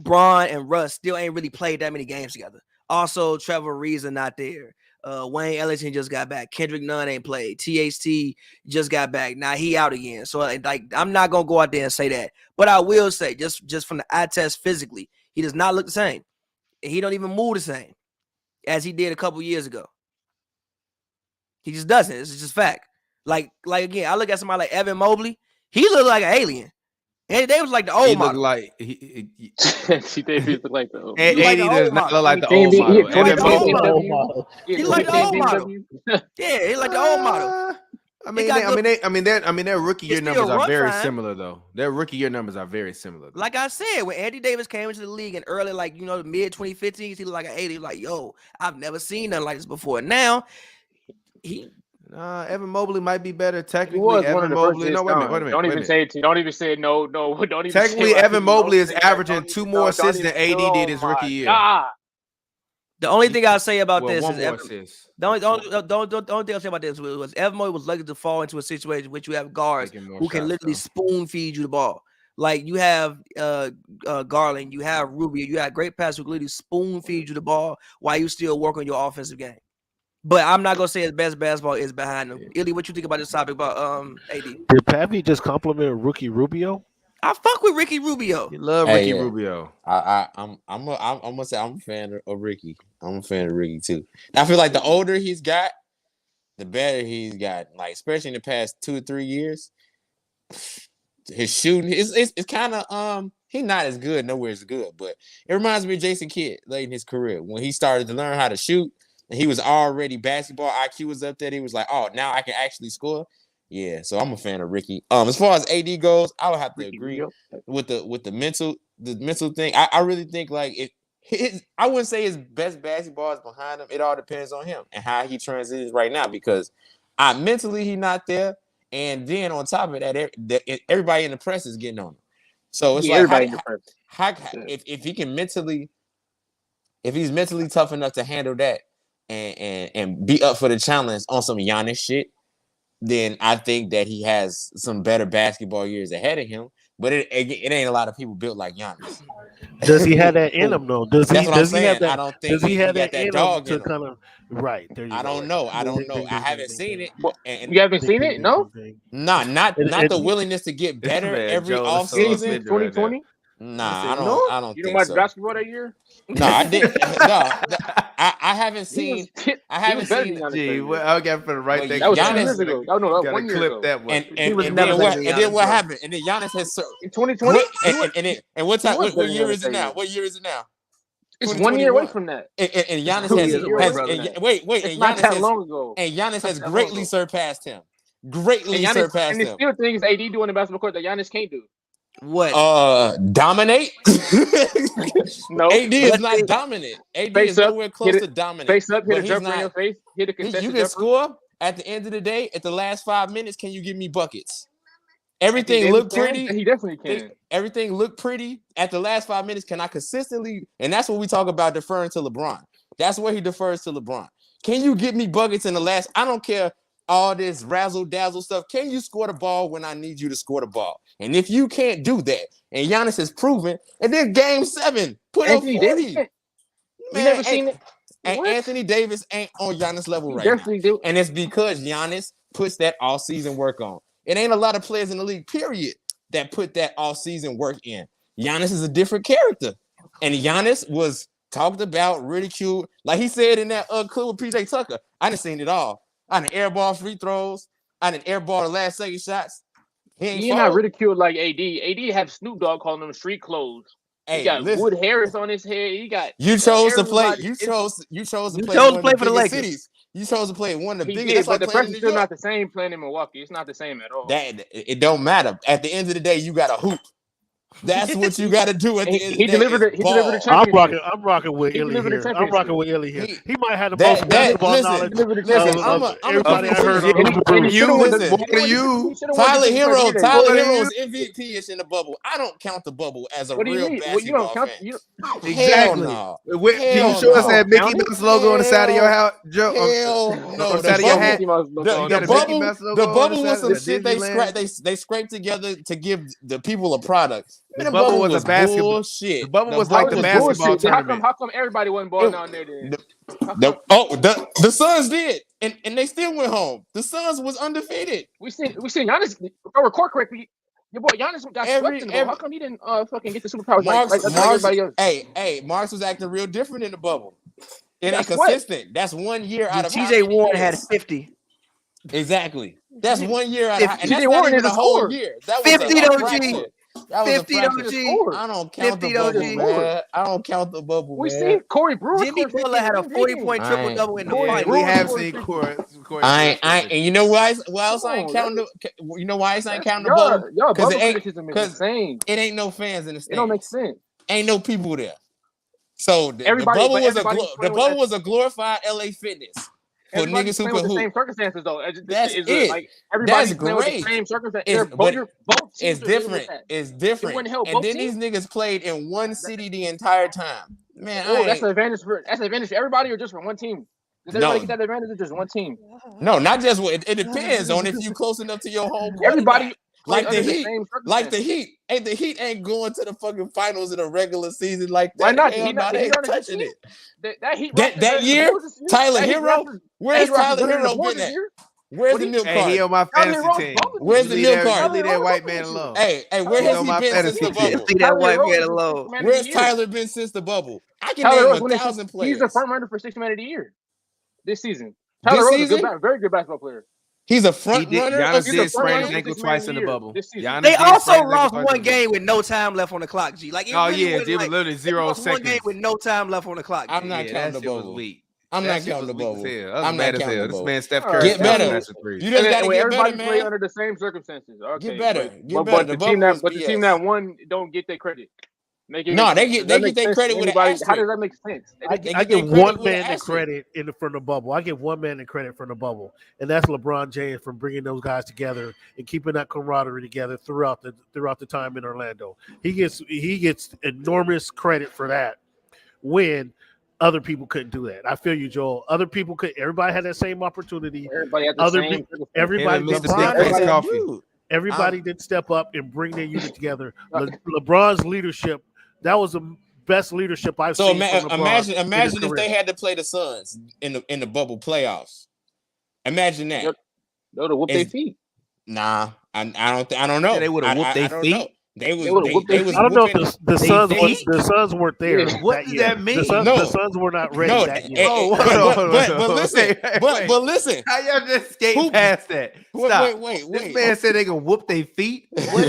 Bron, and Russ still ain't really played that many games together. Also, Trevor Reeves are not there. Wayne Ellington just got back. Kendrick Nunn ain't played. THT just got back. Now he out again. So like, I'm not gonna go out there and say that. But I will say, just from the eye test physically, he does not look the same. He don't even move the same as he did a couple years ago. He just doesn't. It's just fact. Like again, I look at somebody like Evan Mobley. He looked like an alien. And they was like the old model. Like she Davis look like the old. And AD does not look like the old model. He like the old model. Yeah, he like the old model. Their rookie year numbers are very similar though. Their rookie year numbers are very similar. Like I said, when Anthony Davis came into the league in early, like the mid 2015s, he looked like an 80. Like, yo, I've never seen nothing like this before. Now Evan Mobley might be better technically. He was Evan one of the Mobley. first No, wait a minute. Don't even say it. Don't even say no. Don't even. Technically, Evan Mobley is averaging 2 more assists than AD did his rookie year. God. The only thing I'll say about this is the only thing I'll say about this was Evan Mobley was lucky to fall into a situation in which you have guards who can literally spoon feed you the ball. Like you have Garland, you have Rubio, you have great passers who literally spoon feed you the ball while you still work on your offensive game. But I'm not gonna say his best basketball is behind him. Illy, what you think about this topic about AD? Did Pappy just compliment rookie Rubio? I fuck with Ricky Rubio. You love Hey, Ricky yeah. Rubio. I'm gonna say I'm a fan of Ricky. I'm a fan of Ricky too. I feel like the older he's got, the better he's gotten. Like especially in the past 2 or 3 years, his shooting it's kind of he's not as good. Nowhere as good, but it reminds me of Jason Kidd late in his career when he started to learn how to shoot, and he was already basketball IQ was up there. He was like, oh, now I can actually score. Yeah, so I'm a fan of Ricky. As far as AD goes, I would have to agree with the mental thing. I really think like I wouldn't say his best basketball is behind him. It all depends on him and how he transitions right now because mentally he's not there, and then on top of that, everybody in the press is getting on him. So it's like everybody in the press. If he can if he's mentally tough enough to handle that and be up for the challenge on some Giannis shit, then I think that he has some better basketball years ahead of him. But it ain't a lot of people built like Giannis. Does he have that in him though? That's what I'm saying. I don't think he have got that dog in him. Kind of right. There you I go. don't know. I don't know. I haven't seen it. You haven't seen it? No. Not the willingness to get better every offseason. 2020. Nah, I don't. You don't think watch so. basketball that year? No, I didn't. I haven't seen. I haven't seen. Gee, I got for the right thing. That was Giannis, 2 years ago. Oh no, that 1 year ago. That one. And then what happened? And then Giannis has in 2020. And what time? What year is it now? What year is it now? It's 1 year away from that. And Giannis has wait. And not Giannis that long ago. And Giannis has greatly surpassed him. Greatly surpassed him. And the still things AD doing the basketball court that Giannis can't do. What? Dominate? No. AD is not dominant. AD is nowhere close to dominant. Face up, hit a jumper in your face, hit a contested jumper. You can score at the end of the day. At the last 5 minutes, can you give me buckets? Everything looked pretty. He definitely can. Everything looked pretty. At the last 5 minutes, can I consistently? And that's what we talk about deferring to LeBron. That's where he defers to LeBron. Can you get me buckets in the last? I don't care all this razzle dazzle stuff. Can you score the ball when I need you to score the ball? And if you can't do that, and Giannis has proven, and then Game 7 put up 40. You never seen it. And Anthony Davis ain't on Giannis level right now. Do. And it's because Giannis puts that all-season work on. It ain't a lot of players in the league, period, that put that all-season work in. Giannis is a different character. And Giannis was talked about, ridiculed. Like he said in that clip with PJ Tucker, I done seen it all. I done airball free throws. I done airball the last second shots. He not ridiculed like AD. AD have Snoop Dogg calling them street clothes. He got Wood Harris on his head. He got. You chose to play. You chose to play for the Lakers. Cities. You chose to play one of the biggest. But the pressure's still not the same playing in Milwaukee. It's not the same at all. It don't matter. At the end of the day, you got a hoop. That's what you got to do at the end of the day. He delivered the championship. I'm rocking with Illy here. I'm rocking with Illy here. He might have the most basketball knowledge. Listen, everybody I heard. Tyler Hero's MVP-ish in the bubble. I don't count the bubble as a real basketball fan. Exactly. No. Can you show us that Mickey Mouse logo on the side of your house, Joe? Hell no. The bubble was some shit they scraped together to give the people a product. The bubble was a basketball bullshit. The bubble was like the basketball tournament. How come everybody wasn't balling down there then? The Suns did, and they still went home. The Suns was undefeated. We seen Giannis. If I recall correctly, your boy Giannis got swept in the bubble. How come he didn't fucking get the superpowers like everybody else? Hey, Marks was acting real different in the bubble. It ain't consistent. That's 1 year out of TJ Warren had 50. Exactly. That's 1 year out of, and that's Warren not even a whole year. That was 50 OG. 50 OG. I don't count the bubble, man. I don't count the bubble, we seen Corey Brewer. Jimmy Butler had a 40-point triple-double in the fight. We have seen Corey. And you know why else I ain't counting you know why I ain't counting the bubble? Because it ain't no fans in the stands. It don't make sense. Ain't no people there. So the bubble was a glorified LA Fitness. For niggas who can hoop. The same circumstances though. That's it. Like everybody's playing with the same circumstances. It's different. It's different. And then these niggas played in one city the entire time. Man, that's an advantage for everybody or just for one team? Does everybody get that advantage or just one team? No, not just one. It depends on if you close enough to your home. Everybody. Like the Heat. Hey, the Heat ain't going to the fucking finals in a regular season like that. Why not? They ain't touching it. That Heat that year, Tyler Hero. Where's Tyler Hero been at? Where's the milk Hey, he cart? on my fantasy team. Where's the milk cart? You leave that white man alone. Hey, where has he been since the bubble? Leave that white man alone. Where's Tyler been since the bubble? I can Tyler name Rose 1,000 players. He's the front runner for 6th man of the year this season. Tyler Rose is a very good basketball player. He's a front runner. Giannis did sprain his ankle twice in the bubble. They also lost one game with no time left on the clock, G. Like, it was literally 0 seconds. One game with no time left on the clock. I'm not counting the bubble. I'm not counting the bubble. I'm not counting the bubble. This man Steph Curry. Get better. You just got to get better, man. Play under the same circumstances. Okay. Get better. But the team that won don't get their credit. They get their credit with an asterisk. How does that make sense? I give one man the credit from the bubble. I give one man the credit from the bubble, and that's LeBron James for bringing those guys together and keeping that camaraderie together throughout the time in Orlando. He gets enormous credit for that when other people couldn't do that. I feel you, Joel. Other people could. Everybody had that same opportunity. Everybody did step up and bring their unit together. LeBron's leadership. That was the best leadership I've seen. So imagine if they had to play the Suns in the bubble playoffs. Imagine that. They would have whooped their feet. Nah, I don't know. Yeah, they would have whooped their feet. They was I don't know if the Suns weren't there. Yeah, what does that mean? The Suns were not ready that year. But listen. How y'all just skate past that? Stop. Wait. This man said they gonna whoop their feet. What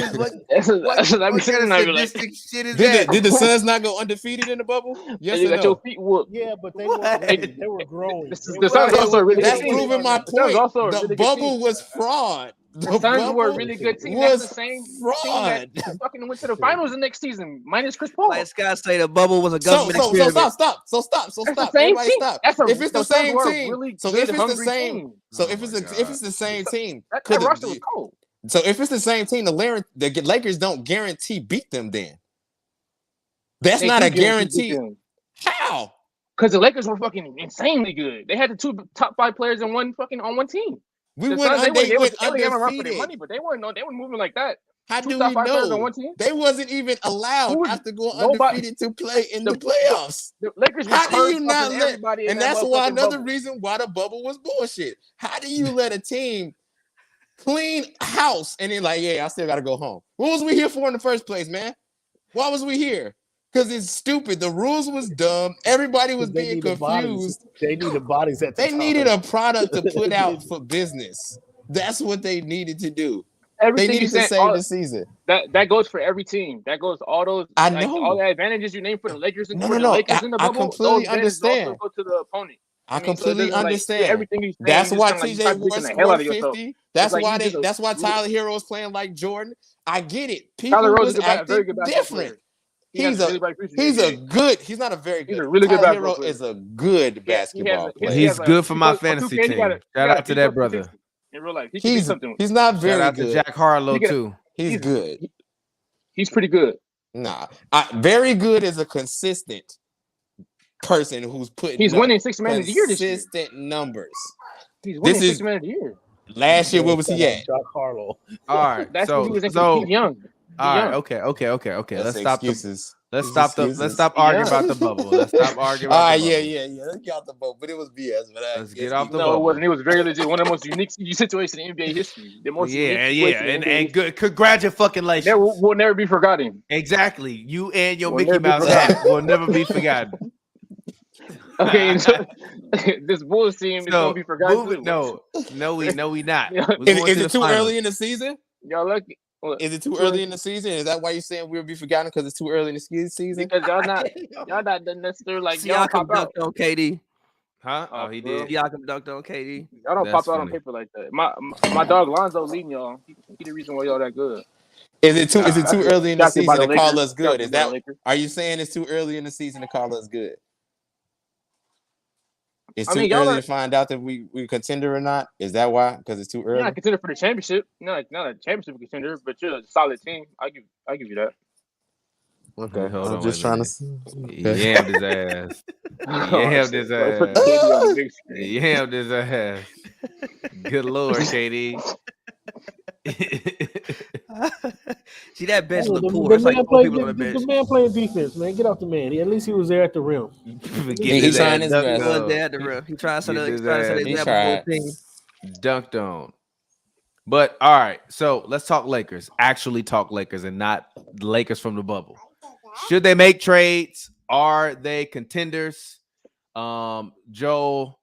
sadistic shit is that? Did the Suns not go undefeated in the bubble? Yes, you got your feet whooped. Yeah, but they were growing. The Suns also really. That's proving my point. The bubble was fraud. The Suns were a really good team. That's the same team that fucking went to the finals the next season, minus Chris Paul. Like Scott say, the bubble was a government experiment. So stop. Everybody stop. If it's the same team, if it's the same team, that roster was cold. So if it's the same team, the Lakers don't guarantee beat them. Then that's not a guarantee. How? Because the Lakers were fucking insanely good. They had the 2 top 5 players on one team. They went undefeated. Money, but they weren't moving like that. How do we know? They wasn't even allowed after going undefeated to play in the playoffs. The Lakers. How do you not let? And that's why another reason why the bubble was bullshit. How do you let a team clean house and then like, yeah, I still got to go home? What was we here for in the first place, man? Why was we here? Because it's stupid. The rules was dumb. Everybody was being confused. They needed bodies at the They time. needed a product to put out for business. That's what they needed to do. Everything they needed to save the season. That goes for every team. That goes all those. I know all the advantages you named for the Lakers and the Lakers in the bubble. I completely understand. Go to the opponent. I completely understand. Everything that's why TJ Ward scored 50. That's why Tyler Hero is playing like Jordan. I get it. People was acting different. He's not a very good. He's a really good basketball player. Is a good basketball player. He's good for my fantasy team. Shout out to that brother. In real life, he's not very good. Shout out to Jack Harlow too. He's good. He's pretty good. Nah, very good is a consistent person who's putting. He's winning 6 man of the year this year. Consistent numbers. He's winning 6 man of the year. Last year, where was he at? Jack Harlow. All right, he's young. All right, okay. Let's stop excuses. Let's stop arguing about the bubble. Let's stop arguing about the bubble. Yeah. Let's get off the bubble. But it was BS. Let's get off the bubble. No, it wasn't. It was very legit. One of the most unique situations in NBA history. The most and good. Congratulations. That will never be forgotten. Exactly. You and your Mickey Mouse hat will never be forgotten. Okay, so this Bulls team is gonna be forgotten. No, we not. Is it too early in the season? Y'all lucky. Is it too early in the season? Is that why you're saying we'll be forgotten because it's too early in the season? Because y'all not necessarily like y'all pop out on KD. Huh? Oh, he did. Siakam dunked on KD. Y'all don't pop out on paper like that. My dog Lonzo leading y'all. He the reason why y'all that good. Is it too early in the season to call us good? Is that? Are you saying it's too early in the season to call us good? It's too early to find out that we contender or not. Is that why? Because it's too early. You're not contender for the championship. Not a championship contender, but you're a solid team. I give you that. Okay, I'm just trying to. Yammed his ass. Yammed his ass. Good Lord, KD. See that bench look cool. The man playing defense, man. Get off the man. At least he was there at the rim. He trying his best. He was there at the rim. He tried to set his team. Dunked on. But all right, so let's talk Lakers. Actually talk Lakers and not Lakers from the bubble. Should they make trades? Are they contenders? Joel,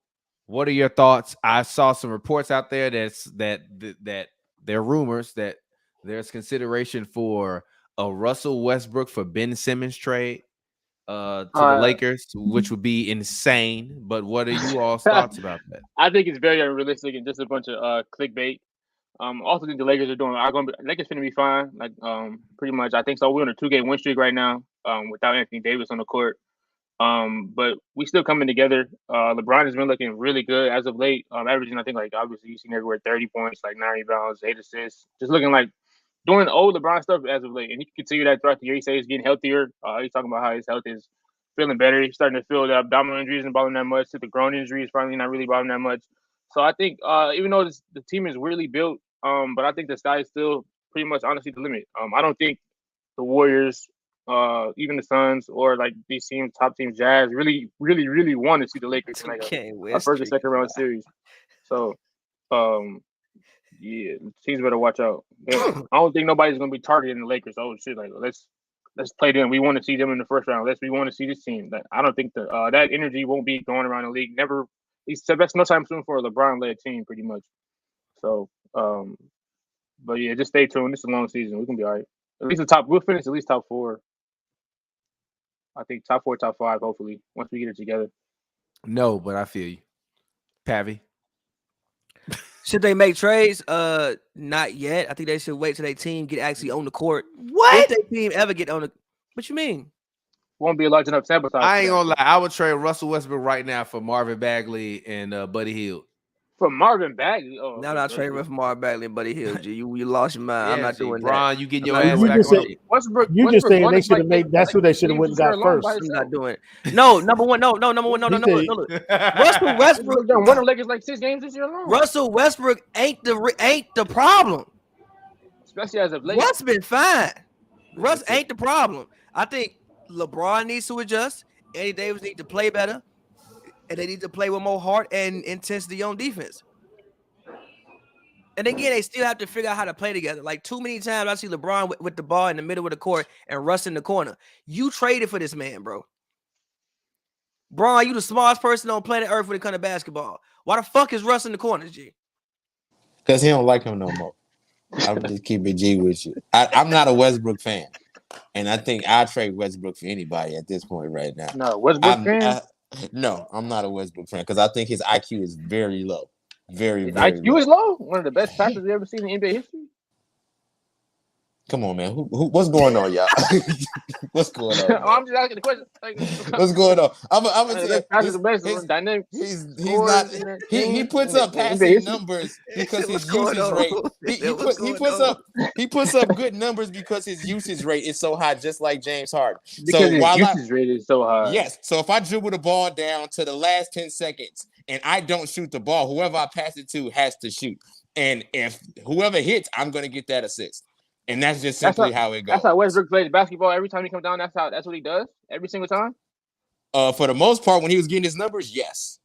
what are your thoughts? I saw some reports out there that there are rumors that there's consideration for a Russell Westbrook for Ben Simmons trade to the Lakers, which would be insane. But what are you all's thoughts about that? I think it's very unrealistic and just a bunch of clickbait. Also think the Lakers are Lakers finna be fine. Like pretty much, I think so. We're on a 2-game win streak right now. Without Anthony Davis on the court. But we still coming together. LeBron has been looking really good as of late. Averaging, I think, like obviously you've seen everywhere 30 points, like 9 rebounds, 8 assists, just looking like doing old LeBron stuff as of late. And he can continue that throughout the year. He says he's getting healthier. He's talking about how his health is feeling better. He's starting to feel the abdominal injuries and bothering that much. To the groin injuries, finally not really bothering that much. So I think even though the team is really built, but I think the sky is still pretty much honestly the limit. I don't think the Warriors, even the Suns, or like these teams, top teams, Jazz, really want to see the Lakers in like a first or second round series. So, yeah, teams better watch out. I don't think nobody's gonna be targeting the Lakers. Oh shit, like let's play them. We want to see them in the first round. We want to see this team. I don't think that energy won't be going around the league. Never. That's no time soon for a LeBron-led team, pretty much. So, but yeah, just stay tuned. This is a long season. We can be all right. We'll finish at least top 4. I think top 4, top 5, hopefully, once we get it together. No, but I feel you. Pavi? Should they make trades? Not yet. I think they should wait till their team get actually on the court. What? If their team ever get on the what you mean? Won't be a large enough sample size. I ain't gonna lie. I would trade Russell Westbrook right now for Marvin Bagley and Buddy Hield. For Marvin Bagley? Oh, no, not trading for Marvin Bagley and Buddy Hield. G. You lost your mind. Yeah, I'm not doing Bron, that. You getting your ass back on it. You just saying they should have made. That's who they should have went and got first. I'm not doing it. No, number one. No. Russell Westbrook done won the Lakers like 6 games this year alone. Russell Westbrook ain't the problem. Especially as of late. Russ been fine. Russ ain't the problem. I think LeBron needs to adjust. Anthony Davis needs to play better. And they need to play with more heart and intensity on defense. And again, they still have to figure out how to play together. Like too many times I see LeBron with the ball in the middle of the court and Russ in the corner. You traded for this man, bro. Bron, you the smartest person on planet Earth when it comes to basketball. Why the fuck is Russ in the corner, G? Because he don't like him no more. I'll just keep it G with you. I'm not a Westbrook fan. And I think I'll trade Westbrook for anybody at this point right now. No, Westbrook fan? No, I'm not a Westbrook fan because I think his IQ is very low. Very his very IQ low. Is low? One of the best passes we ever seen in NBA history? Come on, man. What's going on, y'all? What's going on? I'm just asking the question. Like, what's going on? I'm gonna say he puts up passing numbers because his usage rate. He puts up good numbers because his usage rate is so high, just like James Harden. Because his usage rate is so high. Yes. So if I dribble the ball down to the last 10 seconds and I don't shoot the ball, whoever I pass it to has to shoot. And if whoever hits, I'm gonna get that assist. And that's just simply how it goes. That's how Westbrook plays basketball. Every time he comes down, that's what he does. Every single time. For the most part, when he was getting his numbers, yes.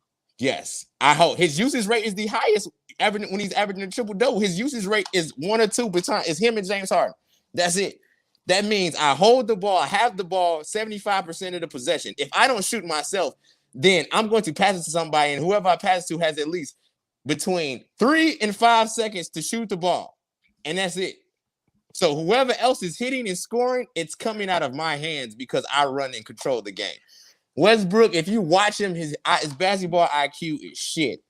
I hope his usage rate is the highest. When he's averaging a triple double, his usage rate is 1 or 2 per time. It's him and James Harden. That's it. That means I hold the ball, I have the ball 75% of the possession. If I don't shoot myself, then I'm going to pass it to somebody, and whoever I pass to has at least between 3 and 5 seconds to shoot the ball, and that's it. So whoever else is hitting and scoring, it's coming out of my hands because I run and control the game. Westbrook, if you watch him, his basketball IQ is shit.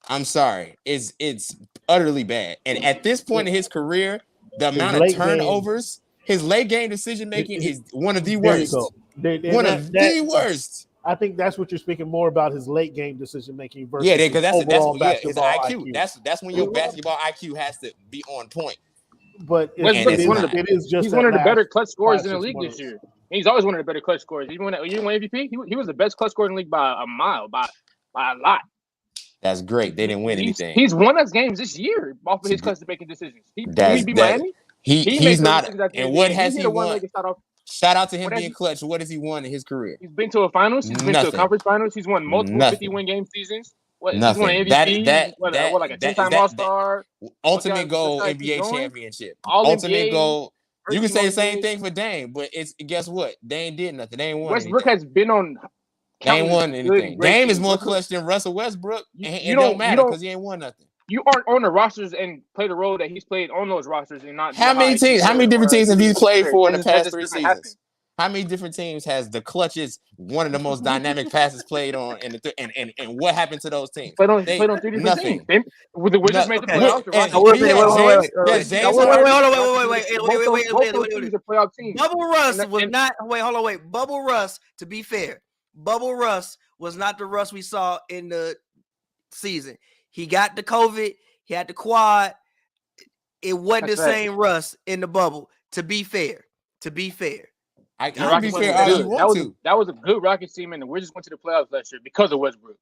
I'm sorry. It's utterly bad. And at this point in his career, the amount of turnovers, his late game decision making is one of the worst. One of the worst. I think that's what you're speaking more about, his late game decision making versus because that's his IQ. That's when your basketball IQ has to be on point. But he's one of the better clutch scorers in the league this year. He's always one of the better clutch scorers. Even when he won MVP, he was the best clutch scorer in the league by a mile, by a lot. That's great. They didn't win anything. He's won us games this year off of his clutch making decisions. He beat Miami. He's not. And what has he won? Shout out to him being clutch. What has he won in his career? He's been to a finals. He's been to a conference finals. He's won multiple 50-win game seasons. What? Nothing. He's won MVP. What, like a 10-time All-Star? Ultimate goal NBA championship. All Ultimate NBA, goal. You can say the same NBA. thing for Dame, but guess what? They ain't did nothing. They ain't won Westbrook anything. has been on. They ain't won anything. Dame is more clutch than Russell Westbrook. It don't matter because he ain't won nothing. You aren't on the rosters and play the role that he's played on those rosters and not. How many teams? How many different teams have you played for in the past 3 seasons? How many different teams has the clutches one of the most dynamic passes played on and what happened to those teams? Played on 3 different teams. The Wizards made the playoffs. Wait. Bubble Russ was not. Wait. Bubble Russ. To be fair, Bubble Russ was not the Russ we saw in the season. He got the COVID. He had the quad. It wasn't the same Russ in the bubble. To be fair. I can be fair all you want to. That was a good Rockets team, and the Wizards went to the playoffs last year because of Westbrook.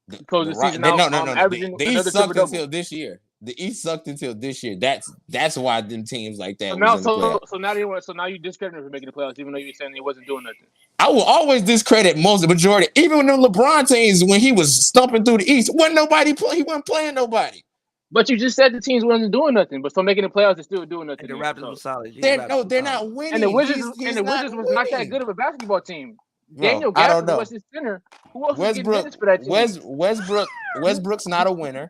Because the season out, the East sucked until this year. The East sucked until this year. That's why them teams like that. So now you discredit him for making the playoffs, even though you're saying he wasn't doing nothing. I will always discredit most of the majority, even when the LeBron teams when he was stumping through the East, wasn't nobody play. He wasn't playing nobody. But you just said the teams wasn't doing nothing, but so making the playoffs, they're still doing nothing. And the Raptors were solid. They're not winning. And the Wizards was not that good of a basketball team. Daniel Gafford was his center. Who else was getting minutes for that team? Westbrook's not a winner.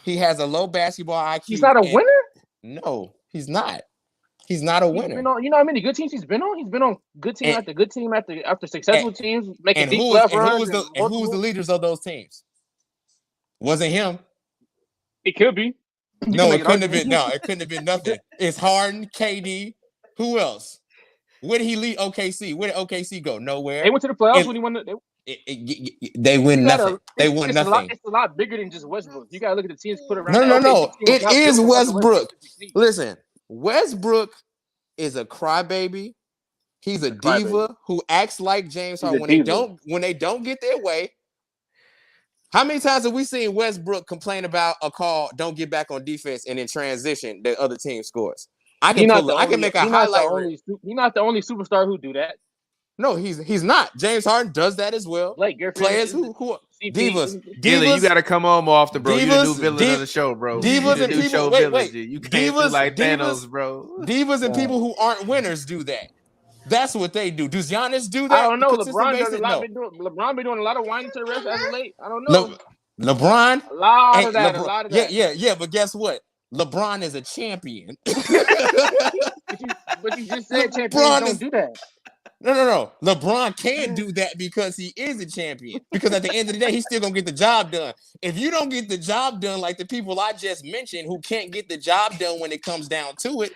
He has a low basketball IQ. He's not a winner? No, he's not. He's not a winner. You know how many good teams he's been on? He's been on good team after good team after successful teams making deep playoff runs. Who was the leaders of those teams? Wasn't him. It could be. No, it couldn't have been. No, it couldn't have been nothing. It's Harden, KD. Who else? Where did he lead OKC? Where did OKC go? Nowhere. They went to the playoffs when he won. They win nothing. They won nothing. It's a lot bigger than just Westbrook. You gotta look at the teams put around. No. It is Westbrook. Listen, Westbrook is a crybaby. He's a diva who acts like James Harden when they don't get their way. How many times have we seen Westbrook complain about a call, don't get back on defense, and in transition the other team scores? I can make a highlight reel. He's not the only superstar who do that. No, he's not. James Harden does that as well. Blake Griffin, players who divas. Gilly, you gotta come on more often, bro. You're the new villain of the show, bro. Divas and people. Wait. You can't do like Thanos, bro. Divas and people who aren't winners do that. That's what they do. Does Giannis do that? I don't know. LeBron does a lot. LeBron been doing a lot of whining to the refs as of late. I don't know. LeBron. A lot of that. Yeah. But guess what? LeBron is a champion. but you just said champions don't do that. No. LeBron can do that because he is a champion. Because at the end of the day, he's still gonna get the job done. If you don't get the job done, like the people I just mentioned, who can't get the job done when it comes down to it,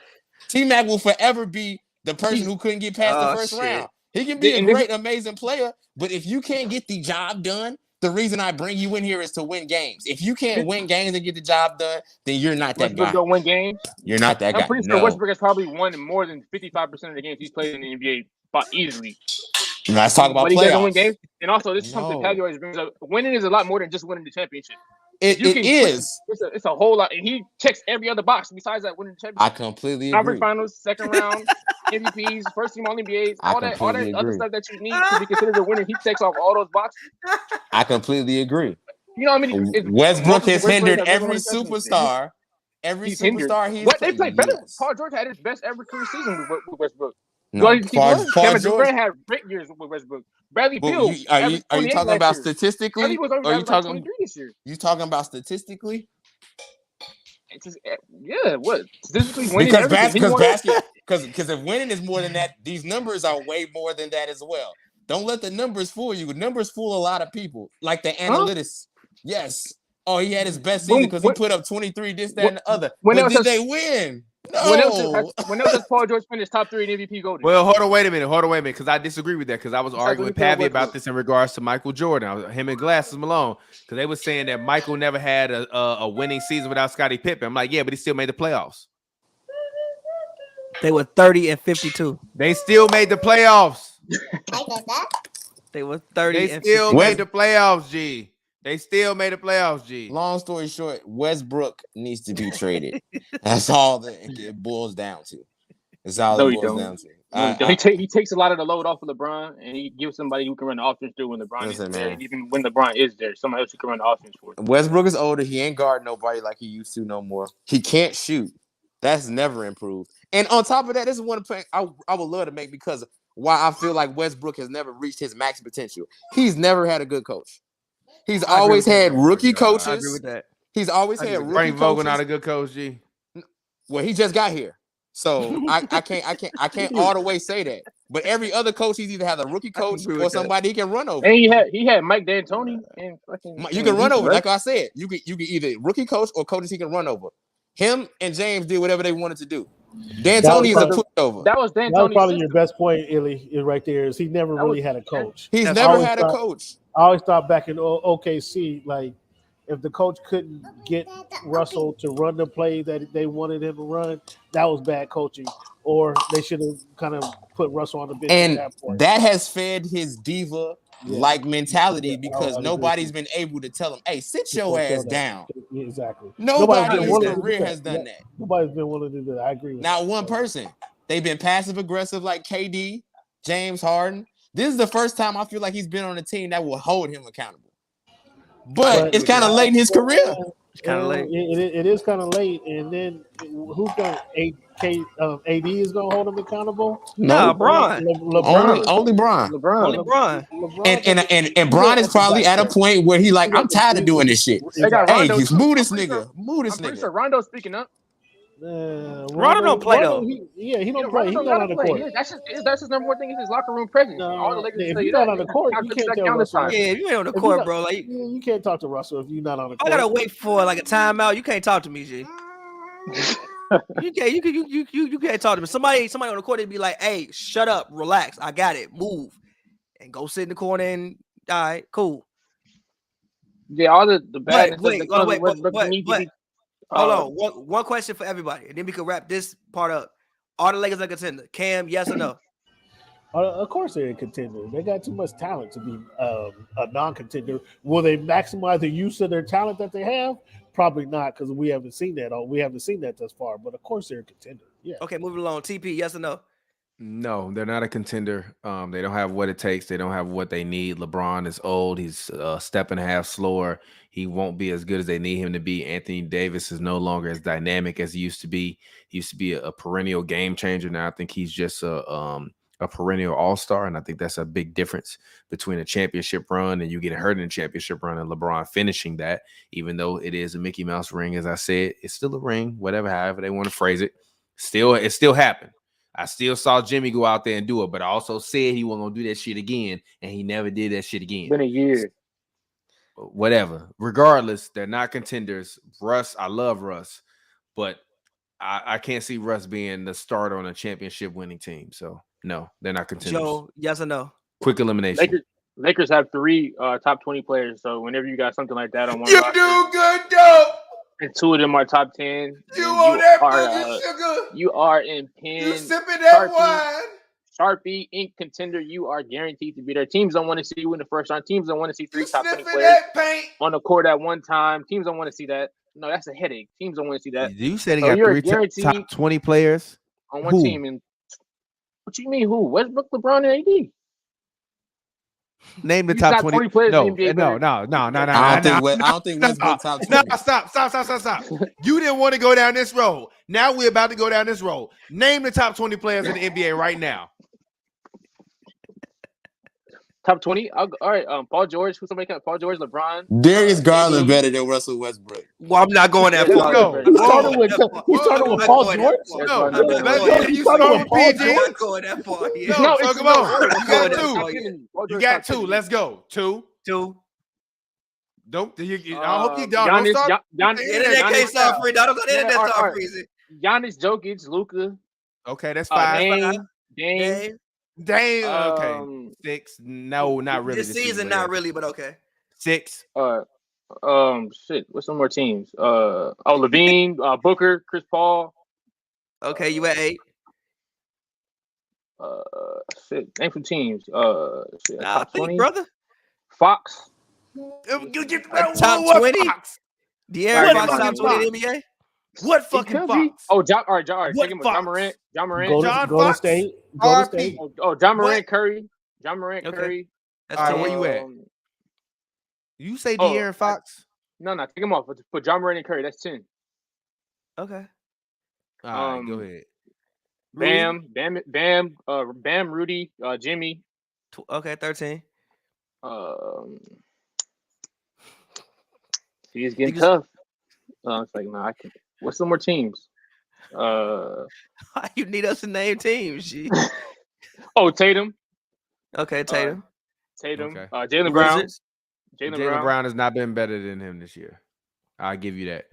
T-Mac will forever be the person who couldn't get past the first round. He can be a great, amazing player, but if you can't get the job done, the reason I bring you in here is to win games. If you can't win games and get the job done, then you're not that guy. Don't win games. You're not that guy. I'm pretty sure Westbrook has probably won more than 55% of the games he's played in the NBA easily. Let's talk about playoffs. He doesn't win games. And also, this is something Patty always brings up. Winning is a lot more than just winning the championship. It is. It's a whole lot, and he checks every other box besides that winning the championship. I completely agree. Conference finals, second round, MVPs, first team All NBAs, all that other stuff that you need to be considered a winner. He checks off all those boxes. I completely agree. You know what I mean? Westbrook has hindered every superstar. They played better. Paul George had his best ever career season with Westbrook. No, Kevin Durant had great years with Westbrook. Bradley Beal. Are you talking about statistically? Or are you talking? You talking about statistically? What statistically? Because if winning is more than that, these numbers are way more than that as well. Don't let the numbers fool you. Numbers fool a lot of people, like the analytics. Yes. Oh, he had his best season because he put up 23, this, that, and the other. But did they win? No. When else has Paul George finished top 3 in MVP voting? Well, hold on, wait a minute, because I disagree with that, because I was arguing with Pavi about this in regards to Michael Jordan, him and Glasses Malone, because they were saying that Michael never had a winning season without Scottie Pippen. I'm like, yeah, but he still made the playoffs. They were 30-52. They still made the playoffs. They were 30. They still made the playoffs, G. They still made the playoffs, G. Long story short, Westbrook needs to be traded. That's all that it boils down to. That's all No, it he boils don't. down to. No, he don't. He takes a lot of the load off of LeBron, and he gives somebody who can run the offense through when LeBron Listen, isn't there. man. And even when LeBron is there, somebody else who can run the offense for him. Westbrook is older. He ain't guarding nobody like he used to no more. He can't shoot. That's never improved. And on top of that, this is one point I would love to make because why I feel like Westbrook has never reached his max potential. He's never had a good coach. He's always had rookie coaches. I agree with that. He's always had rookie Frank Vogel coaches. not a good coach, G. Well, he just got here, so I can't all the way say that. But every other coach, he's either had a rookie coach or somebody he can run over. And he had Mike D'Antoni and fucking. You can run over, like I said. You can either rookie coach or coaches he can run over. Him and James did whatever they wanted to do. D'Antoni is a pushover. That was D'Antoni's That was probably system. your best point, Illy, is right there. Is he never really had a coach. He's never had a coach. I always thought back in OKC, like if the coach couldn't get Russell to run the play that they wanted him to run, that was bad coaching. Or they should have kind of put Russell on the bench And at that point. that has fed his diva-like mentality because nobody's been able to tell him, hey, sit your ass down. Yeah, exactly. Nobody in his career has done that. Nobody's been willing to do that. I agree with that. Not one person. They've been passive-aggressive like KD, James Harden. This is the first time I feel like he's been on a team that will hold him accountable. But it's kind of late in his career. It's kind of late. It is kind of late. And then who's going to AD is going to hold him accountable? No, Bron. Only Bron. And Bron is probably at a point where he like, I'm tired of doing this shit. Hey, move this nigga. Move this I'm pretty nigga. sure Rondo's speaking up. Rondo don't play though. He don't play. He's not on the court. That's his number one thing is his locker room presence. All the Lakers if say you're that. not on the court, you can't tell Russell. Yeah, if you ain't on the court, bro, like You can't talk to Russell if you're not on the court. I gotta wait for like a timeout. You can't talk to me, G. You can't talk to me. Somebody on the court, they'd be like, "Hey, shut up, relax. I got it. Move and go sit in the corner and all right, cool." Yeah, all the bad. Hold on. One question for everybody, and then we can wrap this part up. Are the Lakers a contender? Cam, yes or no? Of course they're a contender. They got too much talent to be a non-contender. Will they maximize the use of their talent that they have? Probably not, because we haven't seen that. We haven't seen that thus far. But of course they're a contender. Yeah. Okay, moving along. TP, yes or no? No, they're not a contender. They don't have what it takes. They don't have what they need. LeBron is old. He's a step and a half slower. He won't be as good as they need him to be. Anthony Davis is no longer as dynamic as he used to be. He used to be a perennial game changer. Now I think he's just a perennial all-star, and I think that's a big difference between a championship run and you getting hurt in a championship run and LeBron finishing that, even though it is a Mickey Mouse ring. As I said, it's still a ring, however they want to phrase it. It still happened. I still saw Jimmy go out there and do it, but I also said he wasn't going to do that shit again, and he never did that shit again. Been a year. Whatever. Regardless, they're not contenders. Russ, I love Russ, but I can't see Russ being the starter on a championship winning team. So, no, they're not contenders. Joe, yes or no? Quick elimination. Lakers have 3 top 20 players, so whenever you got something like that on one you roster, do good, dope. And 2 of them are top 10. You on that fucking sugar? You are in pen. You sipping that wine? Sharpie, ink contender. You are guaranteed to be there. Teams don't want to see you in the first round. Teams don't want to see 3 top 20 players on the court at one time. Teams don't want to see that. No, that's a headache. Teams don't want to see that. You said he got 3 top 20 players on one team. And what you mean? Who? Westbrook, LeBron, and AD. Name the top 20 players. No. I don't think Westbrook top 20. No, stop. You didn't want to go down this road. Now we're about to go down this road. Name the top 20 players in the NBA right now. Top 20? All right. Paul George. Who's somebody? Paul George, LeBron. Darius Garland better than Russell Westbrook. Well, I'm not going that far. You started with Paul George? No, you started with Paul George? Going that far. No, come on. You got 2. Let's go. 2. Don't. I hope you don't start. Internet can't stop free. Don't let internet stop freezing. Giannis, Jokic, Luka. Okay, that's 5. Dame. Okay. 6. No, not really. This season, not really, but okay. 6. Shit. What's some more teams? Levine, Booker, Chris Paul. Okay, you at 8. Shit. Name some teams. Top 20, brother. Fox. Top 20. De'Aaron Fox top 20 in the NBA. What fucking could be. Fox? Oh, John. All right. What Take him with Fox? John Morant. John Morant. John Golden Fox? State. Golden RP. State. Oh, John Morant. What? Curry. John Morant. Okay. Curry. That's All right, 10. where you at? You say De'Aaron Fox? No, take him off. Put John Morant and Curry. That's 10. Okay. All right, go ahead. Bam, Rudy, Jimmy. Okay, 13. He's getting tough. It's like, I can. What's some more teams? You need us to name teams. G. Tatum. Okay, Tatum. Tatum. Okay. Jaylen Brown. Wizards. Jaylen Brown has not been better than him this year. I'll give you that.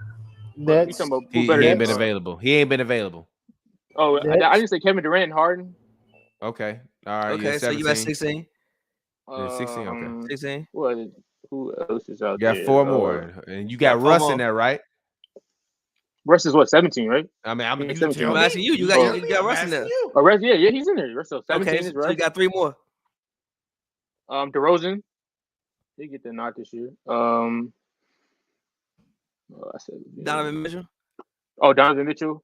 Nets. He ain't been available. He ain't been available. Oh, I didn't say Kevin Durant and Harden. Okay. All right. Okay, so you at 16. 16. Okay. 16. Who else is out You there? got 4 more, and you got Russ in there, right? Russ is what, 17, right? I mean, I'm asking you. You got Russ in there. Oh, Russ, yeah, he's in there. Russ, so 17 Okay, is so right. you got 3 more. DeRozan, he get the nod this year. I said Donovan Mitchell. Oh, Donovan Mitchell.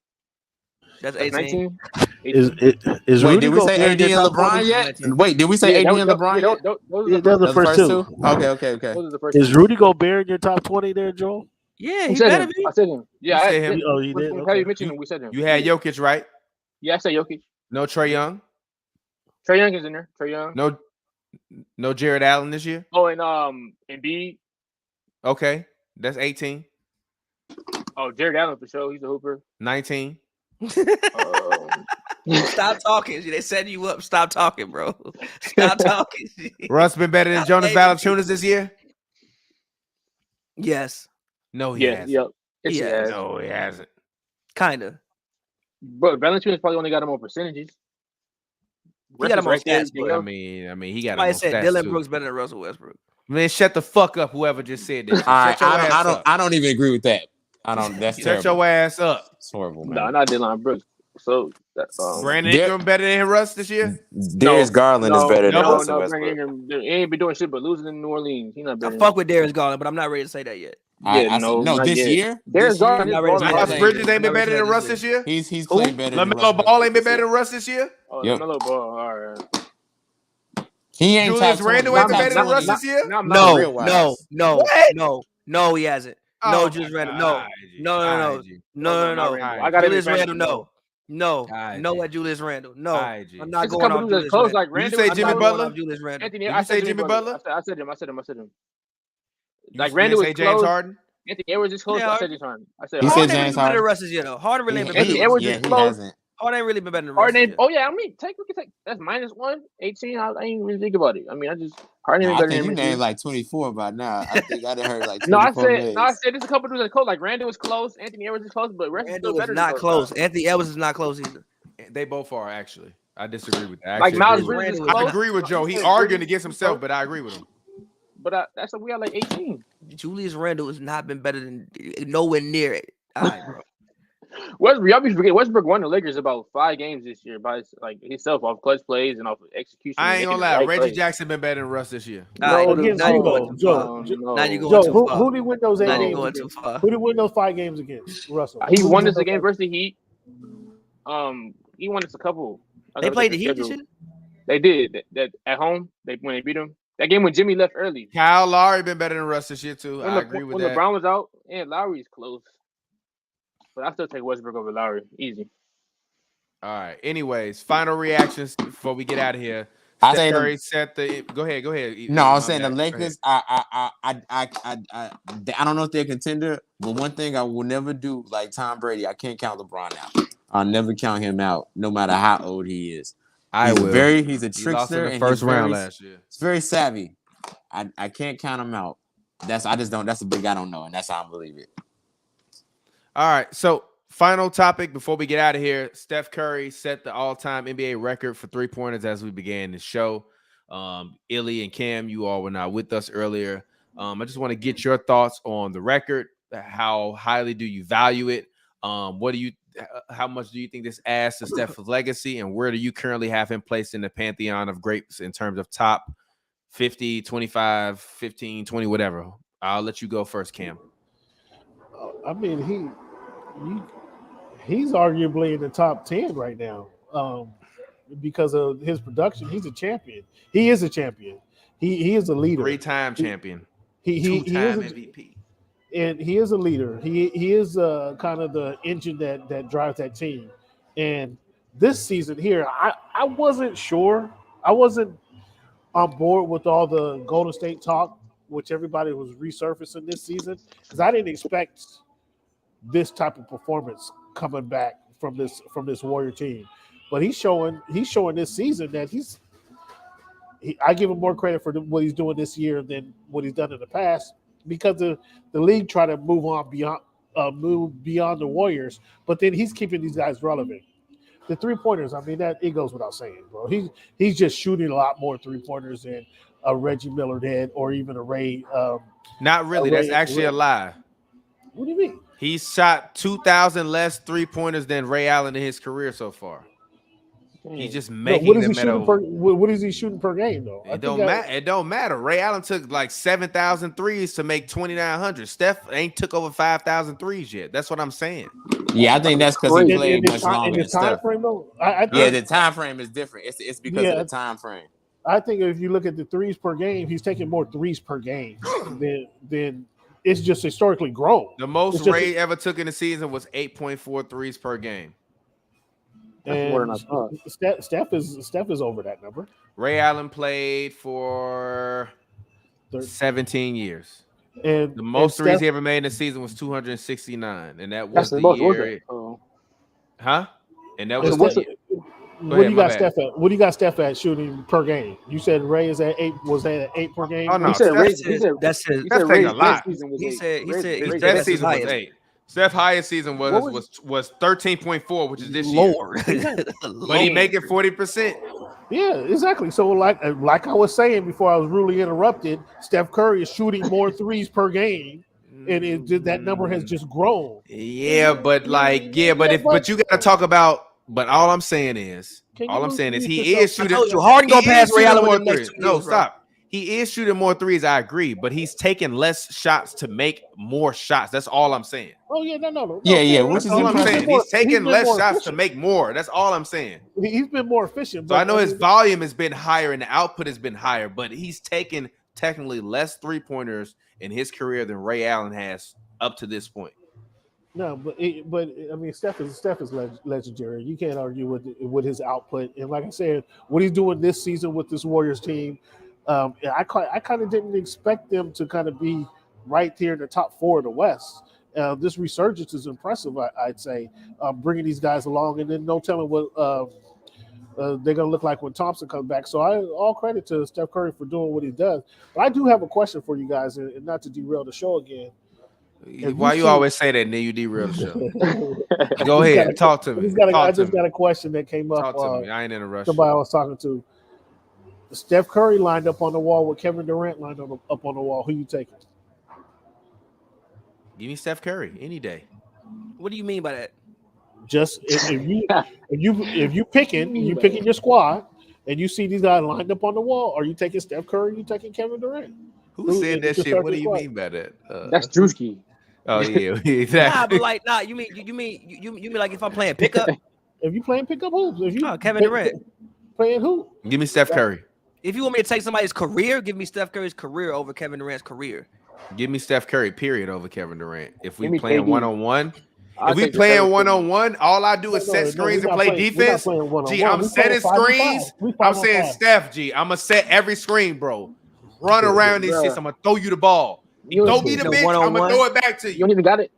That's 18. 19. Is Wait, Rudy did we say Gobert AD in your and top LeBron 20? yet? Wait, did we say AD and LeBron yet? Those are the first two. Okay. Those are the first Is two. Rudy Gobert in your top 20 there, Joel? Yeah, Who he said better him? be. I said him. Yeah, You said him. Oh, you did? How you Okay. mentioned him? We said him. You had Jokic, right? Yeah, I said Jokic. No Trae Young. Trae Young is in there. Trae Young. No Jared Allen this year. Oh, and Embiid. Okay, that's 18. Oh, Jared Allen for sure. He's a hooper. 19. Stop talking. They setting you up. Stop talking, bro. Stop talking. Russ been better than Jonas Valanciunas this year. Yes. No, he hasn't. Yep. Yes. No, he hasn't. Kinda. But Valanciunas probably only got him on percentages. He got him on stats, but but I mean, he got him somebody on said stats Dylan too. Brooks better than Russell Westbrook. Man, shut the fuck up. Whoever just said that. I don't even agree with that. I don't. That's Shut terrible. your ass up. It's horrible, man. No, not Dylan Brooks. So Brandon Ingram better than Russ this year. Darius Garland is better than Russell Brandon Westbrook. Ingram, he ain't been doing shit but losing in New Orleans. He's not better. I fuck with Darius Garland, but I'm not ready to say that yet. This year. Darius Garland. Miles Bridges ain't been better than Russ this year. He's playing better. than LaMelo Ball ain't been better than Russ this year. Oh, LaMelo Ball. All right. He ain't Julius Randle ain't been better than Russ this year. No, he hasn't. No, Julius Randle. No. I got Julius Randle. No at Julius Randle. No, I'm not going on Julius close Randle. like Randle. You say Jimmy Butler? Julius Randle. Anthony, I say Jimmy Butler. I said him. Like Randle say is James close. Harden. Anthony Edwards is close. Yeah, I said James Harden. He said James Harden. Harden. Russ this year though. Harden really ain't been Anthony better. Edwards Yeah, is he close. hasn't. Harden ain't really been better than Russ. Harden. Oh yeah, I mean, that's -1, 18. I ain't really think about it. I mean, Harden ain't I better think than you him. named like 24 by now. I think I done heard like 24 No, I said names. there's a couple dudes that close. Like Randle was close, Anthony Edwards is close, but Randle is Randle is better. not close. Anthony Edwards is not close either. They both are actually. I disagree with that. Like Miles Bridges is I close. agree with Joe. He arguing against himself, but I agree with him. But that's we had like 18. Julius Randle has not been better than nowhere near it. All right, bro. Westbrook, y'all be forgetting Westbrook won the Lakers about 5 games this year by himself off clutch plays and off of execution. I ain't gonna lie. Reggie Jackson been better than Russ this year. Now you against going who, too far. Now you going too far. Who did he win those 8 Now you games going against? too far. Who did he win those 5 games against? Russell. He won this game versus the Heat. He won us a couple. They played the Heat this year? They did. That at home, when they beat them. That game when Jimmy left early. Kyle Lowry been better than Russ this year too. I agree with that. When LeBron was out, and Lowry's close. But I still take Westbrook over Lowry. Easy. All right. Anyways, final reactions before we get out of here. I Steph say Curry set the. Go ahead. No, I'm saying the Lakers. I don't know if they're a contender, but one thing I will never do, like Tom Brady, I can't count LeBron out. I'll never count him out, no matter how old he is. He's a trickster. Lost in the and first he's round last year. It's very savvy. I can't count him out. That's a big I don't know, and that's how I believe it. All right. So final topic before we get out of here. Steph Curry set the all-time NBA record for 3-pointers as we began the show. Illy and Cam, you all were not with us earlier. I just want to get your thoughts on the record. How highly do you value it? How much do you think this adds to Steph's legacy, and where do you currently have him placed in the pantheon of greats in terms of top 50, 25, 15, 20, whatever? I'll let you go first, Cam. I mean, He's arguably in the top 10 right now because of his production. He's a champion. He is a champion. He is a leader. 3-time champion. He 2-time is MVP. And he is a leader. He is kind of the engine that drives that team. And this season here, I wasn't sure. I wasn't on board with all the Golden State talk, which everybody was resurfacing this season, because I didn't expect this type of performance coming back from this Warrior team. But he's showing this season that I give him more credit for what he's doing this year than what he's done in the past, because the league tried to move beyond the Warriors, but then he's keeping these guys relevant. The 3-pointers, I mean, that it goes without saying, bro. He's just shooting a lot more 3-pointers than a Reggie Miller did, or even a Ray. Not really. That's actually a lie. What do you mean? He's shot 2,000 less 3-pointers than Ray Allen in his career so far. He's just making what is he shooting per game, though? It don't matter. Ray Allen took like 7,000 threes to make 2,900. Steph ain't took over 5,000 threes yet. That's what I'm saying. Yeah, I think that's because he played much longer than Steph. The time frame is different. It's because of the time frame. I think if you look at the threes per game, he's taking more threes per game than it's just historically grown. The most Ray ever took in a season was 8.4 threes per game. And Steph is over that number. Ray Allen played for 17 years. And the most threes he ever made in a season was 269. And that was the year. And that was what do you got Steph at? What do you got Steph at shooting per game? You said Ray is at 8. Was that at 8 per game? Oh no, he said Ray's a lot. His best season was 8. Steph's highest season was 13.4, which is this year. But he make it 40%. Yeah, exactly. So like I was saying before I was rudely interrupted, Steph Curry is shooting more threes per game, and that number has just grown. Yeah, but you got to talk about. But all I'm saying is he is shooting. I told you, Harden gonna pass Ray Allen more with the next 2 threes. No, years, stop. He is shooting more threes. I agree, but he's taking less shots to make more shots. That's all I'm saying. Oh yeah, no. Yeah. Which is all I'm saying. He's taking less shots to make more. That's all I'm saying. He's been more efficient. So I know his volume has been higher and the output has been higher, but he's taken technically less 3-pointers in his career than Ray Allen has up to this point. No, but I mean, Steph is legendary. You can't argue with his output. And like I said, what he's doing this season with this Warriors team, I kind of didn't expect them to kind of be right there in the top 4 of the West. This resurgence is impressive, I'd say, bringing these guys along, and then no telling what they're going to look like when Thompson comes back. So all credit to Steph Curry for doing what he does. But I do have a question for you guys, and not to derail the show again. Why you always say that, and then you derail the show? Go ahead, talk to me. I just got a question that came up. Talk to me. I ain't in a rush. Somebody I was talking to. Steph Curry lined up on the wall with Kevin Durant lined up on the wall. Who you taking? Give me Steph Curry any day. What do you mean by that? Just if you picking your squad and you see these guys lined up on the wall, are you taking Steph Curry? Or you taking Kevin Durant? Who said that shit? What do you mean by that? That's Drewski. Oh yeah, exactly. You mean like if I'm playing pickup? If you playing pickup hoops, Kevin Durant playing who? Give me Steph Curry. If you want me to take somebody's career, give me Steph Curry's career over Kevin Durant's career. Give me Steph Curry, period, over Kevin Durant. If we Give me playing KD. one-on-one, if we playing one-on-one, all I do is set screens and play defense. Gee, I'm setting screens. I'm saying Steph, G, I'm going to set every screen, bro. Run around these shits. I'm going to throw you the ball. Throw me the bitch. I'm going to throw it back to you. You don't even got it.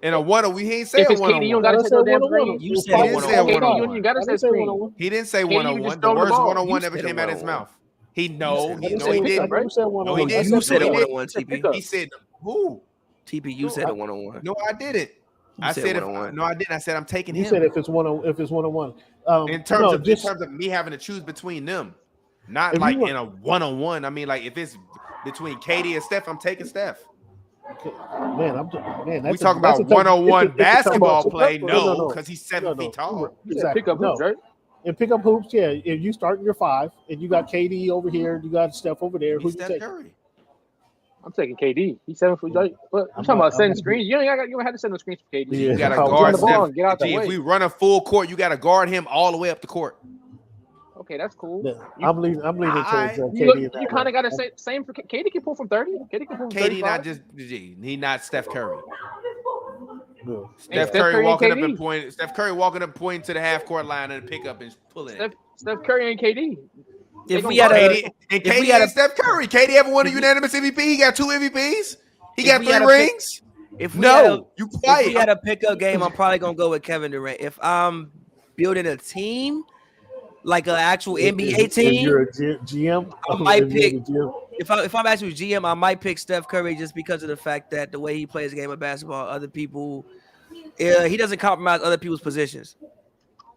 In a one-on-one, he ain't saying one-on-one. You don't got to set no damn screen. You said one-on-one. You don't got to set screen. He didn't say one-on-one. The words one-on-one never came out of his mouth. He didn't. No, he didn't. No, he didn't. You said it one-on-one, TP. He said who? TP, you said it one-on-one. No, I didn't. I said no, I didn't. I said I'm taking him. You said if it's one-on-one. In terms of me having to choose between them, not like in a one-on-one. I mean, like if it's between Katie and Steph, I'm taking Steph. Man, we talking about one-on-one basketball play? No, because he's 7 feet tall. Exactly. Pick up hoops, right? And pick up hoops, yeah. If you start in your 5 and you got KD over here, you got Steph over there, who you Steph take? Curry. I'm taking KD. He's 7 foot. But I'm talking about setting screens. You don't have to set no screens for KD. You got to Run guard the ball Steph. and get out the If way. we run a full court, you got to guard him all the way up the court. Okay, that's cool. Yeah, I'm leaning towards KD. You kind of got to say same for KD. Can pull from 30. KD can pull from 35. KD not just he not Steph Curry. No. Steph Curry walking up and pointing. Steph Curry walking up, pointing to the half court line and pick up and pulling it. Steph Curry and KD. If we had a Steph Curry, KD ever won a unanimous MVP? He got 2 MVPs. He got 3 rings. You quiet. If we had a pickup game, I'm probably gonna go with Kevin Durant. If I'm building a team, like an actual NBA team, if you're a GM, I might pick. If I'm actually GM, I might pick Steph Curry just because of the fact that the way he plays the game of basketball, other people, he doesn't compromise other people's positions.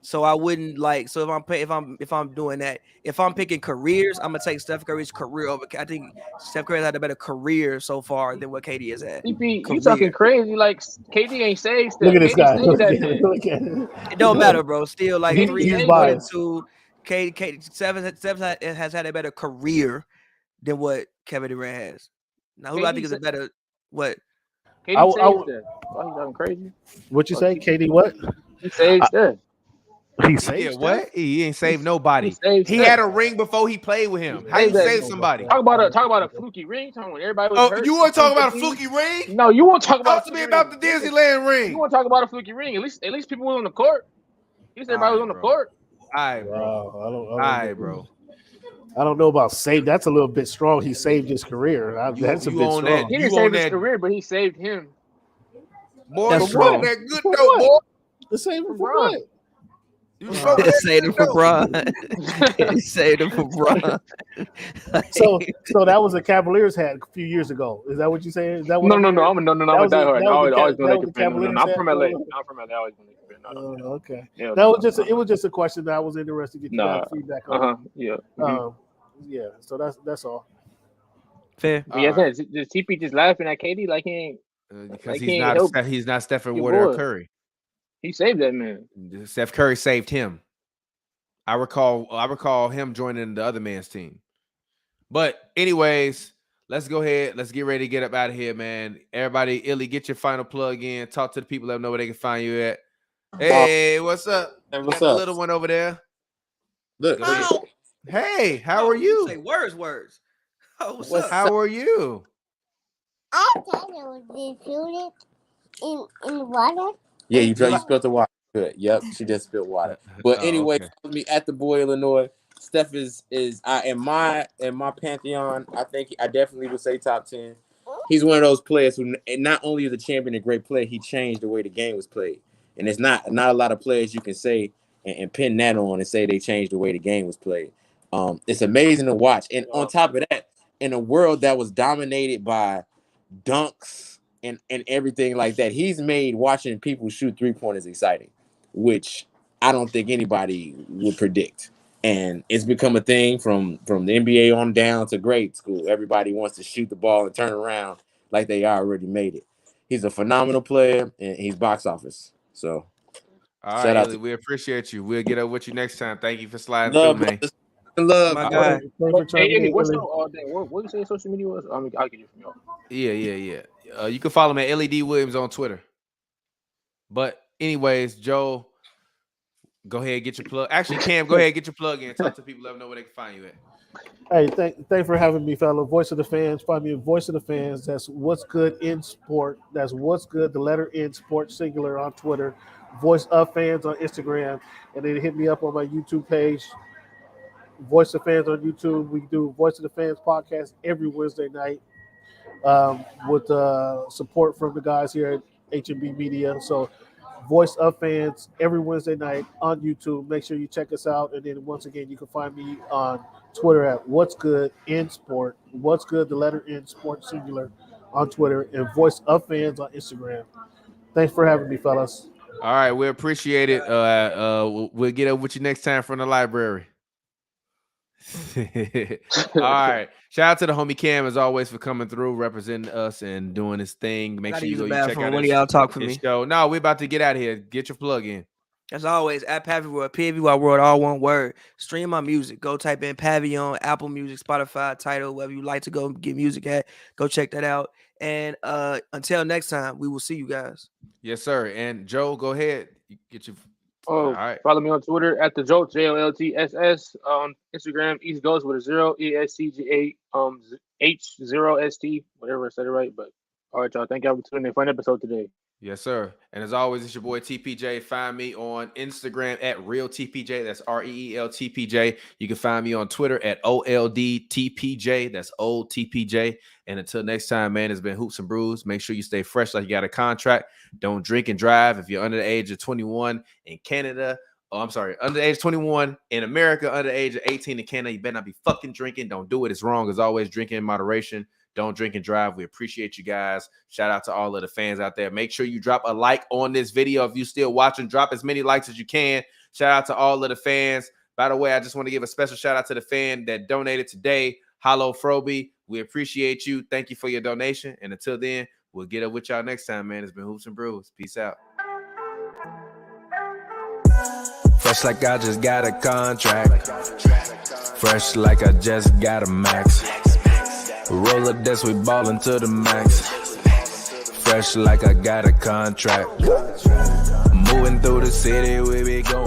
So I wouldn't like. So if I'm doing that, if I'm picking careers, I'm gonna take Steph Curry's career over. I think Steph Curry has had a better career so far than what KD has had. You talking crazy? Like KD ain't saved Steph. Look at this guy. Look at It don't matter, bro. Still like 3 1 and 2. Steph has had a better career than what Kevin Durant has. Now, who I think is a better what? KD saved Steph. Why he talking crazy? What you say, KD? What? He saved Steph. He saved what? He ain't saved nobody. He had a ring before he played with him. How you save somebody? Talk about a fluky ring. When everybody was hurt. You want to talk about a fluky ring? No, you want to talk about. Talk to me about the Disneyland ring. You want to talk about a fluky ring? At least people were on the court. At least everybody was on the court. All right, bro. I don't know about save. That's a little bit strong. He saved his career. That's a bit strong. He didn't save his career, but he saved him. Boy, that's strong. That good though, boy. The same for what? You saved him for Bron. He saved him for Bron. So that was a Cavaliers hat a few years ago. Is that what you saying? Is that what no. I'm a diehard. Always gonna make a compare. I'm from LA. Always gonna make a compare. Okay. Yeah, it was just a question that I was interested to get your feedback on. Yeah. Yeah. So that's all. Fair. Yeah. Just TP just laughing at KD like he ain't because he's not Stephen Water or Curry. He saved that man. Steph Curry saved him. I recall him joining the other man's team. But anyways, let's go ahead. Let's get ready to get up out of here, man. Everybody, Illy, get your final plug in. Talk to the people. Let them know where they can find you at. Hey, what's up? Hey, what's the up? Little one over there. Look. Hey, how are you? Say words. Oh, what's up? How are you? I thought it was in water. Yeah, you spilled the water. Good. Yep, she just spilled water. But anyway, follow me at the boy Illinois. Steph is in my pantheon. I definitely would say top 10. He's one of those players who not only is a champion and great player, he changed the way the game was played. And it's not a lot of players you can say and pin that on and say they changed the way the game was played. It's amazing to watch. And on top of that, in a world that was dominated by dunks and everything like that, he's made watching people shoot 3-pointers exciting, which I don't think anybody would predict. And it's become a thing from the NBA on down to grade school. Everybody wants to shoot the ball and turn around like they already made it. He's a phenomenal player, and he's box office. So, all right, we appreciate you. We'll get up with you next time. Thank you for sliding through, man. Love, my guy. Hey, what's up all day? What you say social media was? I mean, I'll get you from y'all. Yeah. You can follow me at LED Williams on Twitter. But anyways, Joe, go ahead and get your plug. Actually, Cam, go ahead and get your plug in. Talk to people, let them know where they can find you at. Hey, thanks for having me, fellow. Voice of the Fans. Find me at Voice of the Fans. That's what's good in sport. That's what's good, the letter N, sport singular on Twitter. Voice of Fans on Instagram. And then hit me up on my YouTube page. Voice of Fans on YouTube. We do Voice of the Fans podcast every Wednesday night with support from the guys here at HNB Media. So Voice of Fans every Wednesday night on YouTube. Make sure you check us out. And then once again, you can find me on Twitter at What's Good in Sport. What's Good, the letter N, sport singular on Twitter, and Voice of Fans on Instagram. Thanks for having me, fellas. All right, we appreciate it. We'll get up with you next time from the library. All right. Shout out to the homie Cam as always for coming through, representing us and doing his thing. Make sure you go check out one of y'all talk for me. Show. No, we're about to get out of here. Get your plug in. As always, at Pavy World, PAVY World, all one word. Stream my music. Go type in Pavy on Apple Music, Spotify, Tidal, wherever you like to go get music at. Go check that out. And until next time, we will see you guys. Yes, sir. And Joe, go ahead. You get your. Oh, All right. follow me on Twitter at the Jolt, JOLTSS. On Instagram, East Ghost with a 0, ESTGA H0ST, whatever I said it right. But all right, y'all. Thank y'all for tuning in for an episode today. Yes, sir. And as always, it's your boy TPJ. Find me on Instagram at RealTPJ. That's REELTPJ. You can find me on Twitter at OLDTPJ. That's old TPJ. And until next time, man, it's been Hoops and Brews. Make sure you stay fresh like you got a contract. Don't drink and drive. If you're under the age of 21 in Canada, under the age of 21 in America, under the age of 18 in Canada, you better not be fucking drinking. Don't do it. It's wrong. As always, drinking in moderation. Don't drink and drive. We appreciate you guys. Shout out to all of the fans out there. Make sure you drop a like on this video. If you're still watching, drop as many likes as you can. Shout out to all of the fans. By the way, I just want to give a special shout out to the fan that donated today, Hollow Froby. We appreciate you. Thank you for your donation. And until then, we'll get up with y'all next time, man. It's been Hoops and Brews. Peace out. Fresh like I just got a contract. Fresh like I just got a max. Roll up this, we ballin' to the max. Fresh like I got a contract. Moving through the city, we be going.